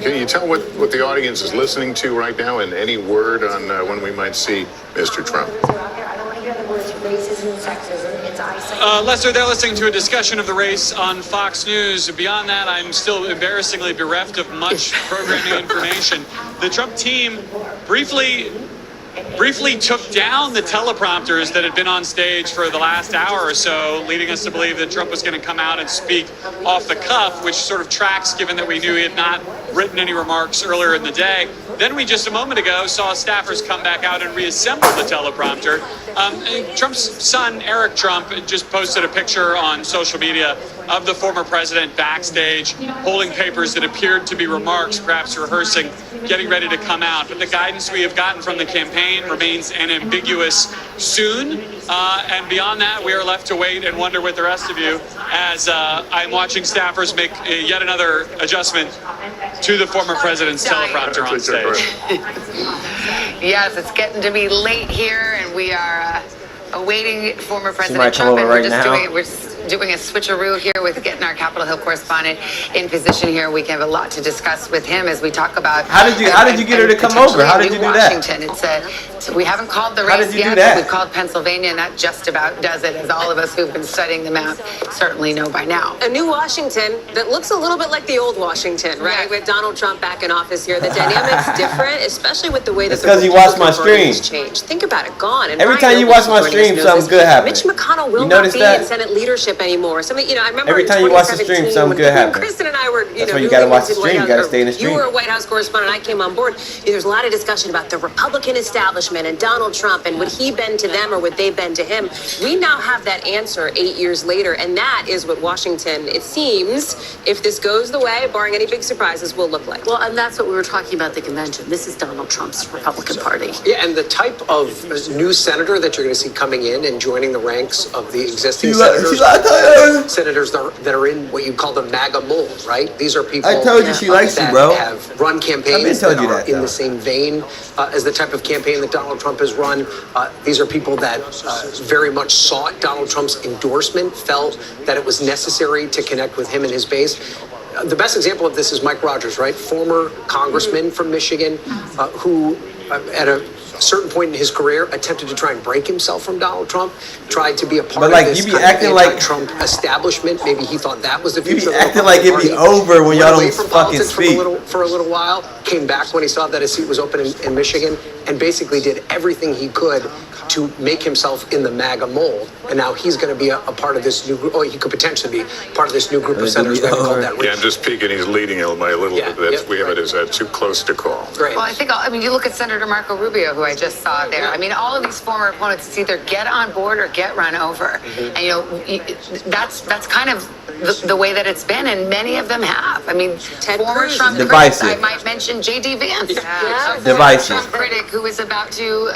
can you tell what the audience is listening to right now, and any word on when we might see Mr. Trump? Lester, they're listening to a discussion of the race on Fox News. Beyond that, I'm still embarrassingly bereft of much programming information. The Trump team briefly took down the teleprompters that had been on stage for the last hour or so, leading us to believe that Trump was going to come out and speak off the cuff, which sort of tracks given that we knew he had not written any remarks earlier in the day. Then we just a moment ago saw staffers come back out and reassemble the teleprompter. Trump's son, Eric Trump, just posted a picture on social media of the former president backstage holding papers that appeared to be remarks, perhaps rehearsing, getting ready to come out. But the guidance we have gotten from the campaign remains unambiguous soon. And beyond that, we are left to wait and wonder with the rest of you as I'm watching staffers make yet another adjustment to the former president's teleprompter on stage. Yes, it's getting to be late here, and we are awaiting former might President come Trump, over and right we're now. doing a switcheroo here with getting our Capitol Hill correspondent in position here. We have a lot to discuss with him as we talk about. How did you get her to come over? How did you do that? Washington. So we haven't called the How race did you do yet. that? We've called Pennsylvania, and that just about does it, as all of us who've been studying the map certainly know by now. A new Washington that looks a little bit like the old Washington, right? With Donald Trump back in office here. The dynamic's different, especially with the way that It's 'cause you watch my stream. changed. Think about it, gone. And Every Brian time you Nobles watch my joining us stream, knows something this. good happens. Mitch McConnell will You not notice be that? in Senate leadership anymore. I remember Every in time you watch the stream, 2017 something when good happens. Kristen and I were, That's why you gotta newly watch the minted stream. You White gotta House- stay in the stream. You were a White House correspondent. I came on board. There's a lot of discussion about the Republican establishment and Donald Trump and would he bend to them or would they bend to him? We now have that answer 8 years later, and that is what Washington, it seems, if this goes the way, barring any big surprises, will look like. Well, and that's what we were talking about at the convention. This is Donald Trump's Republican Party. Yeah, and the type of new senator that you're going to see coming in and joining the ranks of the existing senators that are in what you call the MAGA mold, right? These are people I told you she likes you, that bro. have run I've campaigns been telling that you are that, in though. the same vein as the type of campaign that Donald Trump has run. These are people that very much sought Donald Trump's endorsement, felt that it was necessary to connect with him and his base. The best example of this is Mike Rogers, right? Former congressman from Michigan, who at a certain point in his career, attempted to try and break himself from Donald Trump, tried to be a part But, like, of this you be kind of acting like- anti-Trump establishment. Maybe he thought that was the You be future of the acting like it be Republican Party. over when Went y'all away don't from fucking politics speak. for a little while, came back when he saw that his seat was open in Michigan, and basically did everything he could to make himself in the MAGA mold. And now he's going to be a part of this new group, or he could potentially be part of this new group of senators that called that. Yeah, I'm just peeking. He's leading Illinois a little Yeah, bit. That's, yep, we have it as too close to call. Right. Well, I mean, you look at Senator Marco Rubio, who I just saw there. I mean, all of these former opponents, it's either get on board or get run over. Mm-hmm. And, that's kind of the way that it's been, and many of them have. I mean, former Cruz. Trump Divisive. critics, I might mention J.D. Vance, a former Divisive. Trump critic who is about to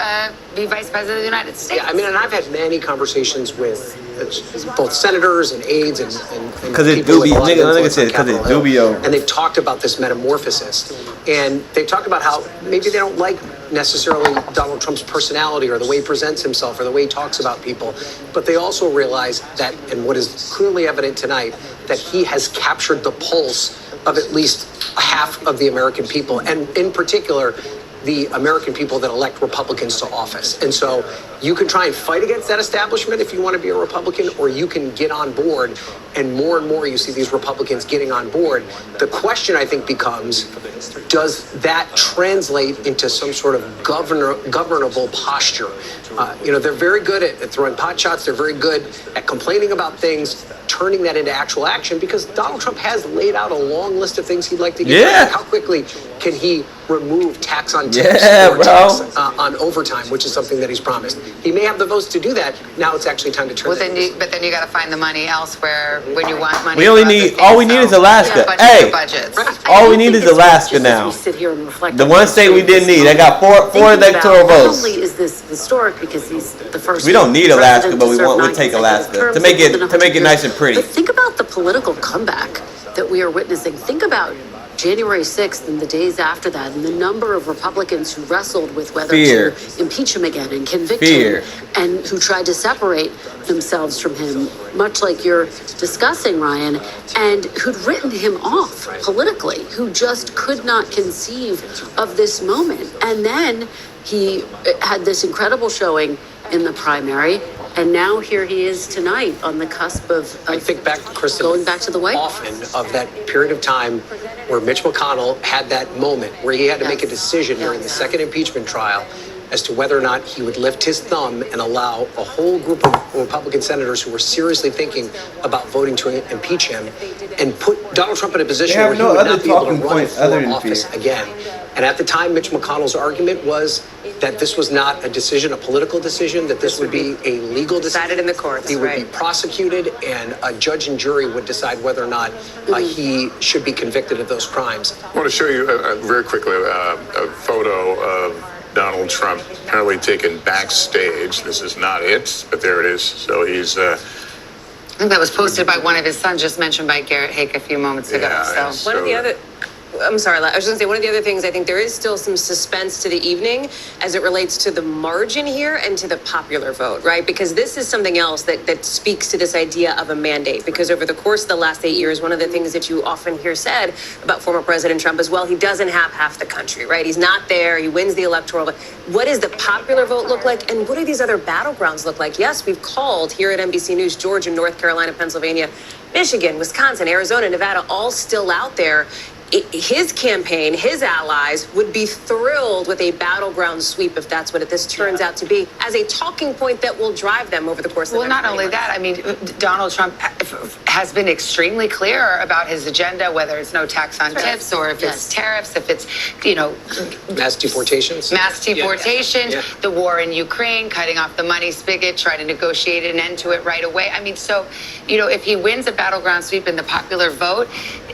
be vice president of the United States. Yeah, I mean, and I've had many conversations with both senators and aides and 'Cause it's people with a lot of Dubio. Nigga influence said, on 'cause it's Capitol Hill. Dubio. And they've talked about this metamorphosis, and they've talked about how maybe they don't like necessarily Donald Trump's personality or the way he presents himself or the way he talks about people, but they also realize that, and what is clearly evident tonight, that he has captured the pulse of at least half of the American people, and in particular, the American people that elect Republicans to office. And so you can try and fight against that establishment if you want to be a Republican, or you can get on board, and more you see these Republicans getting on board. The question, I think, becomes, does that translate into some sort of governable posture? They're very good at throwing pot shots. They're very good at complaining about things, turning that into actual action, because Donald Trump has laid out a long list of things he'd like to get done. Yeah. How quickly can he remove tax on tips Yeah, or bro. tax on overtime, which is something that he's promised? He may have the votes to do that. Now it's actually time to turn Well, that. but then you got to find the money elsewhere when you want money. We only for other need, things. all we need is So, Alaska. budgets Hey, are budgets. all we need is Alaska Just as now. we sit here and reflect The on one the state we history of didn't this need. I got moment, four thinking electoral about votes. Not only is this historic because he's the first. We don't need Alaska, president but to we serve want, we'll 9 take consecutive Alaska terms to make in it, more than to make it 100 nice and pretty. But think about the political comeback that we are witnessing. Think about January 6th and the days after that, and the number of Republicans who wrestled with whether Fear. to impeach him again and convict Fear. him, and who tried to separate themselves from him, much like you're discussing, Ryan, and who'd written him off politically, who just could not conceive of this moment. And then he had this incredible showing in the primary, and now here he is tonight on the cusp of I think back, Kristen, going back to the White House. often of that period of time where Mitch McConnell had that moment where he had to make a decision during the second impeachment trial as to whether or not he would lift his thumb and allow a whole group of Republican senators who were seriously thinking about voting to impeach him, and put Donald Trump in a position They have where he no would other not be able to talking run point other for than office fear. again. And at the time, Mitch McConnell's argument was that this was not a decision, a political decision, that this would be a legal decision. Decided in the courts, He would be right. prosecuted, and a judge and jury would decide whether or not he should be convicted of those crimes. I want to show you very quickly a photo of Donald Trump apparently taken backstage. This is not it, but there it is. So he's I think that was posted by one of his sons, just mentioned by Garrett Hake a few moments ago. Yeah, So. One of the other, I'm sorry, I was going to say one of the other things, I think there is still some suspense to the evening as it relates to the margin here and to the popular vote, right? Because this is something else that speaks to this idea of a mandate. Because over the course of the last 8 years, one of the things that you often hear said about former President Trump is, well, he doesn't have half the country, right? He's not there. He wins the electoral. What does the popular vote look like? And what do these other battlegrounds look like? Yes, we've called here at NBC News, Georgia, North Carolina, Pennsylvania, Michigan, Wisconsin, Arizona, Nevada, all still out there. His campaign, his allies would be thrilled with a battleground sweep if that's what this turns out to be, as a talking point that will drive them over the course of the Well, next not only 20 months. that, I mean, Donald Trump has been extremely clear about his agenda, whether it's no tax on tips or if it's tariffs, if it's, Mass deportations. mass deportations, Yeah. the war in Ukraine, cutting off the money spigot, trying to negotiate an end to it right away. I mean, so, if he wins a battleground sweep in the popular vote,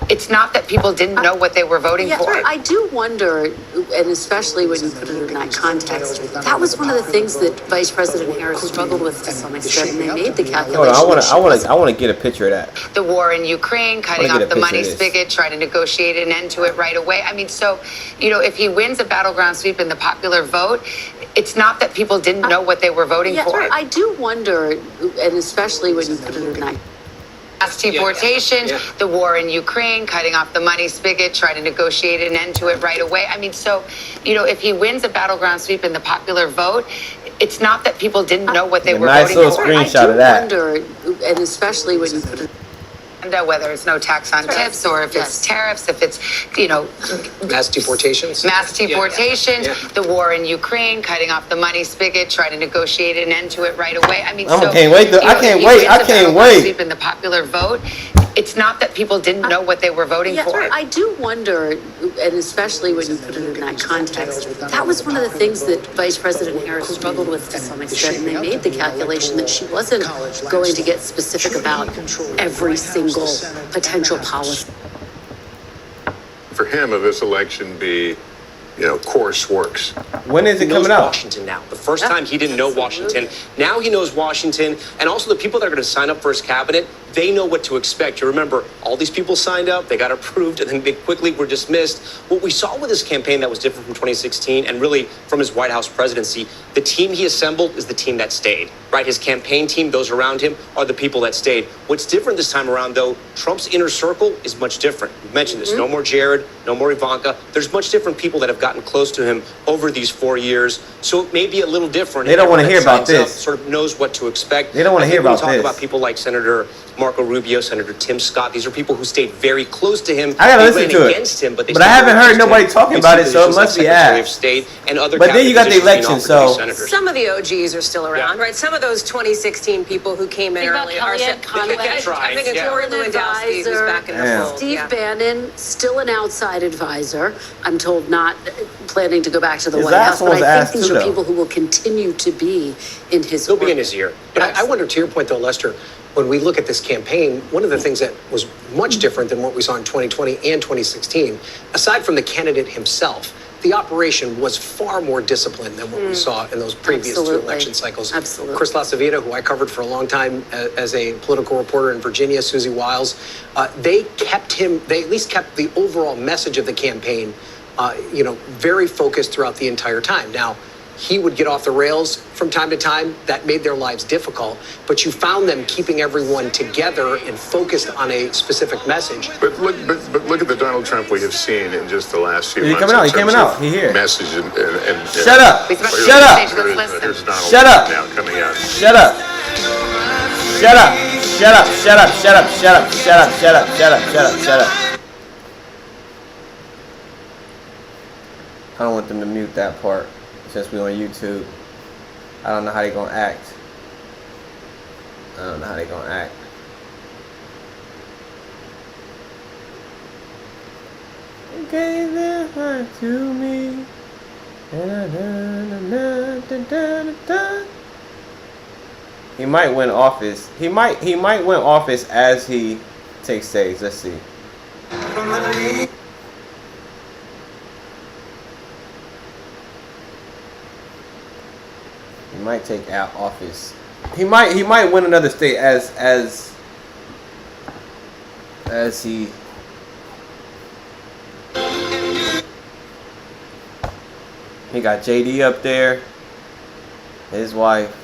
it's not that people didn't know what they were voting Yeah, for. I do wonder, and especially when you put it in that context, that was one of the things that Vice President Harris struggled with to some extent, and they made the Hold calculation. on, I want to get a picture of that. The war in Ukraine, cutting get a off the picture money of this. spigot, trying to negotiate an end to it right away. I mean, so, if he wins a battleground sweep in the popular vote, it's not that people didn't know what they were voting Yeah, for. I do wonder, and especially when you put it in that mass deportation, the war in Ukraine, cutting off the money spigot, trying to negotiate an end to it right away. I mean, so, you know, if he wins a battleground sweep in the popular vote, it's not that people didn't know what they were nice voting little for. screenshot of that. Wonder, and especially when you put it. Whether it's no tax on tips or if it's tariffs, if it's, you know, Mass deportations. mass deportation, Yeah. the war in Ukraine, cutting off the money spigot, trying to negotiate an end to it right away. I mean, I so can't wait. you know, I can't if he wait. wins I the can't battleground wait. sweep in the popular vote, it's not that people didn't know what they were voting Yeah, for. I do wonder, and especially when you put it in that context, that was one of the things that Vice President Harris struggled with to some extent. And they made the calculation that she wasn't going to get specific about every single potential policy. For him, of this election be, you know, course works. When is He it knows coming out? Washington now. The first time he didn't know Washington. Now he knows Washington. And also the people that are going to sign up for his cabinet, they know what to expect. You remember, all these people signed up, they got approved, and then they quickly were dismissed. What we saw with his campaign that was different from 2016 and really from his White House presidency, the team he assembled is the team that stayed, right? His campaign team, those around him, are the people that stayed. What's different this time around, though, Trump's inner circle is much different. You mentioned this. No more Jared, no more Ivanka. There's much different people that have gotten close to him over these 4 years. So it may be a little different. They don't Everyone wanna that hear about signs up this. Sort of knows what to expect. They don't wanna I hear think when about you this. talk about people like Senator Marco Rubio, Senator Tim Scott, these are people who stayed very close to him. I gotta They listen ran to it. against him, but they But I stayed haven't very heard close to nobody him. talking We've about seen it, so it positions must like be Secretary of ass. State and other But then you got the cabinet positions being election, offered to these so senators. Some of the OGs are still around, right? Some of those 2016 people who came in Think about early are Kellyanne Conway. I think it's Yeah. Lori Lewandowski who's back in the Yeah. fold. Steve Yeah. Bannon, still an outside advisor. I'm told not planning to go back to the His White ass House, but was I ass think these too, are though. people who will continue to be in his He'll be in orbit. his ear. But I wonder, to your point, though, Lester, when we look at this campaign, one of the things that was much different than what we saw in 2020 and 2016, aside from the candidate himself, the operation was far more disciplined than what we saw in those previous two Absolutely. election cycles. Absolutely. Chris LaCivita, who I covered for a long time as a political reporter in Virginia, Susie Wiles, they at least kept the overall message of the campaign, very focused throughout the entire time. Now, he would get off the rails from time to time. That made their lives difficult. But you found them keeping everyone together and focused on a specific message. But look at the Donald Trump we have seen in just the last few He months. coming out, in he coming terms of out, he here. Message and Shut up. Shut up. Here's Donald Shut up. Trump now coming out. Shut up. Shut up. Shut up. Shut up. Shut up. Shut up. Shut up. Shut up. Shut up. Shut up. Shut up. I don't want them to mute that part since we on YouTube. I don't know how they gonna act. I don't know how they gonna act. You gave their heart to me. He might win office. He might win office as he takes stage. Let's see. He might take out office. He might win another state as he. He got JD up there. His wife.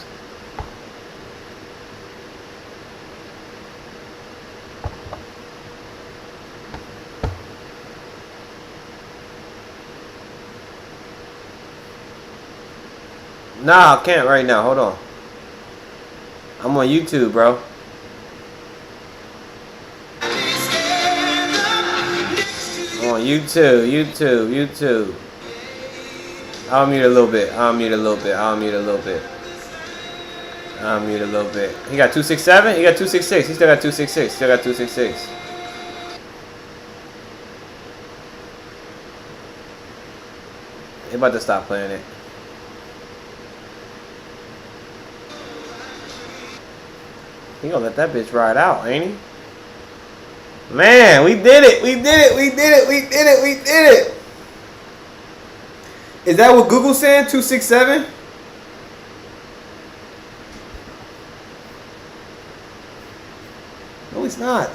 Nah, I can't right now. Hold on. I'm on YouTube, bro. I'm on YouTube. I'll mute a little bit. He got 267? He got 266. He still got 266. They about to stop playing it. He gonna let that bitch ride out, ain't he? Man, we did it. Is that what Google's saying? 267? No, it's not.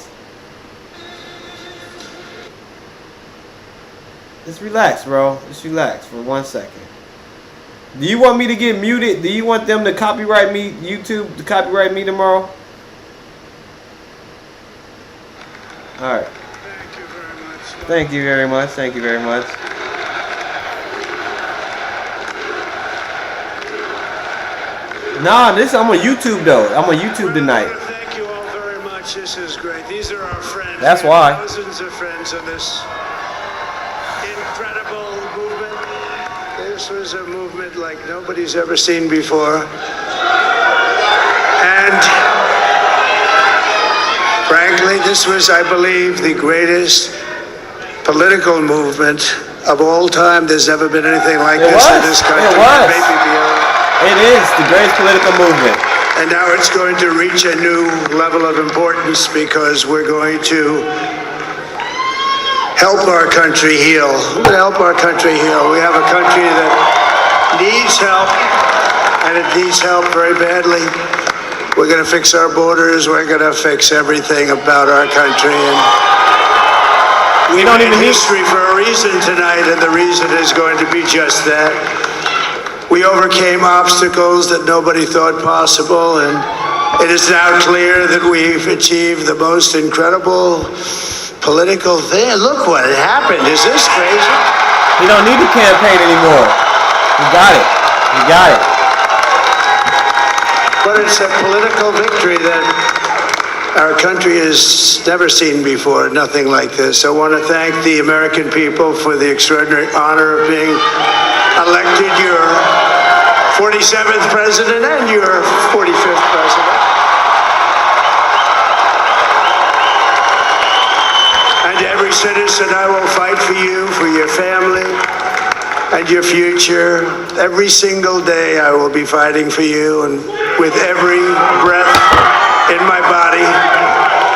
Just relax, bro. Just relax for 1 second. Do you want me to get muted? Do you want them to copyright me, YouTube to copyright me tomorrow? All right. Thank you very much. Thank you very much. Nah, I'm on YouTube though. I'm on YouTube tonight. Thank you all very much. This is great. These are our friends. That's We why. have thousands of friends in this incredible movement. This was a movement like nobody's ever seen before. And frankly, this was, I believe, the greatest political movement of all time. There's never been anything like this in this country. It was. Maybe beyond. It is the greatest political movement. And now it's going to reach a new level of importance because we're going to help our country heal. We're going to help our country heal. We have a country that needs help, and it needs help very badly. We're going to fix our borders. We're going to fix everything about our country. And we don't even history for a reason tonight, and the reason is going to be just that. We overcame obstacles that nobody thought possible, and it is now clear that we've achieved the most incredible political thing. Look what happened. Is this crazy? You don't need to campaign anymore. You got it. You got it. But it's a political victory that our country has never seen before, nothing like this. I want to thank the American people for the extraordinary honor of being elected your 47th president and your 45th president. And to every citizen, I will fight for you, for your family, and your future. Every single day, I will be fighting for you, and with every breath in my body,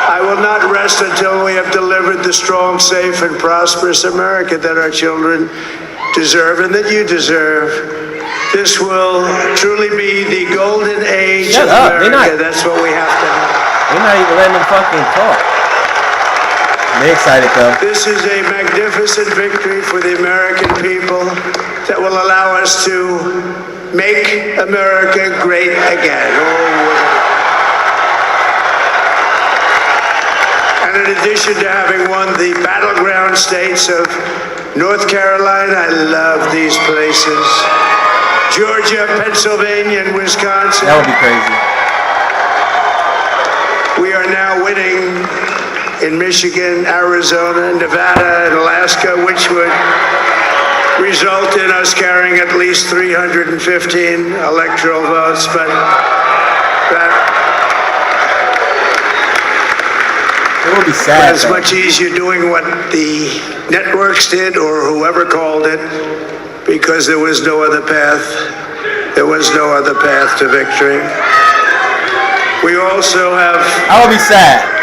I will not rest until we have delivered the strong, safe, and prosperous America that our children deserve and that you deserve. This will truly be the golden age Shut of up. America. That's what we have to have. They're not even letting them fucking talk. They're excited though. This is a magnificent victory for the American people that will allow us to make America great again. And in addition to having won the battleground states of North Carolina, I love these places. Georgia, Pennsylvania, and Wisconsin. That would be crazy. We are now winning in Michigan, Arizona, Nevada, and Alaska, which would result in us carrying at least 315 electoral votes. But that it would be sad. It's much easier doing what the networks did or whoever called it, because there was no other path. There was no other path to victory. We also have. I would be sad.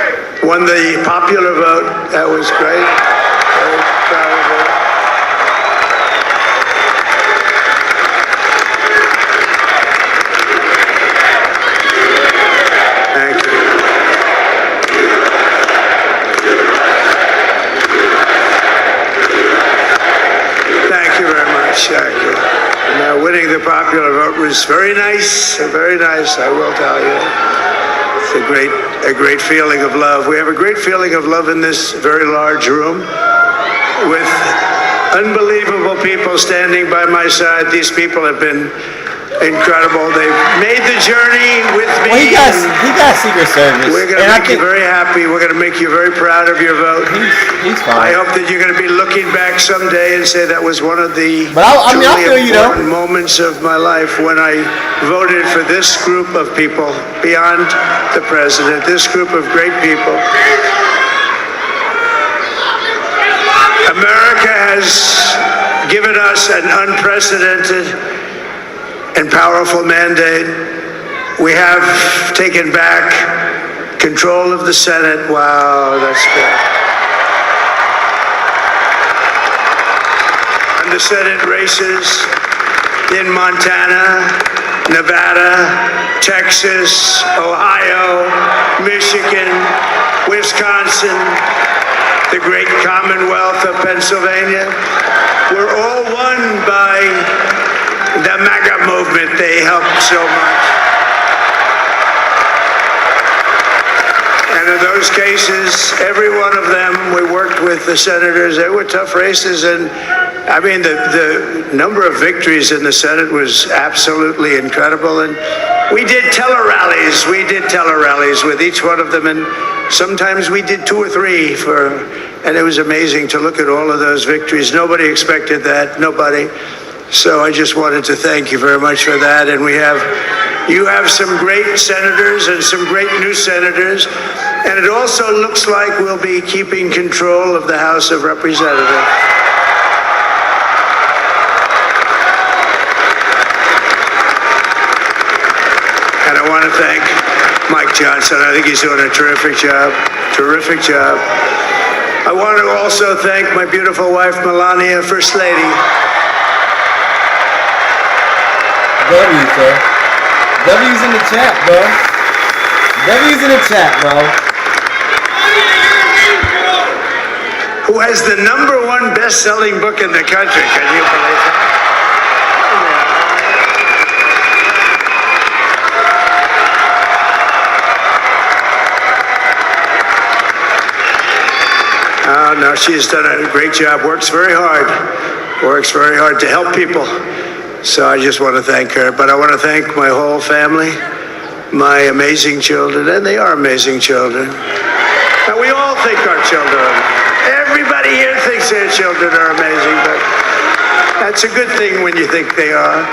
Won the popular vote. That was great. Very proud of it. Thank you. Thank you very much. Thank you. Now, winning the popular vote was very nice. Very nice, I will tell you. It's a great feeling of love. We have a great feeling of love in this very large room with unbelievable people standing by my side. These people have been incredible. They've made the journey with me. Well, he got Secret Service. We're going to make you very happy. We're going to make you very proud of your vote. He's fine. I hope that you're going to be looking back someday and say that was one of the I feel you, though. important moments of my life when I voted for this group of people beyond the president, this group of great people. America has given us an unprecedented and powerful mandate. We have taken back control of the Senate. Wow, that's good. And the Senate races in Montana, Nevada, Texas, Ohio, Michigan, Wisconsin, the great Commonwealth of Pennsylvania, were all won by the MAGA movement. They helped so much. And And in those cases, every one of them, we worked with the senators. They were tough races. And I mean, the number of victories in the Senate was absolutely incredible. And we did tele-rallies. We did tele-rallies with each one of them. And sometimes we did 2 or 3 and it was amazing to look at all of those victories. Nobody expected that. Nobody. So I just wanted to thank you very much for that. And you have some great senators and some great new senators. And it also looks like we'll be keeping control of the House of Representatives. And I want to thank Mike Johnson. I think he's doing a terrific job. Terrific job. I want to also thank my beautiful wife, Melania, First Lady. W, sir. W's in the chat, bro. W's in the chat, bro. Who has the #1 best-selling book in the country? Can you believe that? Oh, no, she's done a great job. Works very hard. Works very hard to help people. So I just want to thank her. But I want to thank my whole family, my amazing children, and they are amazing children. And we all think our children are. Everybody here thinks their children are amazing, but that's a good thing when you think they are.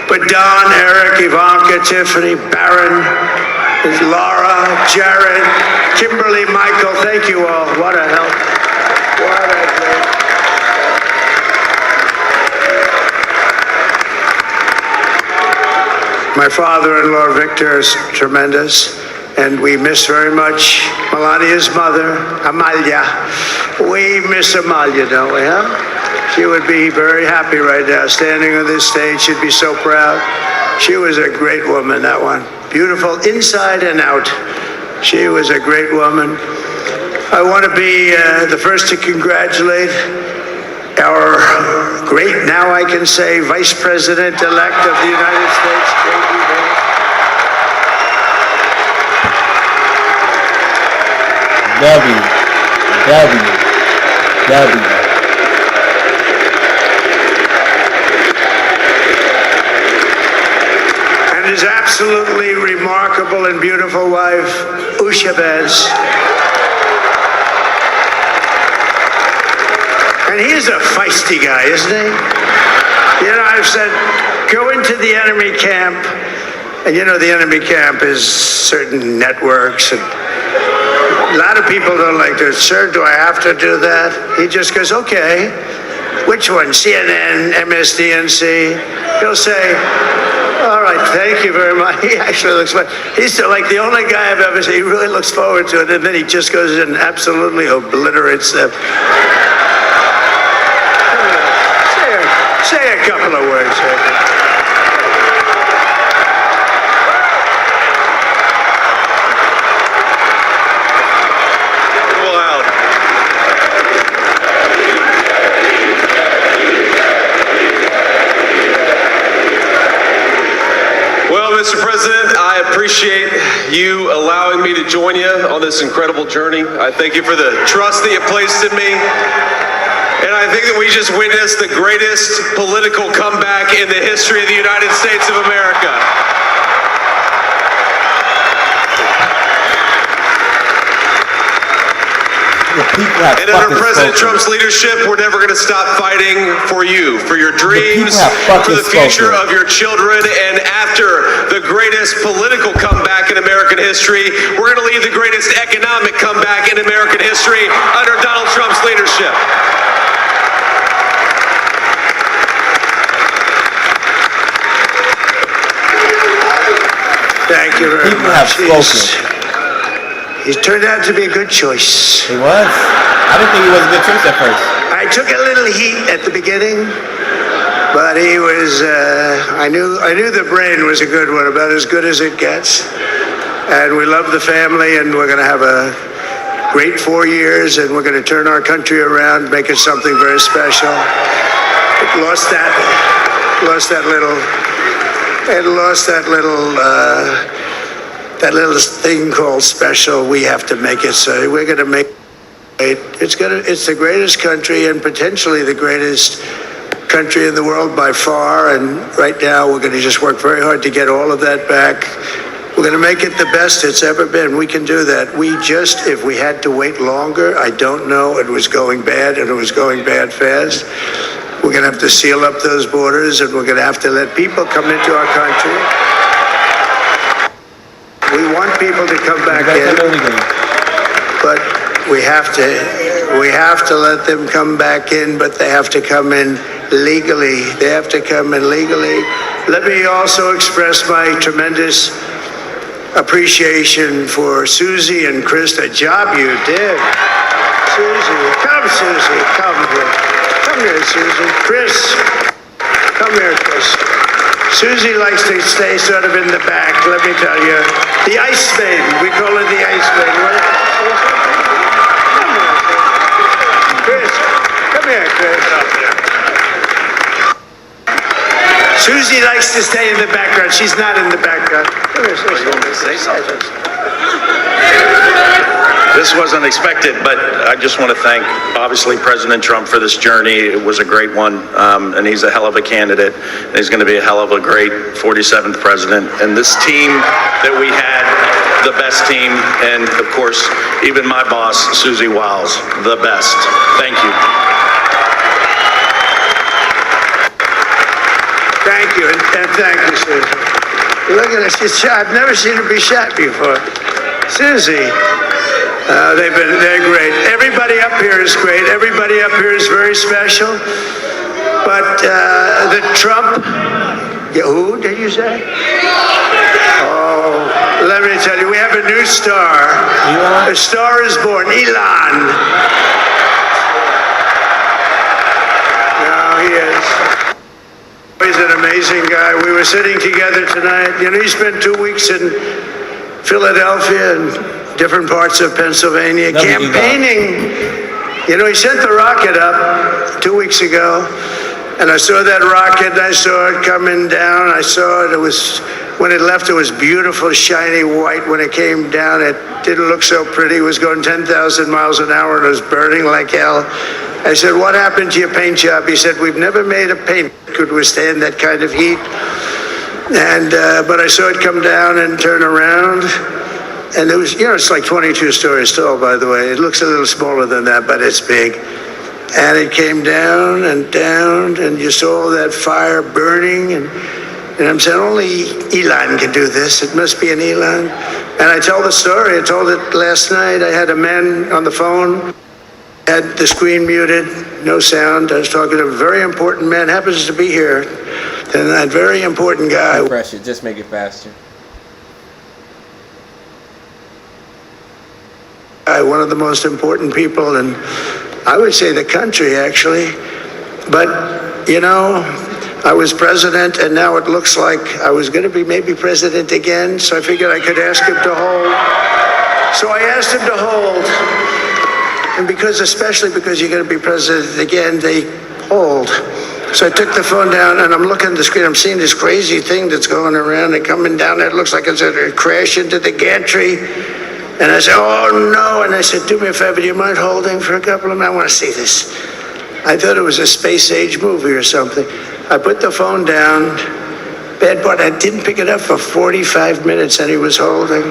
But Don, Eric, Ivanka, Tiffany, Barron, Laura, Jared, Kimberly, Michael, thank you all. What a help. What a great. My father-in-law, Victor, is tremendous, and we miss very much Melania's mother, Amalia. We miss Amalia, don't we, huh? She would be very happy right now, standing on this stage. She'd be so proud. She was a great woman, that one. Beautiful inside and out. She was a great woman. I want to be the first to congratulate our great, now I can say, Vice President-elect of the United States, J.D. Vance. W. And his absolutely remarkable and beautiful wife, Usha Vance. And he's a feisty guy, isn't he? You know, I've said, go into the enemy camp. And you know, the enemy camp is certain networks. And a lot of people don't like this. Sir, do I have to do that? He just goes, okay. Which one? CNN, MSDNC? He'll say, all right, thank you very much. He actually looks like, he's like the only guy I've ever seen. He really looks forward to it. And then he just goes and absolutely obliterates them. Say a couple of words here. Wow. Well, Mr. President, I appreciate you allowing me to join you on this incredible journey. I thank you for the trust that you placed in me. And I think that we just witnessed the greatest political comeback in the history of the United States of America. And under President Trump's leadership, we're never going to stop fighting for you, for your dreams, for the future of your children. And after the greatest political comeback in American history, we're going to lead the greatest economic comeback in American history under Donald Trump's leadership. Thank you very much. He's turned out to be a good choice. He was. I didn't think he was a good choice at first. I took a little heat at the beginning, but he was. I knew the brain was a good one, about as good as it gets. And we love the family, and we're going to have a great 4 years, and we're going to turn our country around, make it something very special. It lost that little that little thing called special, we have to make it so. We're going to make it. It's the greatest country and potentially the greatest country in the world by far. And right now, we're going to just work very hard to get all of that back. We're going to make it the best it's ever been. We can do that. If we had to wait longer, I don't know. It was going bad, and it was going bad fast. We're going to have to seal up those borders, and we're going to have to let people come into our country. We want people to come back in, but we have to let them come back in, but they have to come in legally. They have to come in legally. Let me also express my tremendous appreciation for Susie and Chris, the job you did. Susie, come here. Come here, Susie. Chris, come here, Chris. Susie likes to stay sort of in the back, let me tell you. The Ice Maiden, we call her the Ice Maiden. Chris, come here, Chris. Susie likes to stay in the background. She's not in the background. Come here, Susie. This wasn't expected, but I just want to thank, obviously, President Trump for this journey. It was a great one, and he's a hell of a candidate. He's going to be a hell of a great 47th president. And this team that we had, the best team, and, of course, even my boss, Susie Wiles, the best. Thank you. Thank you, and thank you, Susie. Look at her, she's shot. I've never seen her be shot before. Susie, they're great. Everybody up here is great. Everybody up here is very special. But the Trump, who did you say? Oh, let me tell you, we have a new star. A star is born, Elon. No, he is. He's an amazing guy. We were sitting together tonight. You know, he spent 2 weeks in Philadelphia and different parts of Pennsylvania campaigning. You know, he sent the rocket up 2 weeks ago, and I saw that rocket, and I saw it coming down. I saw it. It was, when it left, it was beautiful, shiny white. When it came down, it didn't look so pretty. It was going 10,000 miles an hour, and it was burning like hell. I said, what happened to your paint job? He said, we've never made a paint that could withstand that kind of heat. And, but I saw it come down and turn around. And it was, you know, it's like 22 stories tall, by the way. It looks a little smaller than that, but it's big. And it came down, and you saw that fire burning. And I'm saying, only Elon can do this. It must be an Elon. And I told the story. I told it last night. I had a man on the phone. Had the screen muted, no sound. I was talking to a very important man, happens to be here. And that very important guy. Press it, just make it faster. One of the most important people in, I would say, the country, actually. But, you know, I was president, and now it looks like I was going to be maybe president again, so I figured I could ask him to hold. So I asked him to hold. And especially because you're going to be president again, they hold. So I took the phone down, and I'm looking at the screen. I'm seeing this crazy thing that's going around and coming down there. It looks like it's going to crash into the gantry. And I said, oh, no. And I said, do me a favor, do you mind holding for a couple of minutes? I want to see this. I thought it was a space-age movie or something. I put the phone down. Bad part, I didn't pick it up for 45 minutes, and he was holding.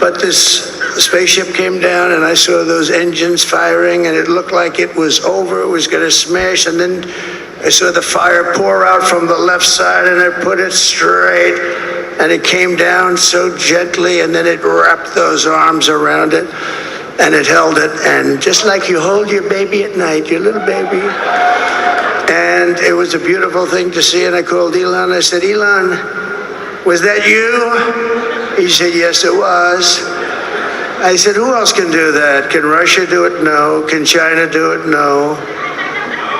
But this spaceship came down, and I saw those engines firing, and it looked like it was over. It was going to smash, and then I saw the fire pour out from the left side, and I put it straight, and it came down so gently, and then it wrapped those arms around it, and it held it, and just like you hold your baby at night, your little baby. And it was a beautiful thing to see, and I called Elon. I said, Elon, was that you? He said, yes, it was. I said, who else can do that? Can Russia do it? No. Can China do it? No.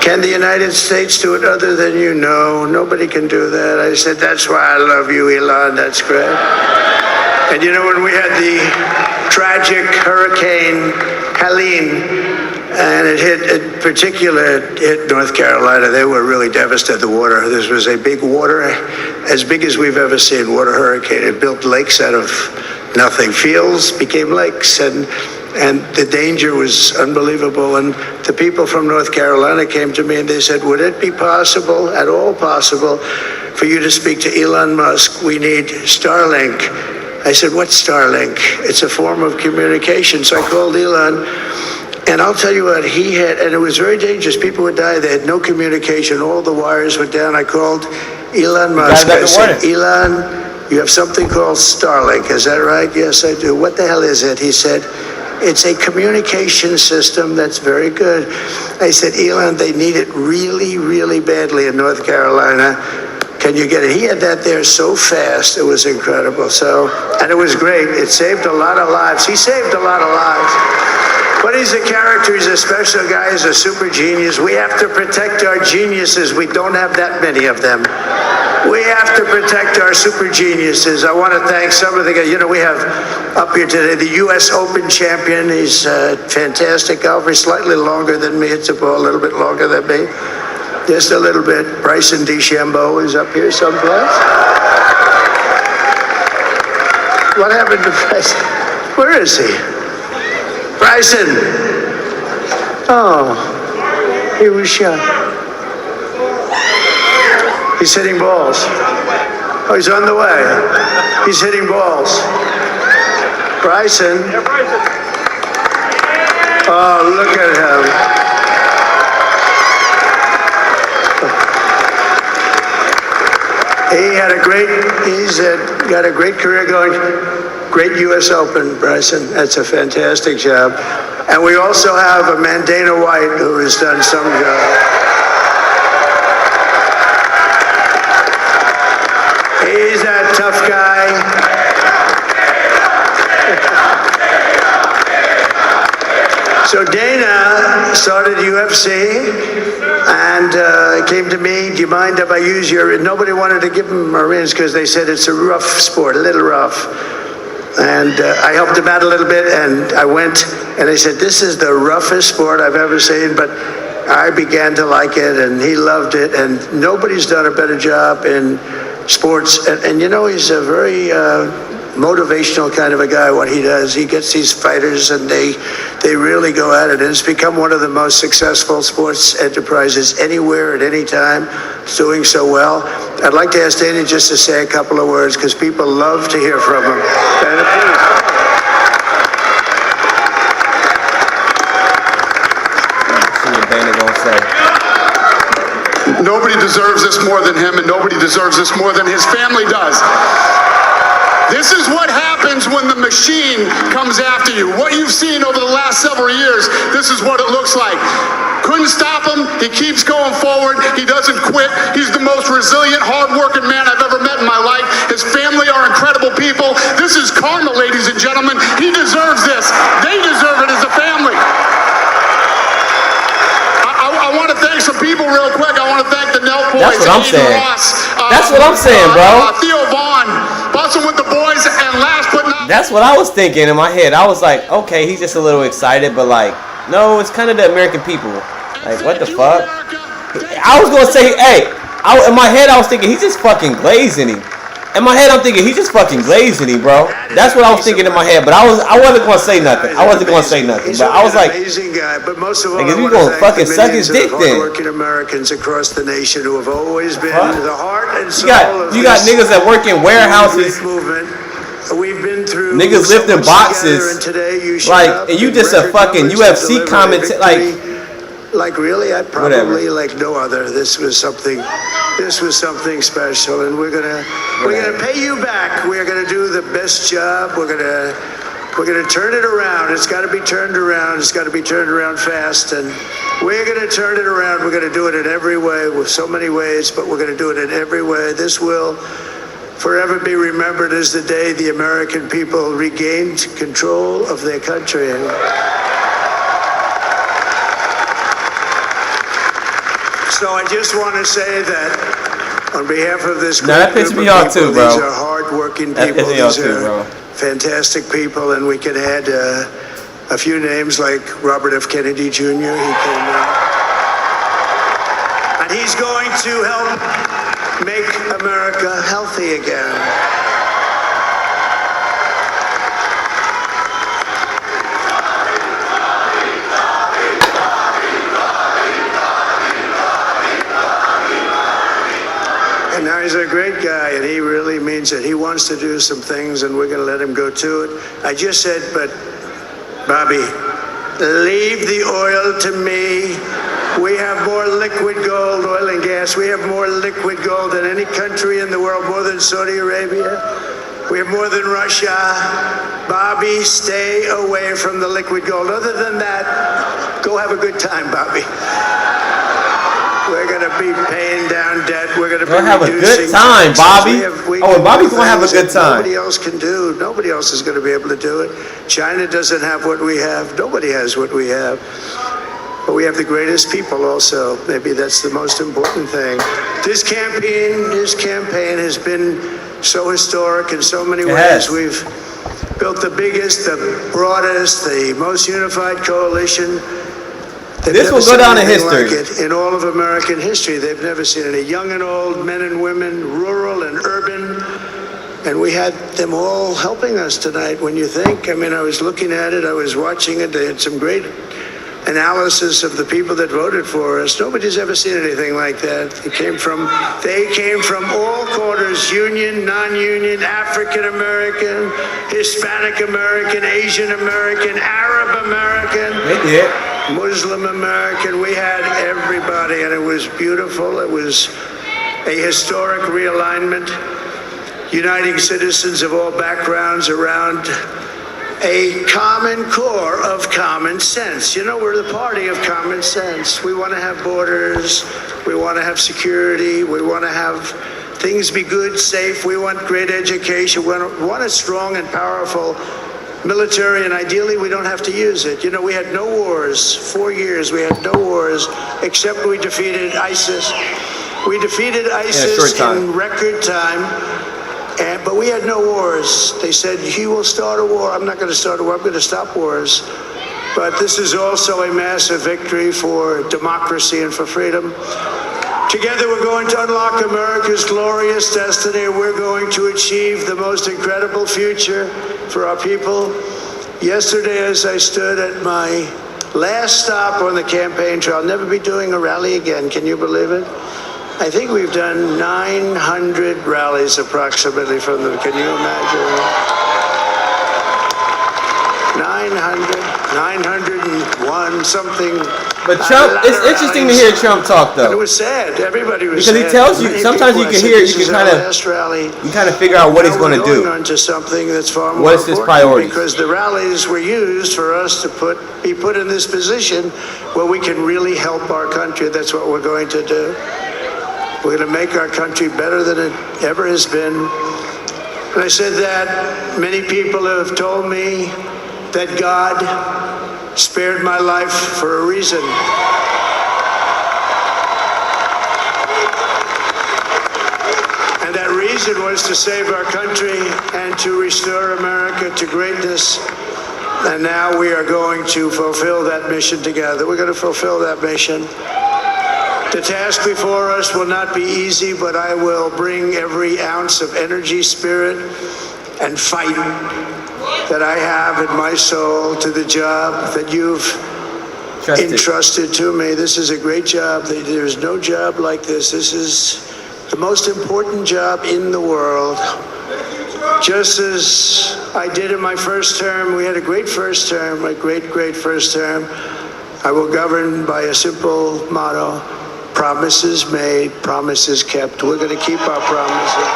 Can the United States do it other than you? No. Nobody can do that. I said, that's why I love you, Elon. That's great. And you know, when we had the tragic Hurricane Helene, and it hit North Carolina, they were really devastated. The water, this was a big water, as big as we've ever seen, water hurricane. It built lakes out of nothing. Fields became lakes, and the danger was unbelievable. And the people from North Carolina came to me and they said, would it be possible, at all possible, for you to speak to Elon Musk? We need Starlink. I said, what's Starlink? It's a form of communication. So I called Elon, and I'll tell you what, he had, and it was very dangerous. People would die. They had no communication. All the wires were down. I called Elon Musk. I said, Elon, you have something called Starlink. Is that right? Yes, I do. What the hell is it? He said, it's a communication system that's very good. I said, Elon, they need it really, really badly in North Carolina. Can you get it? He had that there so fast. It was incredible. So, and it was great. It saved a lot of lives. He saved a lot of lives. But he's a character. He's a special guy. He's a super genius. We have to protect our geniuses. We don't have that many of them. We have to protect our super geniuses. I want to thank some of the guys. You know, we have up here today the U.S. Open champion. He's a fantastic golfer. He's slightly longer than me. Hits the ball a little bit longer than me. Just a little bit. Bryson DeChambeau is up here someplace. What happened to Bryson? Where is he? Bryson. Oh, he was shot. He's hitting balls. Oh, he's on the way. He's hitting balls. Bryson. Oh, look at him. He's got a great career going. Great U.S. Open, Bryson. That's a fantastic job. And we also have Amanda White, who has done some job. He's a tough guy. So Dana started UFC and came to me, do you mind if I use your, nobody wanted to give him Marines because they said it's a rough sport, a little rough. And I helped him out a little bit, and I went, and they said, this is the roughest sport I've ever seen, but I began to like it, and he loved it, and nobody's done a better job in sports. And you know, he's a very motivational kind of a guy, what he does. He gets these fighters, and they really go at it, and it's become one of the most successful sports enterprises anywhere at any time. It's doing so well. I'd like to ask Dana just to say a couple of words, because people love to hear from him. Dana, please. See what Dana gonna say. Nobody deserves this more than him, and nobody deserves this more than his family does. This is what happens when the machine comes after you. What you've seen over the last several years, this is what it looks like. Couldn't stop him. He keeps going forward. He doesn't quit. He's the most resilient, hard-working man I've ever met in my life. His family are incredible people. This is karma, ladies and gentlemen. He deserves this. They deserve it as a family. I want to thank some people real quick. I want to thank the Nelt boys. That's what I'm Aiden saying. Ross, That's what I'm saying, bro. Theo Vaughn, busting with the boys, and last but not. That's what I was thinking in my head. I was like, okay, he's just a little excited, but like, no, it's kind of the American people. Like, what the fuck? I was gonna say, hey, in my head I was thinking he's just fucking glazing him. In my head I'm thinking he's just fucking glazing him, bro. That's what I was thinking in my head, but I wasn't gonna say nothing. I wasn't gonna say nothing, but I was like, amazing guy. But most of all, like, I if you want to gonna thank fucking the suck his millions dick, of then. hardworking Americans across the nation who have always been What? the heart and soul of You got this niggas that work in warehouses. movement. We've been through Niggas so lifting much boxes, together, and today you showed like, up and you in just a record fucking numbers to UFC deliver a commentator, like. victory. Like really, I probably like no other. This was something special, and we're gonna pay you back. We're gonna do the best job. We're gonna turn it around. It's got to be turned around. It's got to be turned around fast, and we're gonna turn it around. We're gonna do it in every way, with so many ways, but we're gonna do it in every way. This will forever be remembered as the day the American people regained control of their country. So I just want to say that on behalf of this Now, that group pisses of me off people, too, bro. these are hard-working That people. pisses me off These too, are bro. fantastic people, and we can add a few names like Robert F. Kennedy Jr. He came out, and he's going to help make America healthy again. means it. He wants to do some things, and we're going to let him go to it. I just said, but Bobby, leave the oil to me. We have more liquid gold, oil and gas. We have more liquid gold than any country in the world, more than Saudi Arabia. We have more than Russia. Bobby, stay away from the liquid gold. Other than that, go have a good time, Bobby. We're going to be paying down debt. We're going to be have a reducing good time, taxes. Bobby. And Bobby's going to have a good time. Nobody else can do. Nobody else is going to be able to do it. China doesn't have what we have. Nobody has what we have. But we have the greatest people also. Maybe that's the most important thing. This campaign has been so historic in so many ways. We've built the biggest, the broadest, the most unified coalition. This will go down in history. Like it in all of American history. They've never seen any. Young and old, men and women, rural and urban. And we had them all helping us tonight. When you think, I mean, I was looking at it, I was watching it. They had some great analysis of the people that voted for us. Nobody's ever seen anything like that. They came from all quarters, union, non-union, African American, Hispanic American, Asian American, Arab American, Muslim American. We had everybody, and it was beautiful. It was a historic realignment, uniting citizens of all backgrounds around a common core of common sense. You know, we're the party of common sense. We want to have borders. We want to have security. We want to have things be good, safe. We want great education. We want a strong and powerful military, and ideally we don't have to use it. You know, we had no wars. 4 years we had no wars, except we defeated ISIS. We defeated ISIS in record time. But we had no wars. They said, he will start a war. I'm not going to start a war. I'm going to stop wars. But this is also a massive victory for democracy and for freedom. Together, we're going to unlock America's glorious destiny. We're going to achieve the most incredible future for our people. Yesterday, as I stood at my last stop on the campaign trail, I'll never be doing a rally again. Can you believe it? I think we've done 900 rallies approximately from them. Can you imagine? 901 something. But Trump, it's interesting to hear Trump talk, though. And it was sad. Everybody was because sad. he tells you. Many Sometimes you people, can hear. You can kind of figure out what he's going to do. On to something that's far more what is his priority? Because the rallies were used for us to be put in this position where we can really help our country. That's what we're going to do. We're going to make our country better than it ever has been. And I said that many people have told me that God spared my life for a reason. And that reason was to save our country and to restore America to greatness. And now we are going to fulfill that mission together. We're going to fulfill that mission. The task before us will not be easy, but I will bring every ounce of energy, spirit, and fight that I have in my soul to the job that you've entrusted to me. This is a great job. There's no job like this. This is the most important job in the world. Just as I did in my first term, we had a great first term, a great first term. I will govern by a simple motto: promises made, promises kept. We're going to keep our promises.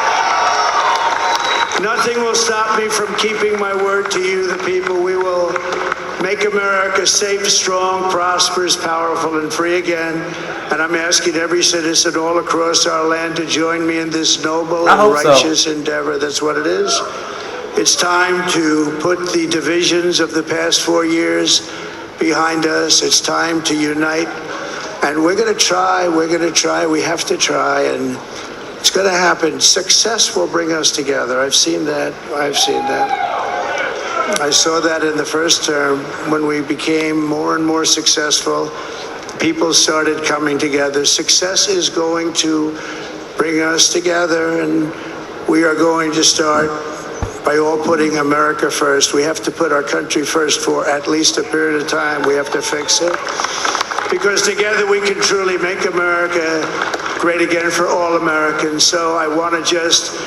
Nothing will stop me from keeping my word to you, the people. We will make America safe, strong, prosperous, powerful, and free again. And I'm asking every citizen all across our land to join me in this noble and righteous endeavor. That's what it is. It's time to put the divisions of the past 4 years behind us. It's time to unite. And we're going to try, we have to try, and it's going to happen. Success will bring us together. I've seen that. I saw that in the first term when we became more and more successful. People started coming together. Success is going to bring us together, and we are going to start by all putting America first. We have to put our country first for at least a period of time. We have to fix it. Because together we can truly make America great again for all Americans. So I want to just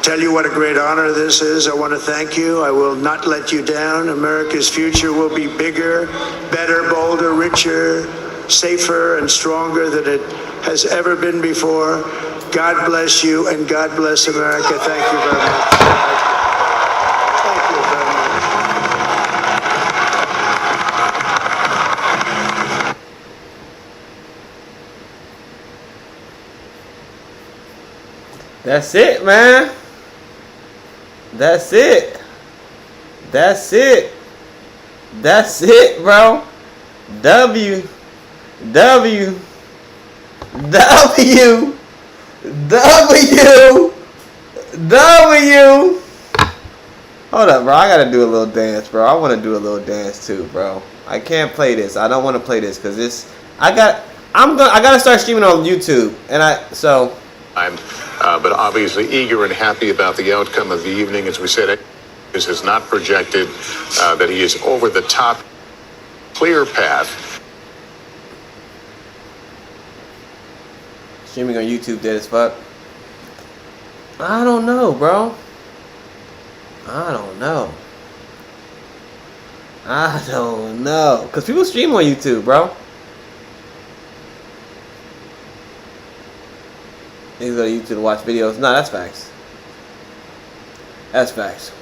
tell you what a great honor this is. I want to thank you. I will not let you down. America's future will be bigger, better, bolder, richer, safer, and stronger than it has ever been before. God bless you, and God bless America. Thank you very much. Thank you very much. That's it, man. That's it. That's it. That's it, bro. W. W. W. W. W. Hold up, bro. I gotta do a little dance, bro. I want to do a little dance too, bro. I can't play this. I don't want to play this because this. I gotta start streaming on YouTube, and but obviously eager and happy about the outcome of the evening. As we said, this has not projected that he is over the top, clear path. Streaming on YouTube dead as fuck. I don't know, bro. I don't know. Because people stream on YouTube, bro. You go to YouTube to watch videos. No, that's facts. That's facts.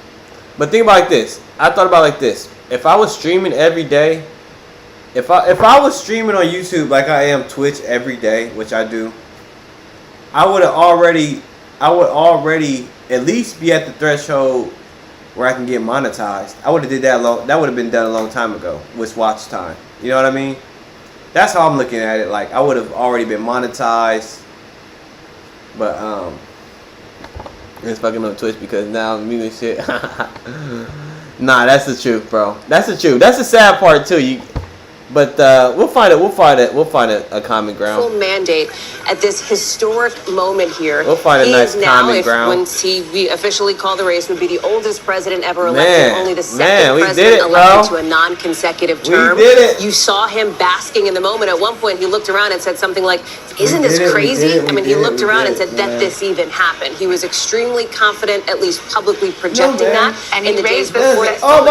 But think about it like this. I thought about it like this. If I was streaming every day, if I was streaming on YouTube like I am Twitch every day, which I do, I would already at least be at the threshold where I can get monetized. I would have did that that would have been done a long time ago with watch time. You know what I mean? That's how I'm looking at it. Like I would have already been monetized. But it's fucking on Twitch because now I'm muting shit. Nah, that's the truth, bro. That's the truth. That's the sad part too. But we'll find a common ground. Full mandate at this historic moment here. We'll find a nice common ground. Once he officially called the race, would be the oldest president ever elected, only the second we president did it, elected bro. to a non-consecutive term. We did it. You saw him basking in the moment. At one point, he looked around and said something like, "Isn't this crazy?" I mean, he looked around and said that this even happened. He was extremely confident, at least publicly projecting that. And in he the days raised the before.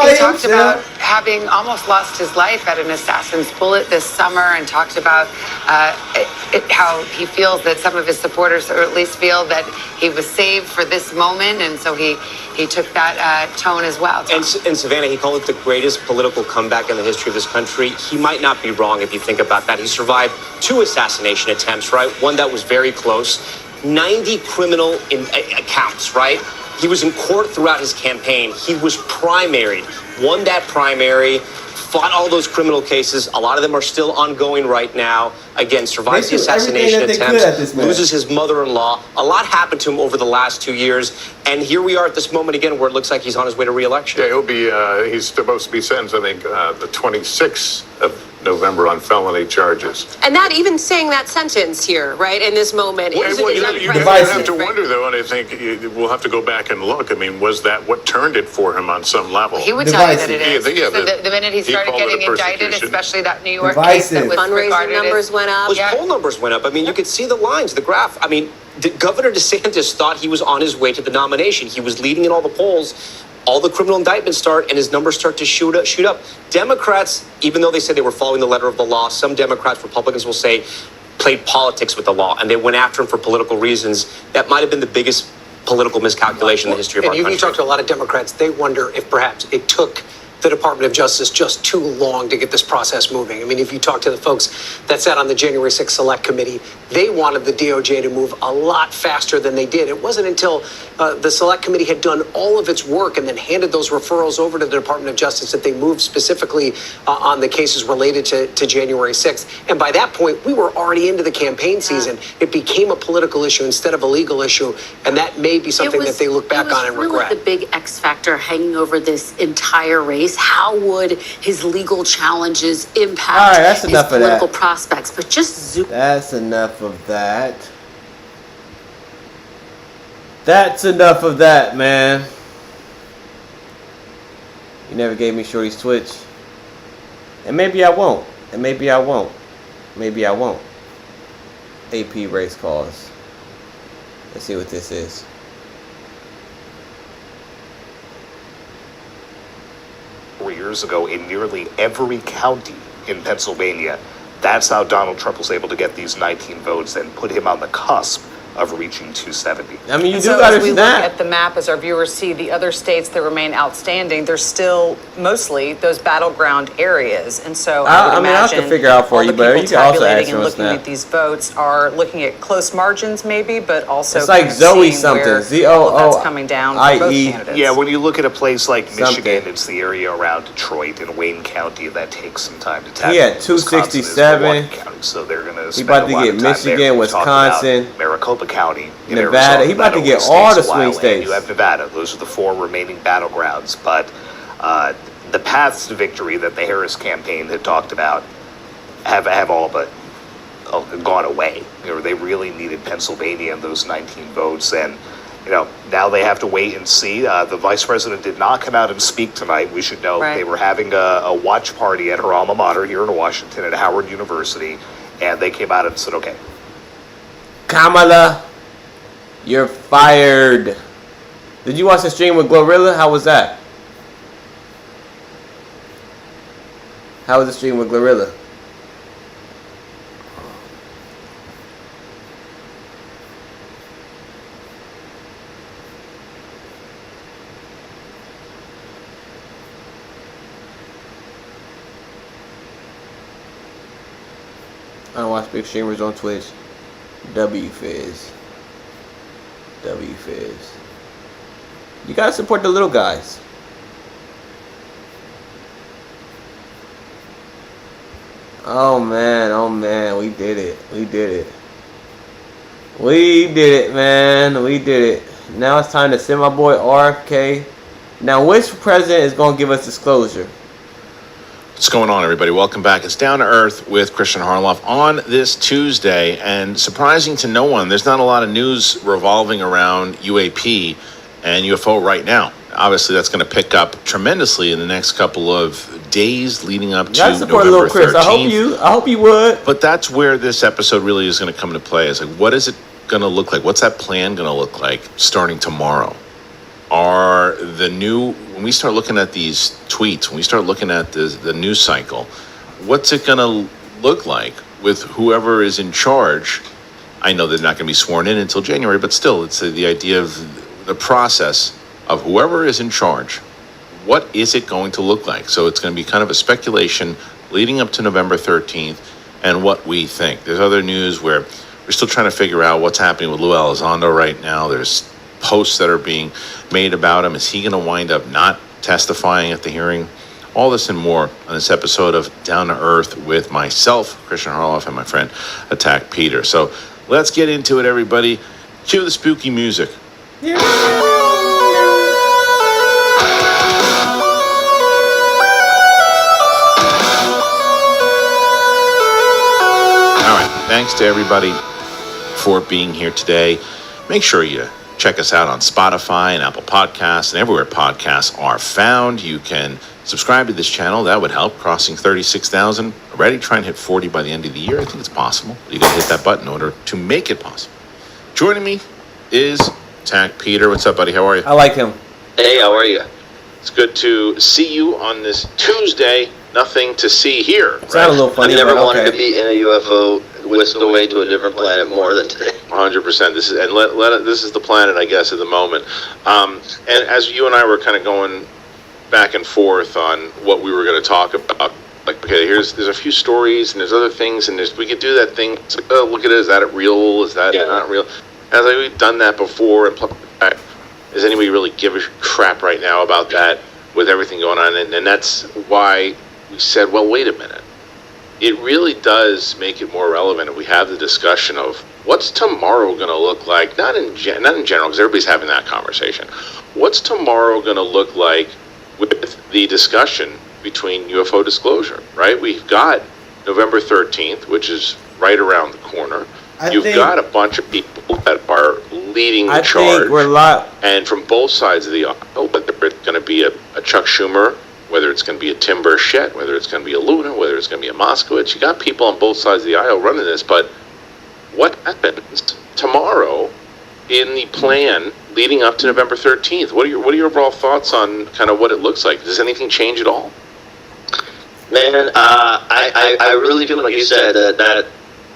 he talked about having almost lost his life at an assassin's bullet this summer, and talked about how he feels that some of his supporters, or at least feel that he was saved for this moment, and so he took that tone as well. And Savannah, he called it the greatest political comeback in the history of this country. He might not be wrong if you think about that. He survived 2 assassination attempts, right? One that was very close. 90 criminal accounts, right? He was in court throughout his campaign. He was primaried, won that primary, fought all those criminal cases. A lot of them are still ongoing right now. Again, survives the assassination attempts, loses his mother-in-law. A lot happened to him over the last 2 years. And here we are at this moment again where it looks like he's on his way to re-election. Yeah, he'll be, he's supposed to be sentenced, I think, the 26th of November on felony charges. And that even saying that sentence here, right, in this moment, Well, is you unprecedented, have to right? wonder, though, and I think we'll have to go back and look. I mean, was that what turned it for him on some level? He would tell you that it is. Yeah, So the minute he started called it getting a indicted, persecution. especially that New York case that was Fundraising regarded numbers as, went up. Those poll numbers went up. I mean, you could see the lines, the graph. I mean, Governor DeSantis thought he was on his way to the nomination. He was leading in all the polls. All the criminal indictments start, and his numbers start to shoot up. Democrats, even though they said they were following the letter of the law, some Democrats, Republicans will say, played politics with the law, and they went after him for political reasons. That might have been the biggest political miscalculation in the history of our And country. you talk to a lot of Democrats, they wonder if perhaps it took the Department of Justice just too long to get this process moving. I mean, if you talk to the folks that sat on the January 6th Select Committee, they wanted the DOJ to move a lot faster than they did. It wasn't until the Select Committee had done all of its work and then handed those referrals over to the Department of Justice that they moved specifically on the cases related to January 6th. And by that point, we were already into the campaign season. It became a political issue instead of a legal issue, and that may be something that they look back on and regret. The big X factor hanging over this entire race. How would his legal challenges impact All right, that's his enough of political that. prospects? But just zoom. That's enough of that. That's enough of that, man. You never gave me Shorty's Twitch. And maybe I won't. And maybe I won't. Maybe I won't. AP race cause. Let's see what this is. 4 years ago in nearly every county in Pennsylvania. That's how Donald Trump was able to get these 19 votes and put him on the cusp of reaching 270. I mean, you And do so got as to we look snap. at the map, as our viewers see the other states that remain outstanding, there's still mostly those battleground areas. And so I would I mean, I imagine can figure out for all you, the but people you can also tabulating ask and him looking snap. at these votes are looking at close margins maybe, but also It's like kind of Zoe seeing something, where Z-O-O all that's coming down for both I-E. candidates. Yeah, when you look at a place like Something. Michigan, it's the area around Detroit and Wayne County that takes some time to tap. He had into. Wisconsin is 267. Milwaukee County, so they're going to He spend about a to lot get of time Michigan, there. We talked about Wisconsin, Maricopa County, in Nevada. Arizona, He about to that get only all stays the a swing while, and states. You have Nevada. Those are the 4 remaining battlegrounds. But the paths to victory that the Harris campaign had talked about have all but gone away. They really needed Pennsylvania and those 19 votes, and now they have to wait and see. The vice president did not come out and speak tonight. We should know they were having a watch party at her alma mater here in Washington at Howard University, and they came out and said, okay, Kamala, you're fired. Did you watch the stream with Glorilla? How was that? How was the stream with Glorilla? I don't watch big streamers on Twitch. WFizz. You gotta support the little guys. Oh man, we did it. We did it, man. We did it. Now it's time to send my boy RFK. Now, which president is gonna give us disclosure? What's going on, everybody? Welcome back. It's Down to Earth with Christian Harloff on this Tuesday, and surprising to no one, there's not a lot of news revolving around UAP and UFO right now. Obviously, that's going to pick up tremendously in the next couple of days leading up to Gotta support November little Chris. 13th. I hope you would. But that's where this episode really is going to come into play. It's like, what is it going to look like? What's that plan going to look like starting tomorrow? When we start looking at these tweets, when we start looking at the news cycle, what's it going to look like with whoever is in charge? I know they're not going to be sworn in until January, but still, it's the idea of the process of whoever is in charge. What is it going to look like? So it's going to be kind of a speculation leading up to November 13th and what we think. There's other news where we're still trying to figure out what's happening with Lou Elizondo right now. There's posts that are being made about him. Is he going to wind up not testifying at the hearing? All this and more on this episode of Down to Earth with myself, Christian Harloff, and my friend Attack Peter. So let's get into it, everybody. Cue the spooky music. All right, thanks to everybody for being here today. Make sure you check us out on Spotify and Apple Podcasts and everywhere podcasts are found. You can subscribe to this channel. That would help. Crossing 36,000 already. Try and hit 40 by the end of the year. I think it's possible. You got to hit that button in order to make it possible. Joining me is Attack Peter. What's up, buddy? How are you? I like him. Hey, how are you? It's good to see you on this Tuesday. Nothing to see here. Sound a little funny. I never but wanted okay. to be in a UFO whisked away to a different planet more than today. 100%. This is the planet, I guess, at the moment. And as you and I were kind of going back and forth on what we were going to talk about, like, okay, there's a few stories and there's other things, and we could do that thing. It's like, oh, look at it. Is that real? Is that not real? And I was like, we've done that before. And does anybody really give a crap right now about that with everything going on? And that's why we said, well, wait a minute. It really does make it more relevant if we have the discussion of what's tomorrow going to look like, not in general, because everybody's having that conversation. What's tomorrow going to look like with the discussion between UFO disclosure, right? We've got November 13th, which is right around the corner. You've got a bunch of people that are leading the charge. And from both sides of the aisle, whether it's going to be a Chuck Schumer, whether it's going to be a Tim Burchett, whether it's going to be a Luna, whether it's going to be a Moskowitz. You got people on both sides of the aisle running this, but what happens tomorrow in the plan leading up to November 13th. What are your overall thoughts on kind of what it looks like? Does anything change at all? Man, I really feel like you said that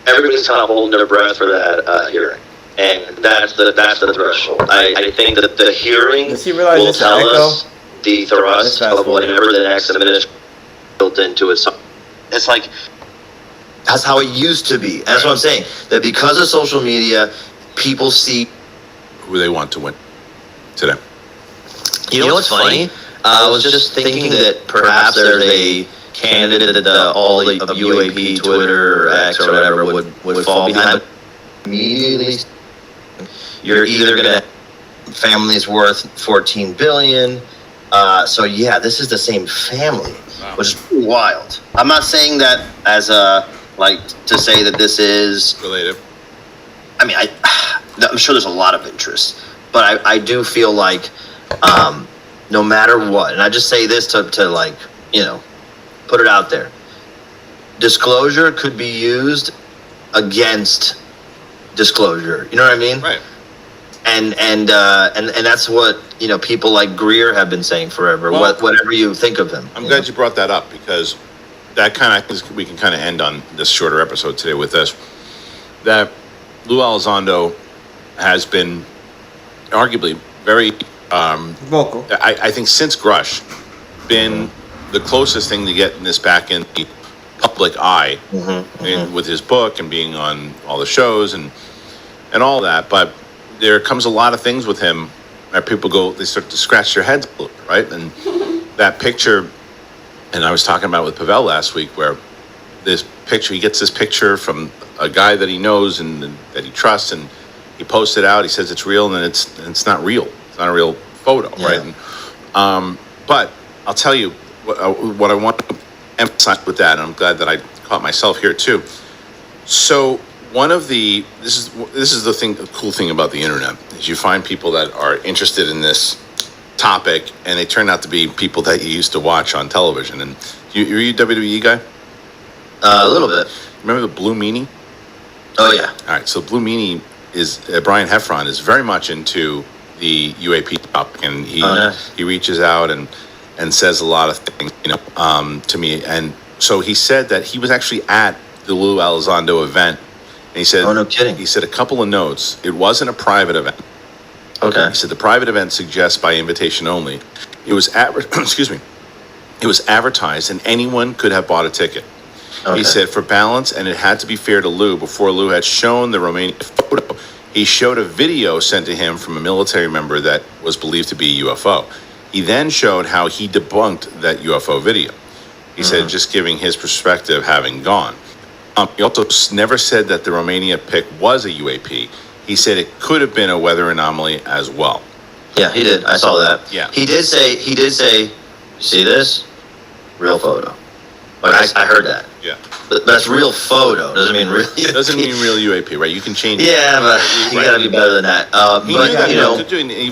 everybody's kind of holding their breath for that hearing, and that's the threshold. I think that the hearing will tell us the thrust of whatever the next administration built into it. It's like that's how it used to be. That's what I'm saying. That because of social media, people see who they want to win today. You know what's funny? I was just thinking that perhaps there's a candidate that all the UAP, Twitter, or X, or whatever would fall behind. Immediately, you're either gonna family's worth $14 billion. So yeah, this is the same family, which is wild. I'm not saying that as a to say that this is related. I mean, I'm sure there's a lot of interest, but I do feel like no matter what, and I just say this to put it out there. Disclosure could be used against disclosure. You know what I mean? Right. And that's what people like Greer have been saying forever. Well, whatever you think of him. I'm glad you brought that up, because that kind of we can kind of end on this shorter episode today with this. That Lou Elizondo has been arguably very vocal. I think since Grush, been the closest thing to getting this back in the public eye, with his book and being on all the shows and all that. But there comes a lot of things with him where people they start to scratch their heads a little bit, right? And that picture, and I was talking about it with Pavel last week, where this picture, he gets this picture from a guy that he knows and that he trusts, and he posts it out. He says it's real, and then it's not real. It's not a real photo, right? And, but I'll tell you what I want to emphasize with that, and I'm glad that I caught myself here too. So this is the cool thing about the internet is you find people that are interested in this topic, and they turn out to be people that you used to watch on television. And you're a WWE guy? A little bit. Remember the Blue Meanie? Oh yeah. All right. So Blue Meanie is Brian Heffron is very much into the UAP topic, and he reaches out and says a lot of things, to me. And so he said that he was actually at the Lou Elizondo event, and he said, "Oh, no kidding." He said a couple of notes. It wasn't a private event. Okay. He said the private event suggests by invitation only. It was excuse me. It was advertised, and anyone could have bought a ticket. Okay. He said for balance, and it had to be fair to Lou. Before Lou had shown the Romania photo, he showed a video sent to him from a military member that was believed to be a UFO. He then showed how he debunked that UFO video. He said, just giving his perspective having gone. He also never said that the Romania pic was a UAP. He said it could have been a weather anomaly as well. Yeah, he did. I saw that. Yeah. He did say, see this? Real photo. Like, I heard that. Yeah. But that's real photo. Doesn't mean real UAP. Doesn't mean real UAP, right? You can change it. Yeah, but you gotta be better than that. He but, knew that, you know.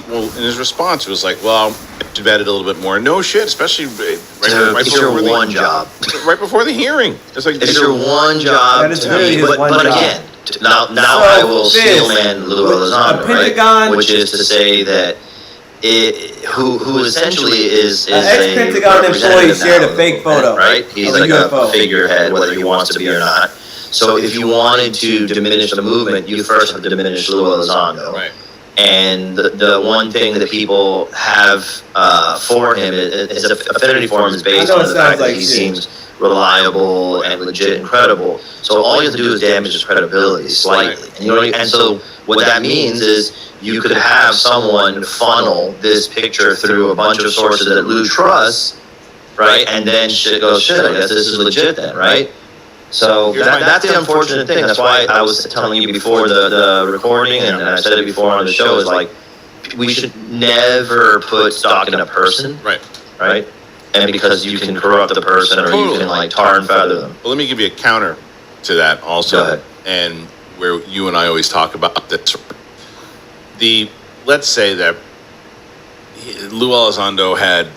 Well, in his response, it was like, well, to vet it a little bit more. No shit, especially right it's your one job. Right before the hearing. It's like, it's your one job. That is really his one but job. again, now I will steelman Lou Elizondo, right? Which is to say that who essentially is ex-Pentagon employee shared a fake photo, right? He's like a figurehead, whether he wants to be or not. So if you wanted to diminish the movement, you first have to diminish Lou Elizondo. Right. And the one thing that people have for him is affinity for him is based on the fact that he seems reliable and legit and credible. So all you have to do is damage his credibility slightly. And so what that means is you could have someone funnel this picture through a bunch of sources that Lou trusts, right? And then shit goes, shit, I guess this is legit then, right? So that's the unfortunate thing. That's why I was telling you before the recording, and I said it before on the show, is like, we should never put stock in a person. Right. And because you can corrupt the person or you can like tar and feather them. Well, let me give you a counter to that also. Go ahead. And where you and I always talk about this. Let's say that Lou Elizondo had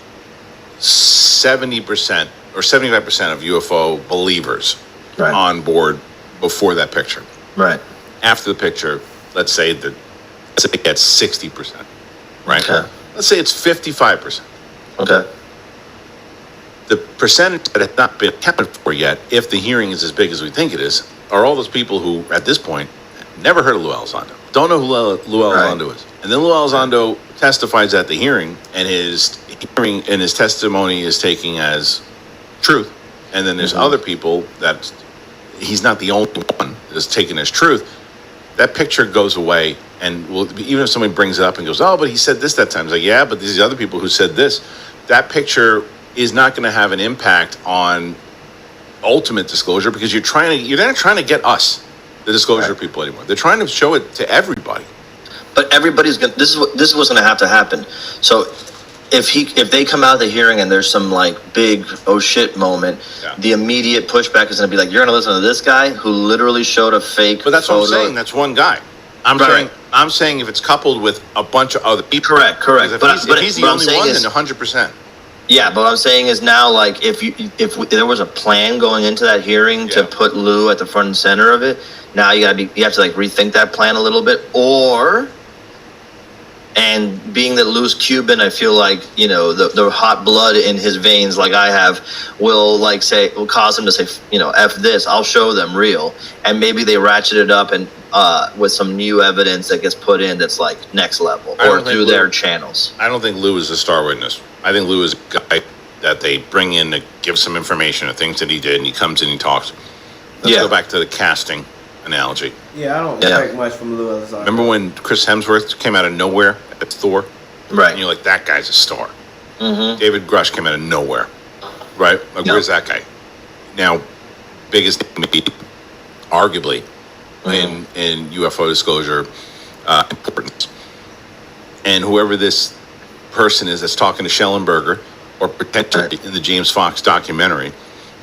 70% or 75% of UFO believers on board before that picture. Right. After the picture, let's say that let's say it's 60%, right? Okay. Let's say it's 55%. Okay. The percentage that has not been accounted for yet, if the hearing is as big as we think it is, are all those people who, at this point, never heard of Lou Elizondo, don't know who Lou Elizondo is. And then Lou Elizondo testifies at the hearing, and his testimony is taken as truth. And then there's other people that he's not the only one that's taken as truth. That picture goes away, and even if somebody brings it up and goes, "Oh, but he said this that time," it's like, yeah, but these other people who said this, that picture is not going to have an impact on ultimate disclosure, because you're not trying to get us, the disclosure people, anymore. They're trying to show it to everybody. But everybody's gonna. This is what's going to have to happen. So, if they come out of the hearing and there's some like big oh shit moment, the immediate pushback is going to be like, you're going to listen to this guy who literally showed a fake. But that's photo. what I'm saying. That's one guy. I'm saying if it's coupled with a bunch of other people. Correct. If he's the only one, then 100%. Yeah, but what I'm saying is now, like, if there was a plan going into that hearing to put Lou at the front and center of it, now you have to like rethink that plan a little bit, and being that Lou's Cuban, I feel like, you know, the hot blood in his veins, like I have, will cause him to say, you know, F this, I'll show them real. And maybe they ratchet it up and with some new evidence that gets put in that's like next level, or through their channels. I don't think Lou is a star witness. I think Lou is a guy that they bring in to give some information of things that he did, and he comes in and he talks. Let's go back to the casting analogy. Yeah, I don't expect much from Lou Elizondo. Remember when Chris Hemsworth came out of nowhere at Thor? Right. And you're like, that guy's a star. Mm-hmm. David Grush came out of nowhere. Right? Like, where's that guy? Now, biggest arguably in UFO disclosure importance. And whoever this person is that's talking to Schellenberger, or potentially in the James Fox documentary,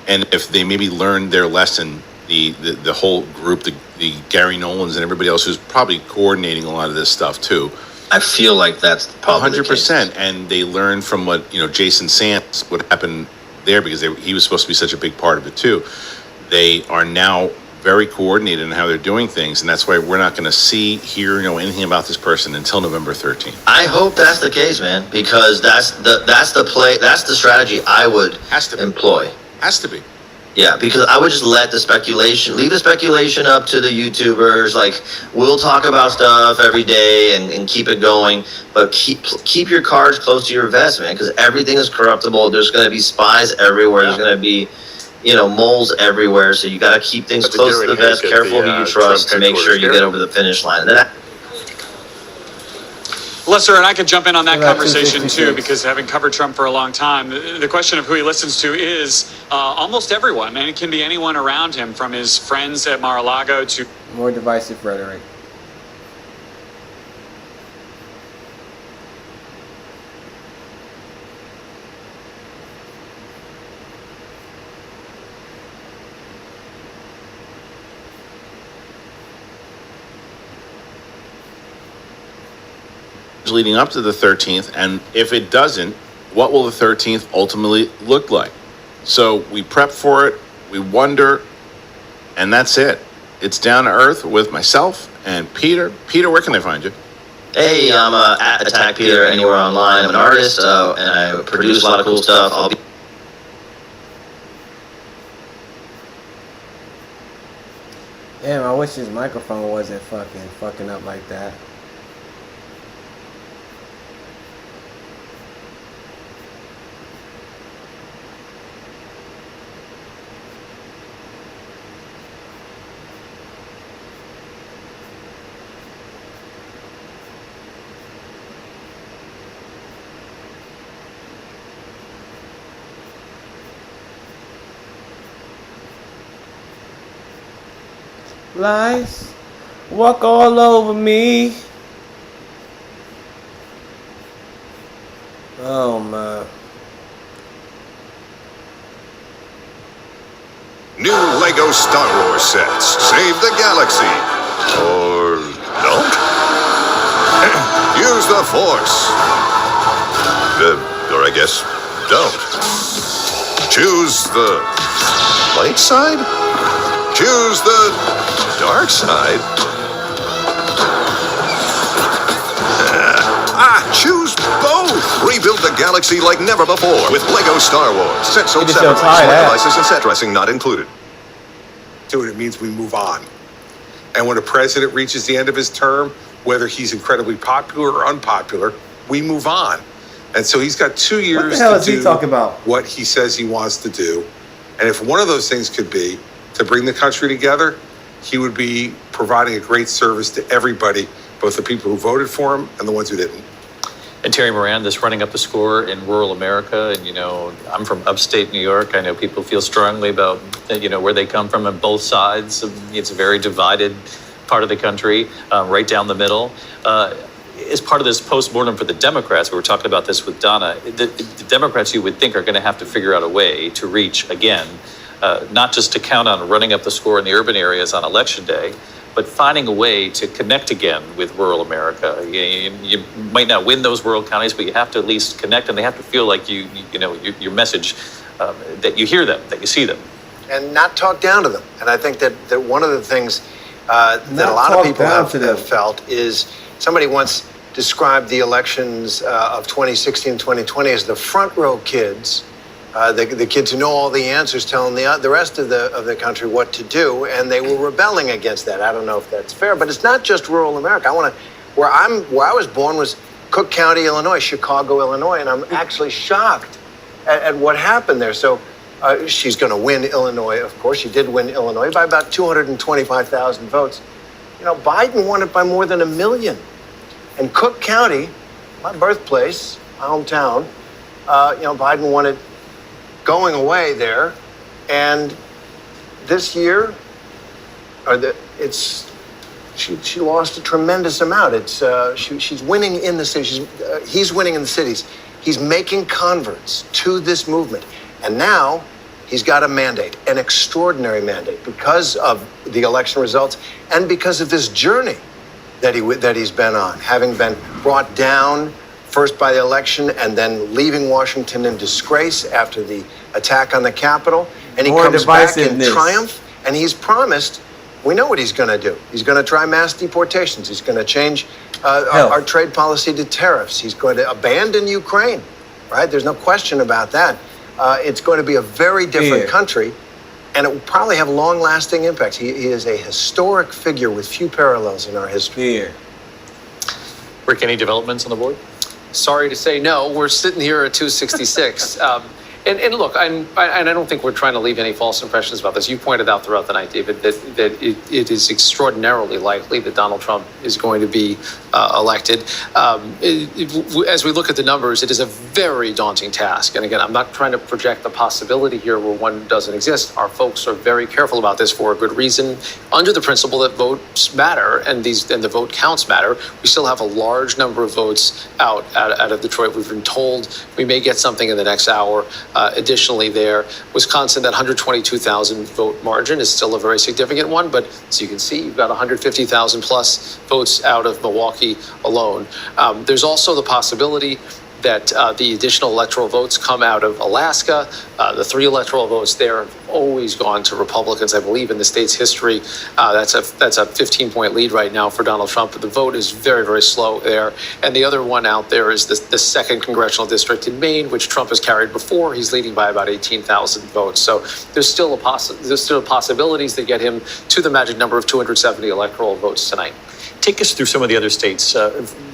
and if they maybe learned their lesson, the whole group, the Gary Nolans and everybody else who's probably coordinating a lot of this stuff too. I feel like that's probably 100%, and they learned from what Jason Sands, what happened there, because he was supposed to be such a big part of it too. They are now very coordinated in how they're doing things, and that's why we're not going to hear anything about this person until November 13th. I hope that's the case, man, because that's the play, that's the strategy I would employ. Has to be. Yeah, because I would just leave the speculation up to the YouTubers. Like, we'll talk about stuff every day and keep it going, but keep your cards close to your vest, man, because everything is corruptible. There's going to be spies everywhere. There's going to be, moles everywhere. So you got to keep things close to the vest. Careful who you trust to make sure you get over the finish line. Lester, and I could jump in on that conversation too, because having covered Trump for a long time, the question of who he listens to is almost everyone, and it can be anyone around him, from his friends at Mar-a-Lago to more divisive rhetoric. Leading up to the 13th, and if it doesn't, what will the 13th ultimately look like? So we prep for it, we wonder, and that's it. It's Down to Earth with myself and Peter. Peter, where can they find you? Hey, I'm at Attack Peter anywhere online. I'm an artist, and I produce a lot of cool stuff. I'll be Damn, I wish his microphone wasn't fucking up like that. Lies walk all over me. Oh man. New Lego Star Wars sets save the galaxy. Or don't? Use the Force. Or I guess don't. Choose the light side? Choose the dark side. Choose both. Rebuild the galaxy like never before with Lego Star Wars. Set sold just separately. so tired, Select eh? devices and set dressing not included. It means we move on. And when a president reaches the end of his term, whether he's incredibly popular or unpopular, we move on. And so he's got 2 years What the hell to is he do talking about? what he says he wants to do. And if one of those things could be to bring the country together, he would be providing a great service to everybody, both the people who voted for him and the ones who didn't. And Terry Moran, this running up the score in rural America, and I'm from upstate New York. I know people feel strongly about where they come from on both sides. It's a very divided part of the country, right down the middle. As part of this postmortem for the Democrats, we were talking about this with Donna. The Democrats, you would think, are going to have to figure out a way to reach again, not just to count on running up the score in the urban areas on election day, but finding a way to connect again with rural America. You might not win those rural counties, but you have to at least connect, and they have to feel like your message, that you hear them, that you see them. And not talk down to them. And I think that one of the things that a lot of people have felt is somebody once described the elections of 2016 and 2020 as the front row kids. The kids who know all the answers telling the rest of the country what to do, and they were rebelling against that. I don't know if that's fair, but it's not just rural America. Where I was born was Cook County, Illinois, Chicago, Illinois, and I'm actually shocked at what happened there. So she's going to win Illinois, of course. She did win Illinois by about 225,000 votes. Biden won it by more than 1 million. And Cook County, my birthplace, my hometown, Biden won it going away there, and this year, she lost a tremendous amount. She's winning in the cities. He's winning in the cities. He's making converts to this movement, and now he's got a mandate, an extraordinary mandate, because of the election results and because of this journey that he's been on, having been brought down first by the election and then leaving Washington in disgrace after the attack on the Capitol. And he comes back in triumph, and he's promised, we know what he's going to do. He's going to try mass deportations. He's going to change our trade policy to tariffs. He's going to abandon Ukraine, right? There's no question about that. It's going to be a very different country, and it will probably have long-lasting impacts. He is a historic figure with few parallels in our history. Rick, any developments on the board? Sorry to say no. We're sitting here at 266. And look, I don't think we're trying to leave any false impressions about this. You pointed out throughout the night, David, that it is extraordinarily likely that Donald Trump is going to be elected. As we look at the numbers, it is a very daunting task. And again, I'm not trying to project the possibility here where one doesn't exist. Our folks are very careful about this for a good reason. Under the principle that votes matter and the vote counts matter, we still have a large number of votes out of Detroit. We've been told we may get something in the next hour. Additionally there, Wisconsin, that 122,000 vote margin is still a very significant one, but as you can see, you've got 150,000 plus votes out of Milwaukee alone. There's also the possibility that the additional electoral votes come out of Alaska. The 3 electoral votes there have always gone to Republicans, I believe, in the state's history. That's a 15-point lead right now for Donald Trump, but the vote is very, very slow there. And the other one out there is the 2nd congressional district in Maine, which Trump has carried before. He's leading by about 18,000 votes. So there's still possibilities that get him to the magic number of 270 electoral votes tonight. Take us through some of the other states.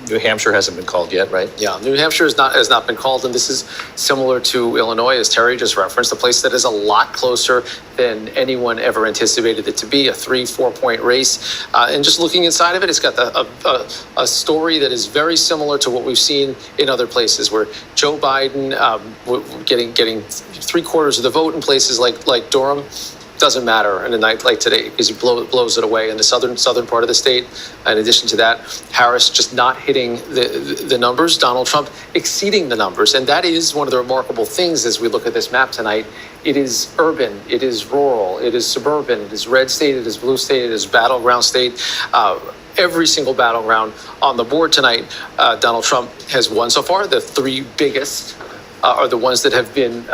New Hampshire hasn't been called yet, right? Yeah, New Hampshire has not been called, and this is similar to Illinois, as Terry just referenced, a place that is a lot closer than anyone ever anticipated it to be, a 3-4 point race. And just looking inside of it, it's got a story that is very similar to what we've seen in other places, where Joe Biden getting 3/4 of the vote in places like Durham. Doesn't matter in a night like today because he blows it away in the southern part of the state. In addition to that, Harris just not hitting the numbers, Donald Trump exceeding the numbers. And that is one of the remarkable things as we look at this map tonight. It is urban, it is rural, it is suburban, it is red state, it is blue state, it is battleground state. Every single battleground on the board tonight, Donald Trump has won so far. The 3 biggest are the ones that have been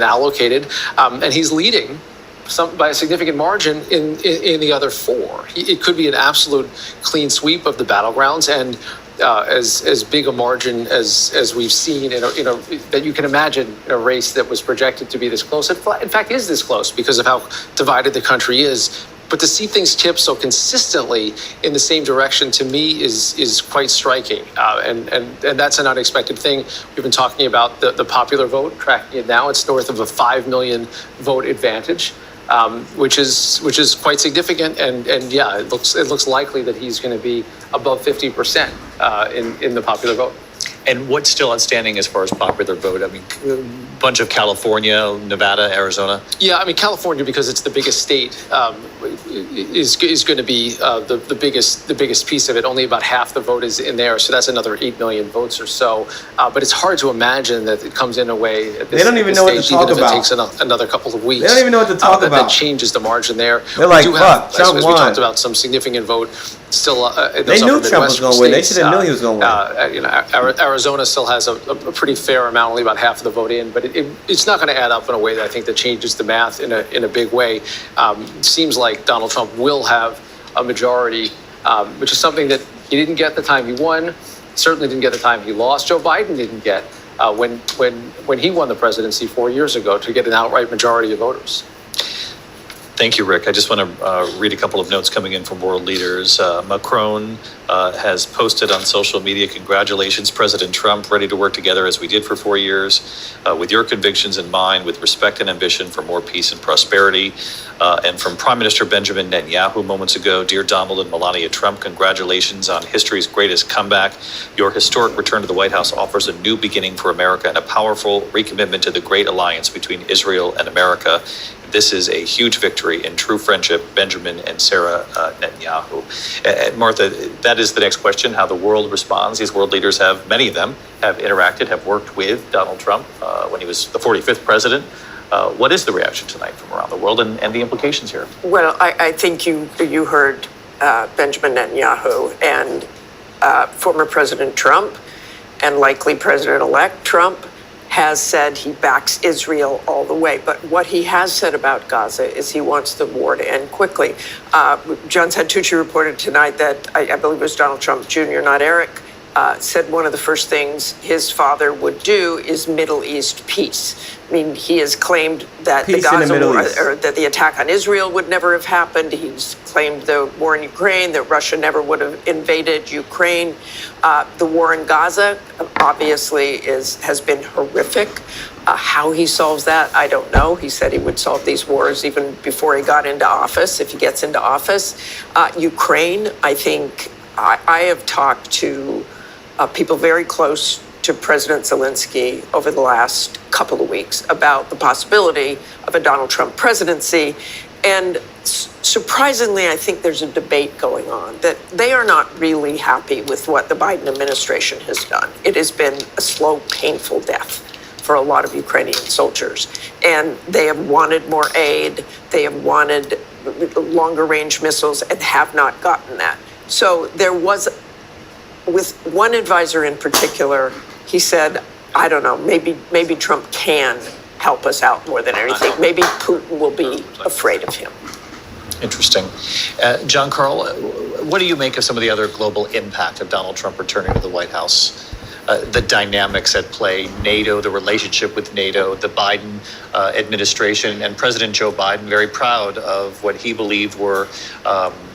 allocated, and he's leading by a significant margin in the other 4. It could be an absolute clean sweep of the battlegrounds, and as big a margin as we've seen that you can imagine in a race that was projected to be this close. In fact, is this close because of how divided the country is. But to see things tip so consistently in the same direction, to me, is quite striking, and that's an unexpected thing. We've been talking about the popular vote, tracking it now. It's north of a 5 million vote advantage, which is quite significant. And yeah, it looks likely that he's going to be above 50% in the popular vote. And what's still outstanding as far as popular vote? I mean, a bunch of California, Nevada, Arizona. Yeah, I mean, California, because it's the biggest state, is going to be the biggest piece of it. Only about half the vote is in there, so that's another 8 million votes or so. But it's hard to imagine that it comes in a way at this, they don't even know what to talk even about. if it takes another couple of weeks. They don't even know what to talk about. That changes the margin there. They're like, we do fuck, have, Trump as won. we talked about, some significant vote still. They knew Trump was going to win. They should have knew he was going to win. Arizona still has a pretty fair amount, only about half of the vote in, but it's not going to add up in a way that I think that changes the math in a big way. It seems like Donald Trump will have a majority, which is something that he didn't get the time he won, certainly didn't get the time he lost. Joe Biden didn't get when he won the presidency 4 years ago to get an outright majority of voters. Thank you, Rick. I just want to read a couple of notes coming in from world leaders. Macron has posted on social media, congratulations, President Trump, ready to work together as we did for 4 years, with your convictions in mind, with respect and ambition for more peace and prosperity. And from Prime Minister Benjamin Netanyahu moments ago, dear Donald and Melania Trump, congratulations on history's greatest comeback. Your historic return to the White House offers a new beginning for America and a powerful recommitment to the great alliance between Israel and America. This is a huge victory in true friendship, Benjamin and Sarah Netanyahu. And Martha, that is the next question, how the world responds. These world leaders have, many of them, have interacted, have worked with Donald Trump when he was the 45th president. What is the reaction tonight from around the world and the implications here? Well, I think you heard Benjamin Netanyahu and former President Trump and likely President-elect Trump has said he backs Israel all the way. But what he has said about Gaza is he wants the war to end quickly. John Santucci reported tonight that, I believe it was Donald Trump Jr., not Eric, said one of the first things his father would do is Middle East peace. I mean, he has claimed that the Gaza war, or that the attack on Israel would never have happened. He's claimed the war in Ukraine, that Russia never would have invaded Ukraine. The war in Gaza obviously has been horrific. How he solves that, I don't know. He said he would solve these wars even before he got into office, if he gets into office. Ukraine, I think I have talked to people very close to President Zelensky over the last couple of weeks about the possibility of a Donald Trump presidency. And surprisingly, I think there's a debate going on that they are not really happy with what the Biden administration has done. It has been a slow, painful death for a lot of Ukrainian soldiers. And they have wanted more aid. They have wanted longer range missiles and have not gotten that. So there was, with one advisor in particular, he said, I don't know, maybe Trump can help us out more than anything. Maybe Putin will be afraid of him. Interesting. John Karl, what do you make of some of the other global impact of Donald Trump returning to the White House? The dynamics at play, NATO, the relationship with NATO, the Biden administration, and President Joe Biden very proud of what he believed were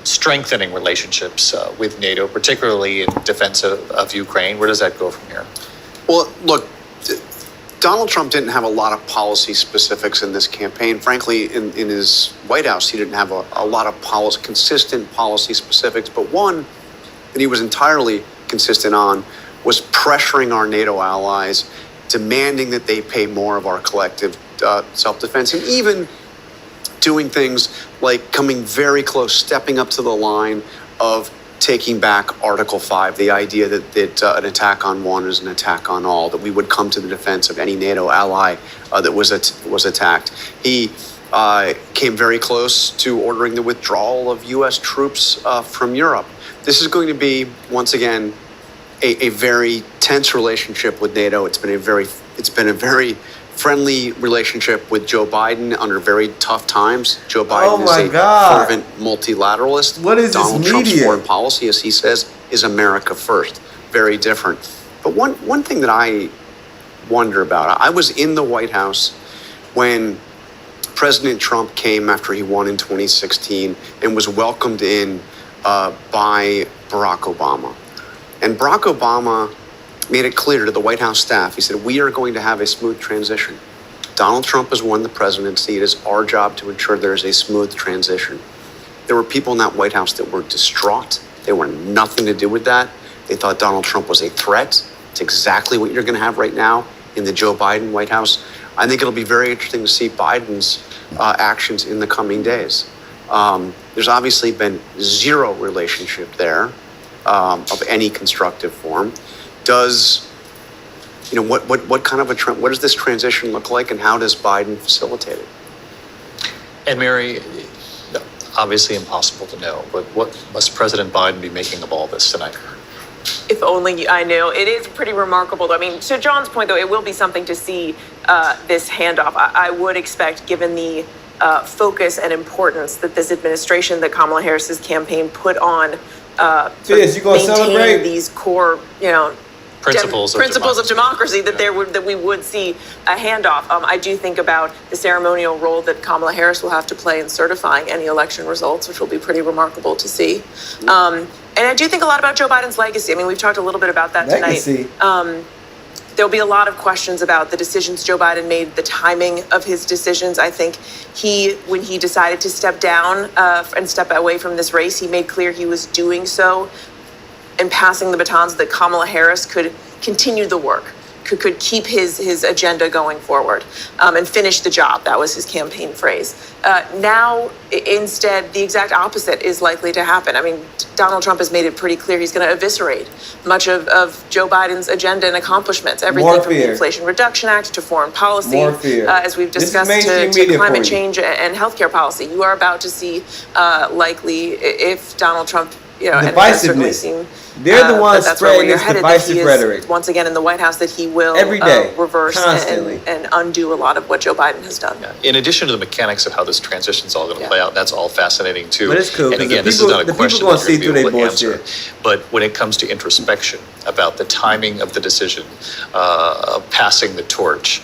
strengthening relationships with NATO, particularly in defense of Ukraine. Where does that go from here? Well, look, Donald Trump didn't have a lot of policy specifics in this campaign. Frankly, in his White House, he didn't have a lot of consistent policy specifics. But one that he was entirely consistent on was pressuring our NATO allies, demanding that they pay more of our collective self-defense, and even doing things like coming very close, stepping up to the line of taking back Article 5, the idea that an attack on one is an attack on all, that we would come to the defense of any NATO ally that was attacked. He came very close to ordering the withdrawal of U.S. troops from Europe. This is going to be, once again, a very tense relationship with NATO. It's been a very friendly relationship with Joe Biden under very tough times. Joe Biden is a fervent multilateralist. What is Donald this Trump's media? foreign policy, as he says, is America first. very different. But one thing that I wonder about, I was in the White House when President Trump came after he won in 2016 and was welcomed in by Barack Obama. And Barack Obama made it clear to the White House staff, he said, we are going to have a smooth transition. Donald Trump has won the presidency. It is our job to ensure there is a smooth transition. There were people in that White House that were distraught. They wanted nothing to do with that. They thought Donald Trump was a threat. It's exactly what you're going to have right now in the Joe Biden White House. I think it'll be very interesting to see Biden's actions in the coming days. There's obviously been zero relationship there of any constructive form. Does, what kind of what does this transition look like, and how does Biden facilitate it? And Mary, obviously impossible to know, but what must President Biden be making of all this tonight? If only I knew. It is pretty remarkable. I mean, to John's point, though, it will be something to see this handoff. I would expect, given the focus and importance that this administration, that Kamala Harris's campaign put on maintaining these core, principles of democracy, that we would see a handoff. I do think about the ceremonial role that Kamala Harris will have to play in certifying any election results, which will be pretty remarkable to see. And I do think a lot about Joe Biden's legacy. I mean, we've talked a little bit about that tonight. There'll be a lot of questions about the decisions Joe Biden made, the timing of his decisions. I think when he decided to step down and step away from this race, he made clear he was doing so and passing the batons so that Kamala Harris could continue the work, could keep his agenda going forward and finish the job. That was his campaign phrase. Now, instead, the exact opposite is likely to happen. I mean, Donald Trump has made it pretty clear he's going to eviscerate much of Joe Biden's agenda and accomplishments, everything from the Inflation Reduction Act to foreign policy, as we've discussed, to climate change and healthcare policy. You are about to see likely, if Donald Trump, and it has certainly seemed they're the ones spreading this divisive rhetoric. Once again in the White House, that he will every day, reverse and undo a lot of what Joe Biden has done. Yeah. In addition to the mechanics of how this transition is all going to play out, that's all fascinating too. But it's cool. And again, this is not a question that you're going to be able to answer. But when it comes to introspection about the timing of the decision, of passing the torch,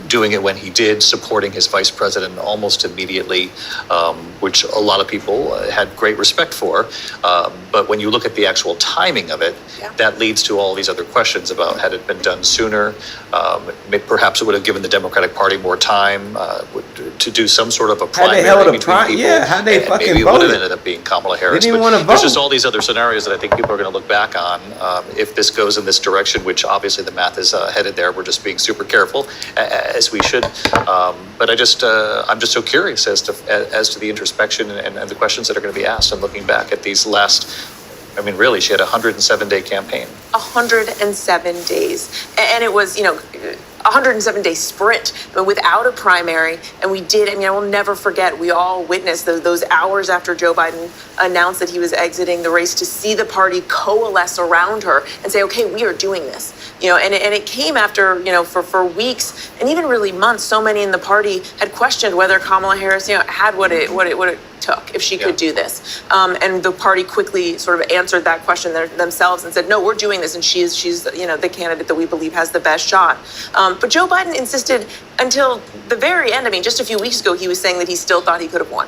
doing it when he did, supporting his vice president almost immediately, which a lot of people had great respect for. But when you look at the actual timing of it, that leads to all these other questions about had it been done sooner, perhaps it would have given the Democratic Party more time to do some sort of a primary between people. Yeah, how they fucking maybe it voted. would have ended up being Kamala Harris. They didn't but want to there's vote. just all these other scenarios that I think people are going to look back on if this goes in this direction, which obviously the math is headed there. We're just being super careful, as we should. But I'm just so curious as to the introspection and the questions that are going to be asked. And looking back at these last, I mean, really, she had a 107-day campaign. 107 days. And it was, 107-day sprint, but without a primary. And we did, I will never forget, we all witnessed those hours after Joe Biden announced that he was exiting the race, to see the party coalesce around her and say, okay, we are doing this. And it came after, for weeks and even really months, so many in the party had questioned whether Kamala Harris, had what it took, if she could do this. And the party quickly sort of answered that question themselves and said, no, we're doing this. And she's the candidate that we believe has the best shot. But Joe Biden insisted until the very end. I mean, just a few weeks ago, he was saying that he still thought he could have won.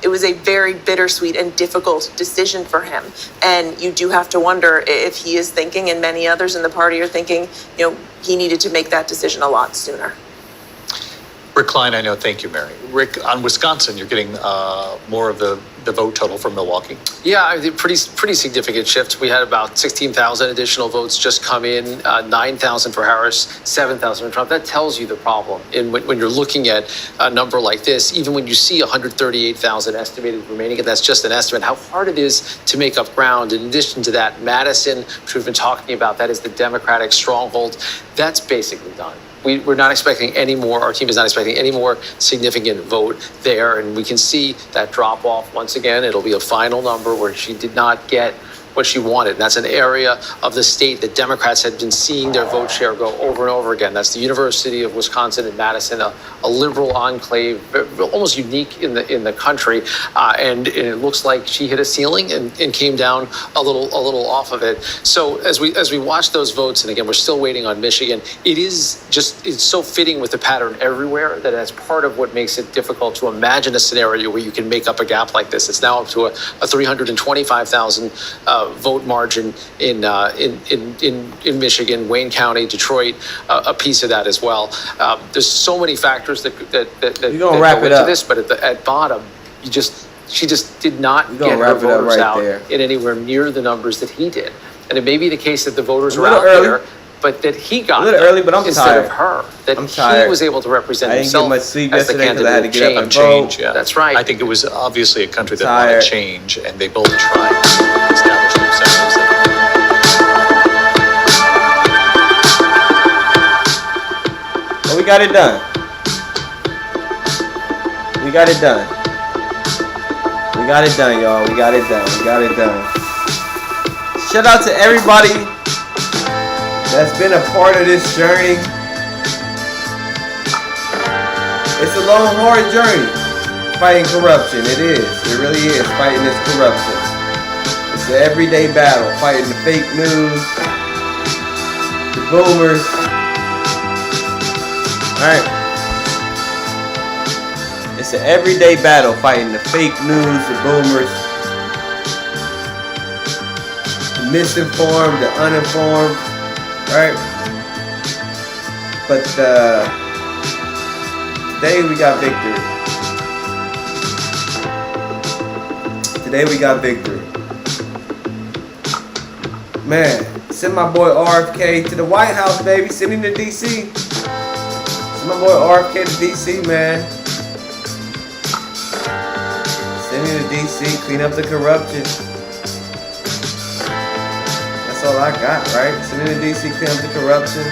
It was a very bittersweet and difficult decision for him. And you do have to wonder if he is thinking, and many others in the party are thinking, he needed to make that decision a lot sooner. Rick Klein, I know. Thank you, Mary. Rick, on Wisconsin, you're getting more of the vote total from Milwaukee. Yeah, pretty significant shift. We had about 16,000 additional votes just come in, 9,000 for Harris, 7,000 for Trump. That tells you the problem. And when you're looking at a number like this, even when you see 138,000 estimated remaining, and that's just an estimate, how hard it is to make up ground. In addition to that, Madison, which we've been talking about, that is the Democratic stronghold, that's basically done. We're not expecting any more, our team is not expecting any more significant vote there. And we can see that drop off once again. It'll be a final number where she did not get what she wanted. And that's an area of the state that Democrats had been seeing their vote share go over and over again. That's the University of Wisconsin in Madison, a liberal enclave, almost unique in the country. And it looks like she hit a ceiling and came down a little off of it. So as we watch those votes, and again, we're still waiting on Michigan, it's so fitting with the pattern everywhere that that's part of what makes it difficult to imagine a scenario where you can make up a gap like this. It's now up to a 325,000 vote margin in Michigan, Wayne County, Detroit, a piece of that as well. There's so many factors that go into this, but at bottom, she just did not get her voters out in anywhere near the numbers that he did. And it may be the case that the voters were out there, but that he got a little early, but I'm instead tired. of her. That I'm tired. he was able to represent I didn't himself get much sleep as the yesterday 'cause I had to candidate get up of and change. vote. Yeah, that's right. I think it was obviously a country that Tired. wanted change, and they both tried to establish themselves. But we got it done. We got it done. We got it done, y'all. We got it done. We got it done. Shout out to everybody that's been a part of this journey. It's a long, hard journey fighting corruption. It is. It really is fighting this corruption. It's an everyday battle fighting the fake news, the boomers. Alright. It's an everyday battle fighting the fake news, the boomers, the misinformed, the uninformed. Right? But today we got victory. Today we got victory. Man, send my boy RFK to the White House, baby. Send him to DC. Send my boy RFK to DC, man. Send him to DC. Clean up the corruption. That's all I got, right? Send him to DC. Clean up the corruption.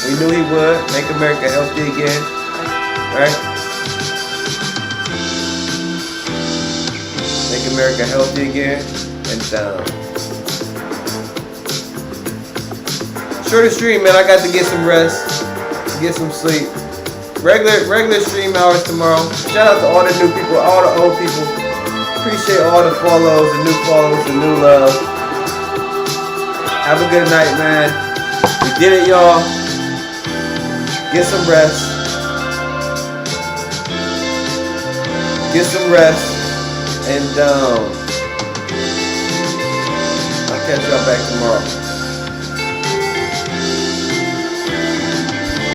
We knew he would. Make America healthy again. Right? Make America healthy again. And shorter stream, man. I got to get some rest, get some sleep. Regular stream hours tomorrow. Shout out to all the new people, all the old people. Appreciate all the follows, the new follows, the new love. Have a good night, man. We did it, y'all. Get some rest. Get some rest. And I'll catch y'all back tomorrow.